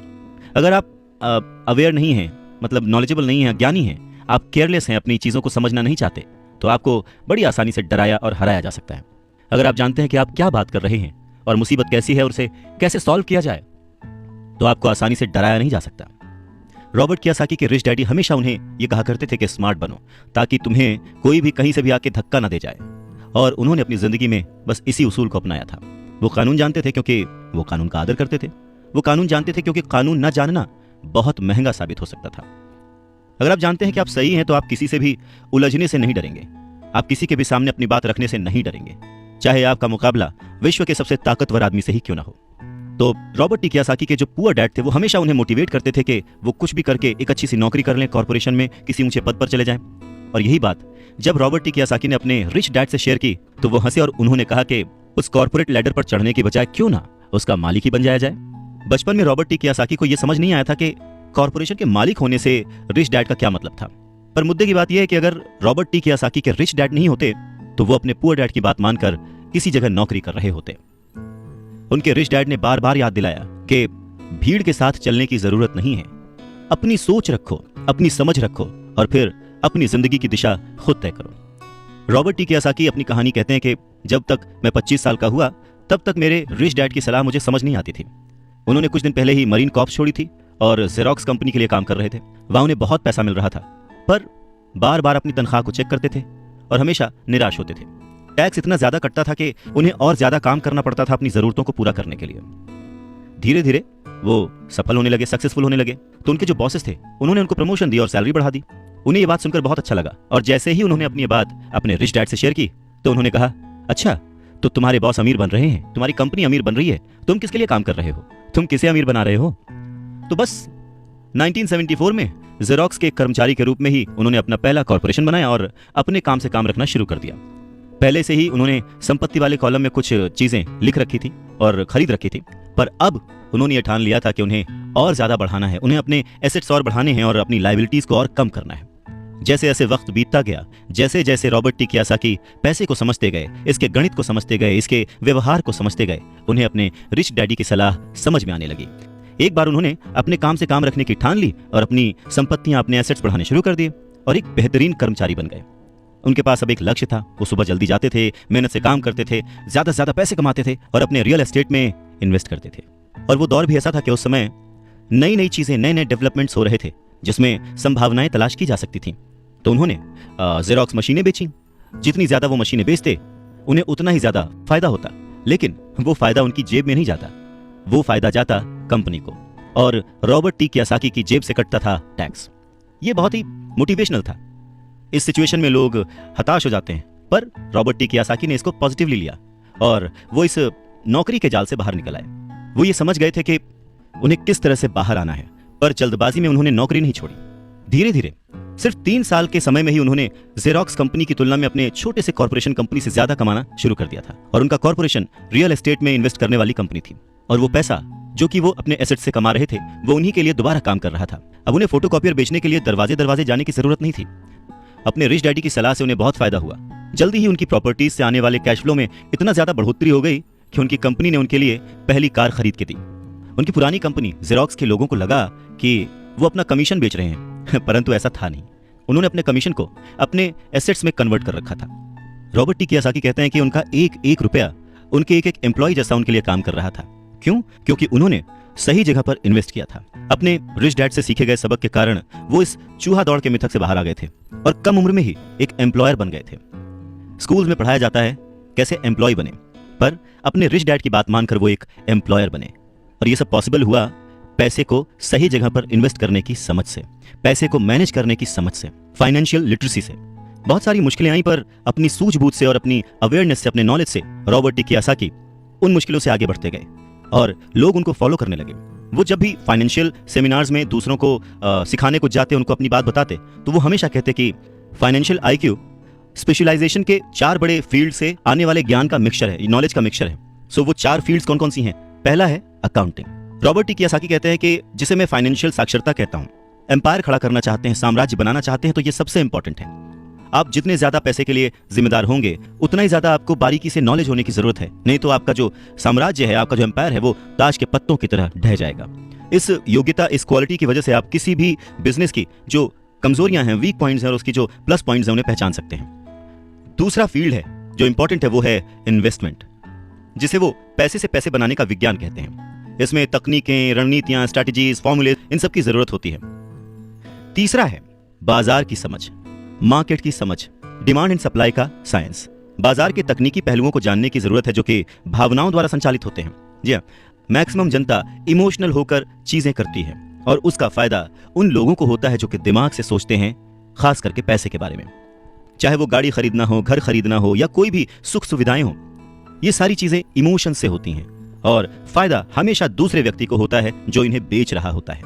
अगर आप अवेयर नहीं हैं, मतलब नॉलेजेबल नहीं हैं, ज्ञानी हैं, आप केयरलेस हैं, अपनी चीज़ों को समझना नहीं चाहते, तो आपको बड़ी आसानी से डराया और हराया जा सकता है। अगर आप जानते हैं कि आप क्या बात कर रहे हैं और मुसीबत कैसी है और उसे कैसे सॉल्व किया जाए, तो आपको आसानी से डराया नहीं जा सकता। रॉबर्ट कियोसाकी के रिच डैडी हमेशा उन्हें यह कहा करते थे कि स्मार्ट बनो, ताकि तुम्हें कोई भी कहीं से भी आके धक्का ना दे जाए, और उन्होंने अपनी जिंदगी में बस इसी उसूल को अपनाया था। वो कानून जानते थे क्योंकि वो कानून का आदर करते थे। वो कानून जानते थे क्योंकि कानून ना जानना बहुत महंगा साबित हो सकता था। अगर आप जानते हैं कि आप सही हैं तो आप किसी से भी उलझने से नहीं डरेंगे, आप किसी के भी सामने अपनी बात रखने से नहीं डरेंगे, चाहे आपका मुकाबला विश्व के सबसे ताकतवर आदमी से ही क्यों ना हो। तो रॉबर्ट टी कियोसाकी के जो पुअर डैड थे वो हमेशा उन्हें मोटिवेट करते थे कि वो कुछ भी करके एक अच्छी सी नौकरी कर लें, कॉर्पोरेशन में किसी ऊंचे पद पर चले जाएं। और यही बात जब रॉबर्ट टी कियोसाकी ने अपने रिच डैड से शेयर की तो वो हंसे और उन्होंने कहा कि उस कॉर्पोरेट लैडर पर चढ़ने की बजाय क्यों ना उसका मालिक ही बन जाया जाए। बचपन में रॉबर्ट टी कियोसाकी को यह समझ नहीं आया था कि कॉर्पोरेशन के मालिक होने से रिच डैड का क्या मतलब था। पर मुद्दे की बात यह है कि अगर रॉबर्ट टी कियोसाकी के रिच डैड नहीं होते तो वो अपने पुअर डैड की बात मानकर किसी जगह नौकरी कर रहे होते। उनके रिच डैड ने बार बार याद दिलाया कि भीड़ के साथ चलने की जरूरत नहीं है, अपनी सोच रखो, अपनी समझ रखो और फिर अपनी जिंदगी की दिशा खुद तय करो। रॉबर्ट टी कियोसाकी अपनी कहानी कहते हैं कि जब तक मैं 25 साल का हुआ तब तक मेरे रिच डैड की सलाह मुझे समझ नहीं आती थी। उन्होंने कुछ दिन पहले ही मरीन कॉर्प्स छोड़ी थी और जेरोक्स कंपनी के लिए काम कर रहे थे। वहां उन्हें बहुत पैसा मिल रहा था, पर बार बार अपनी तनख्वाह को चेक करते थे और हमेशा निराश होते थे। टैक्स इतना ज्यादा कटता था कि उन्हें और ज्यादा काम करना पड़ता था अपनी जरूरतों को पूरा करने के लिए। धीरे धीरे वो सफल होने लगे, सक्सेसफुल होने लगे, तो उनके जो बॉसेस थे उन्होंने उनको प्रमोशन दी और सैलरी बढ़ा दी। उन्हें ये बात सुनकर बहुत अच्छा लगा और जैसे ही उन्होंने अपनी ये बात अपने रिच डैड से शेयर की तो उन्होंने कहा, अच्छा तो तुम्हारे बॉस अमीर बन रहे हैं, तुम्हारी कंपनी अमीर बन रही है, तुम किसके लिए काम कर रहे हो, तुम किसे अमीर बना रहे हो। तो बस 1974 में जेरोक्स के कर्मचारी के रूप में ही उन्होंने अपना पहला कॉर्पोरेशन बनाया और अपने काम से काम रखना शुरू कर दिया। पहले से ही उन्होंने संपत्ति वाले कॉलम में कुछ चीजें लिख रखी थी और खरीद रखी थी, पर अब उन्होंने ये ठान लिया था कि उन्हें और ज्यादा बढ़ाना है, उन्हें अपने एसेट्स और बढ़ाने हैं और अपनी लायबिलिटीज को और कम करना है। जैसे जैसे वक्त बीतता गया, जैसे जैसे रॉबर्ट टी कियोसाकी पैसे को समझते गए, इसके गणित को समझते गए, इसके व्यवहार को समझते गए, उन्हें अपने रिच डैडी की सलाह समझ में आने लगी। एक बार उन्होंने अपने काम से काम रखने की ठान ली और अपनी संपत्तियां, अपने एसेट्स बढ़ाने शुरू कर दिए और एक बेहतरीन कर्मचारी बन गए। उनके पास अब एक लक्ष्य था। वो सुबह जल्दी जाते थे, मेहनत से काम करते थे, ज्यादा से ज्यादा पैसे कमाते थे और अपने रियल एस्टेट में इन्वेस्ट करते थे। और वो दौर भी ऐसा था कि उस समय नई नई चीजें, नए नए डेवलपमेंट्स हो रहे थे जिसमें संभावनाएं तलाश की जा सकती थीं। तो उन्होंने जेरोक्स मशीनें बेची। जितनी ज्यादा वो मशीनें बेचते उन्हें उतना ही ज्यादा फायदा होता, लेकिन वो फायदा उनकी जेब में नहीं जाता, वो फायदा जाता कंपनी को, और रॉबर्ट टी कियोसाकी की जेब से कटता था टैक्स। ये बहुत ही मोटिवेशनल था। इस सिचुएशन में लोग हताश हो जाते हैं, पर रॉबर्ट टी कियोसाकी ने इसको पॉजिटिवली लिया और वो इस नौकरी के जाल से बाहर निकल आए। वो ये समझ गए थे कि उन्हें किस तरह से बाहर आना है, पर जल्दबाजी में उन्होंने नौकरी नहीं छोड़ी। धीरे धीरे सिर्फ 3 साल के समय में ही उन्होंने जेरोक्स कंपनी की तुलना में अपने छोटे से कॉर्पोरेशन कंपनी से ज्यादा कमाना शुरू कर दिया था और उनका कॉर्पोरेशन रियल एस्टेट में इन्वेस्ट करने वाली कंपनी थी और वो पैसा जो कि वो अपने एसेट से कमा रहे थे वो उन्हीं के लिए दोबारा काम कर रहा था। अब उन्हें फोटोकॉपियर बेचने के लिए दरवाजे दरवाजे जाने की जरूरत नहीं थी। अपने रिच डैडी की सलाह से उन्हें बहुत फायदा हुआ। जल्दी ही उनकी प्रॉपर्टीज से आने वाले कैश फ्लो में इतना ज्यादा बढ़ोतरी हो गई कि उनकी कंपनी ने उनके लिए पहली कार खरीद के दी। उनकी पुरानी कंपनी जेरोक्स के लोगों को लगा कि वो अपना कमीशन बेच रहे हैं, परंतु ऐसा था नहीं। उन्होंने अपने कमीशन को अपने एसेट्स में कन्वर्ट कर रखा था। रॉबर्ट टी कियोसाकी कहते हैं कि उनका एक एक रुपया उनके एक एक एम्प्लॉय जैसा उनके लिए काम कर रहा था। क्यों? क्योंकि उन्होंने सही जगह पर इन्वेस्ट किया था। अपने रिच डैड से सीखे गए सबक के कारण वो इस चूहा दौड़ के मिथक से बाहर आ गए थे और कम उम्र में ही एक एम्प्लॉयर बन गए थे। स्कूल में पढ़ाया जाता है कैसे एम्प्लॉय बने, पर अपने रिच डैड की बात मानकर वो एक एम्प्लॉयर बने और ये सब पॉसिबल हुआ पैसे को सही जगह पर इन्वेस्ट करने की समझ से, पैसे को मैनेज करने की समझ से, फाइनेंशियल लिटरेसी से। बहुत सारी मुश्किलें आई पर अपनी सूझबूझ से और अपनी अवेयरनेस से, अपने नॉलेज से रॉबर्ट टी कियोसाकी उन मुश्किलों से आगे बढ़ते गए और लोग उनको फॉलो करने लगे। वो जब भी फाइनेंशियल सेमिनार्स में दूसरों को सिखाने को जाते, उनको अपनी बात बताते, तो वो हमेशा कहते कि फाइनेंशियल आईक्यू स्पेशलाइजेशन के 4 बड़े फील्ड से आने वाले ज्ञान का मिक्सचर है, नॉलेज का मिक्सचर है। सो वो 4 फील्ड्स कौन कौन सी हैं? पहला है अकाउंटिंग। रॉबर्ट टी कियोसाकी कहते हैं कि जिसे मैं फाइनेंशियल साक्षरता कहता हूं, एम्पायर खड़ा करना चाहते हैं, साम्राज्य बनाना चाहते हैं, तो ये सबसे इंपॉर्टेंट है। आप जितने ज्यादा पैसे के लिए जिम्मेदार होंगे, उतना ही ज्यादा आपको बारीकी से नॉलेज होने की जरूरत है, नहीं तो आपका जो साम्राज्य है, आपका जो एम्पायर है, वो ताश के पत्तों की तरह ढह जाएगा। इस योग्यता, इस क्वालिटी की वजह से आप किसी भी बिजनेस की जो कमजोरियां हैं, वीक पॉइंट्स हैं, और उसकी जो प्लस पॉइंट्स हैं, उन्हें पहचान सकते हैं। दूसरा फील्ड है जो इंपॉर्टेंट है, वो है इन्वेस्टमेंट, जिसे वो पैसे से पैसे बनाने का विज्ञान कहते हैं। इसमें तकनीकें, रणनीतियां, स्ट्रैटेजीज, फॉर्मूले, इन सब की जरूरत होती है। तीसरा है बाजार की समझ, मार्केट की समझ, डिमांड एंड सप्लाई का साइंस। बाजार के तकनीकी पहलुओं को जानने की जरूरत है जो कि भावनाओं द्वारा संचालित होते हैं। जी हाँ, मैक्सिमम जनता इमोशनल होकर चीजें करती है और उसका फायदा उन लोगों को होता है जो कि दिमाग से सोचते हैं, खास करके पैसे के बारे में। चाहे वो गाड़ी खरीदना हो, घर खरीदना हो, या कोई भी सुख सुविधाएं हो, ये सारी चीजें इमोशन से होती हैं और फायदा हमेशा दूसरे व्यक्ति को होता है जो इन्हें बेच रहा होता है।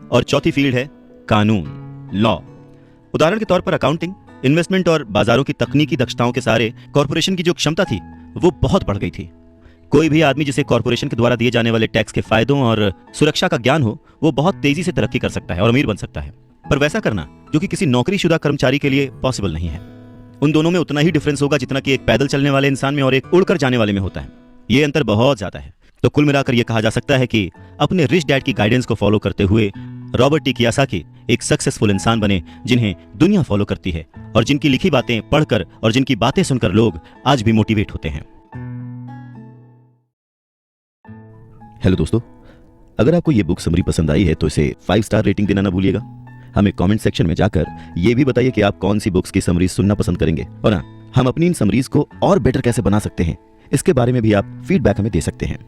और चौथी फील्ड है कानून, लॉ। उदाहरण के तौर पर अकाउंटिंग, इन्वेस्टमेंट और बाजारों की तकनीकी दक्षताओं के सहारे कॉर्पोरेशन की जो क्षमता थी वो बहुत बढ़ गई थी। कोई भी आदमी जिसे कॉर्पोरेशन के द्वारा दिए जाने वाले टैक्स के फायदों और सुरक्षा का ज्ञान हो, वो बहुत तेजी से तरक्की कर सकता है और अमीर बन सकता है। पर वैसा करना जो कि किसी नौकरीशुदा कर्मचारी के लिए पॉसिबल नहीं है। उन दोनों में उतना ही डिफरेंस होगा जितना कि एक पैदल चलने वाले इंसान में और एक उड़कर जाने वाले में होता है। ये अंतर बहुत ज्यादा है। तो कुल मिलाकर यह कहा जा सकता है कि अपने रिच डैड की गाइडेंस को फॉलो करते हुए रॉबर्ट टी कियोसाकी एक सक्सेसफुल इंसान बने, जिन्हें दुनिया फॉलो करती है और जिनकी लिखी बातें पढ़कर और जिनकी बातें सुनकर लोग आज भी मोटिवेट होते हैं। हेलो दोस्तों, अगर आपको ये बुक समरी पसंद आई है तो इसे 5 स्टार रेटिंग देना ना भूलिएगा। हमें कमेंट सेक्शन में जाकर ये भी बताइए कि आप कौन सी बुक्स की समरीज सुनना पसंद करेंगे, और हाँ, हम अपनी इन समरीज को और बेटर कैसे बना सकते हैं, इसके बारे में भी आप फीडबैक हमें दे सकते हैं।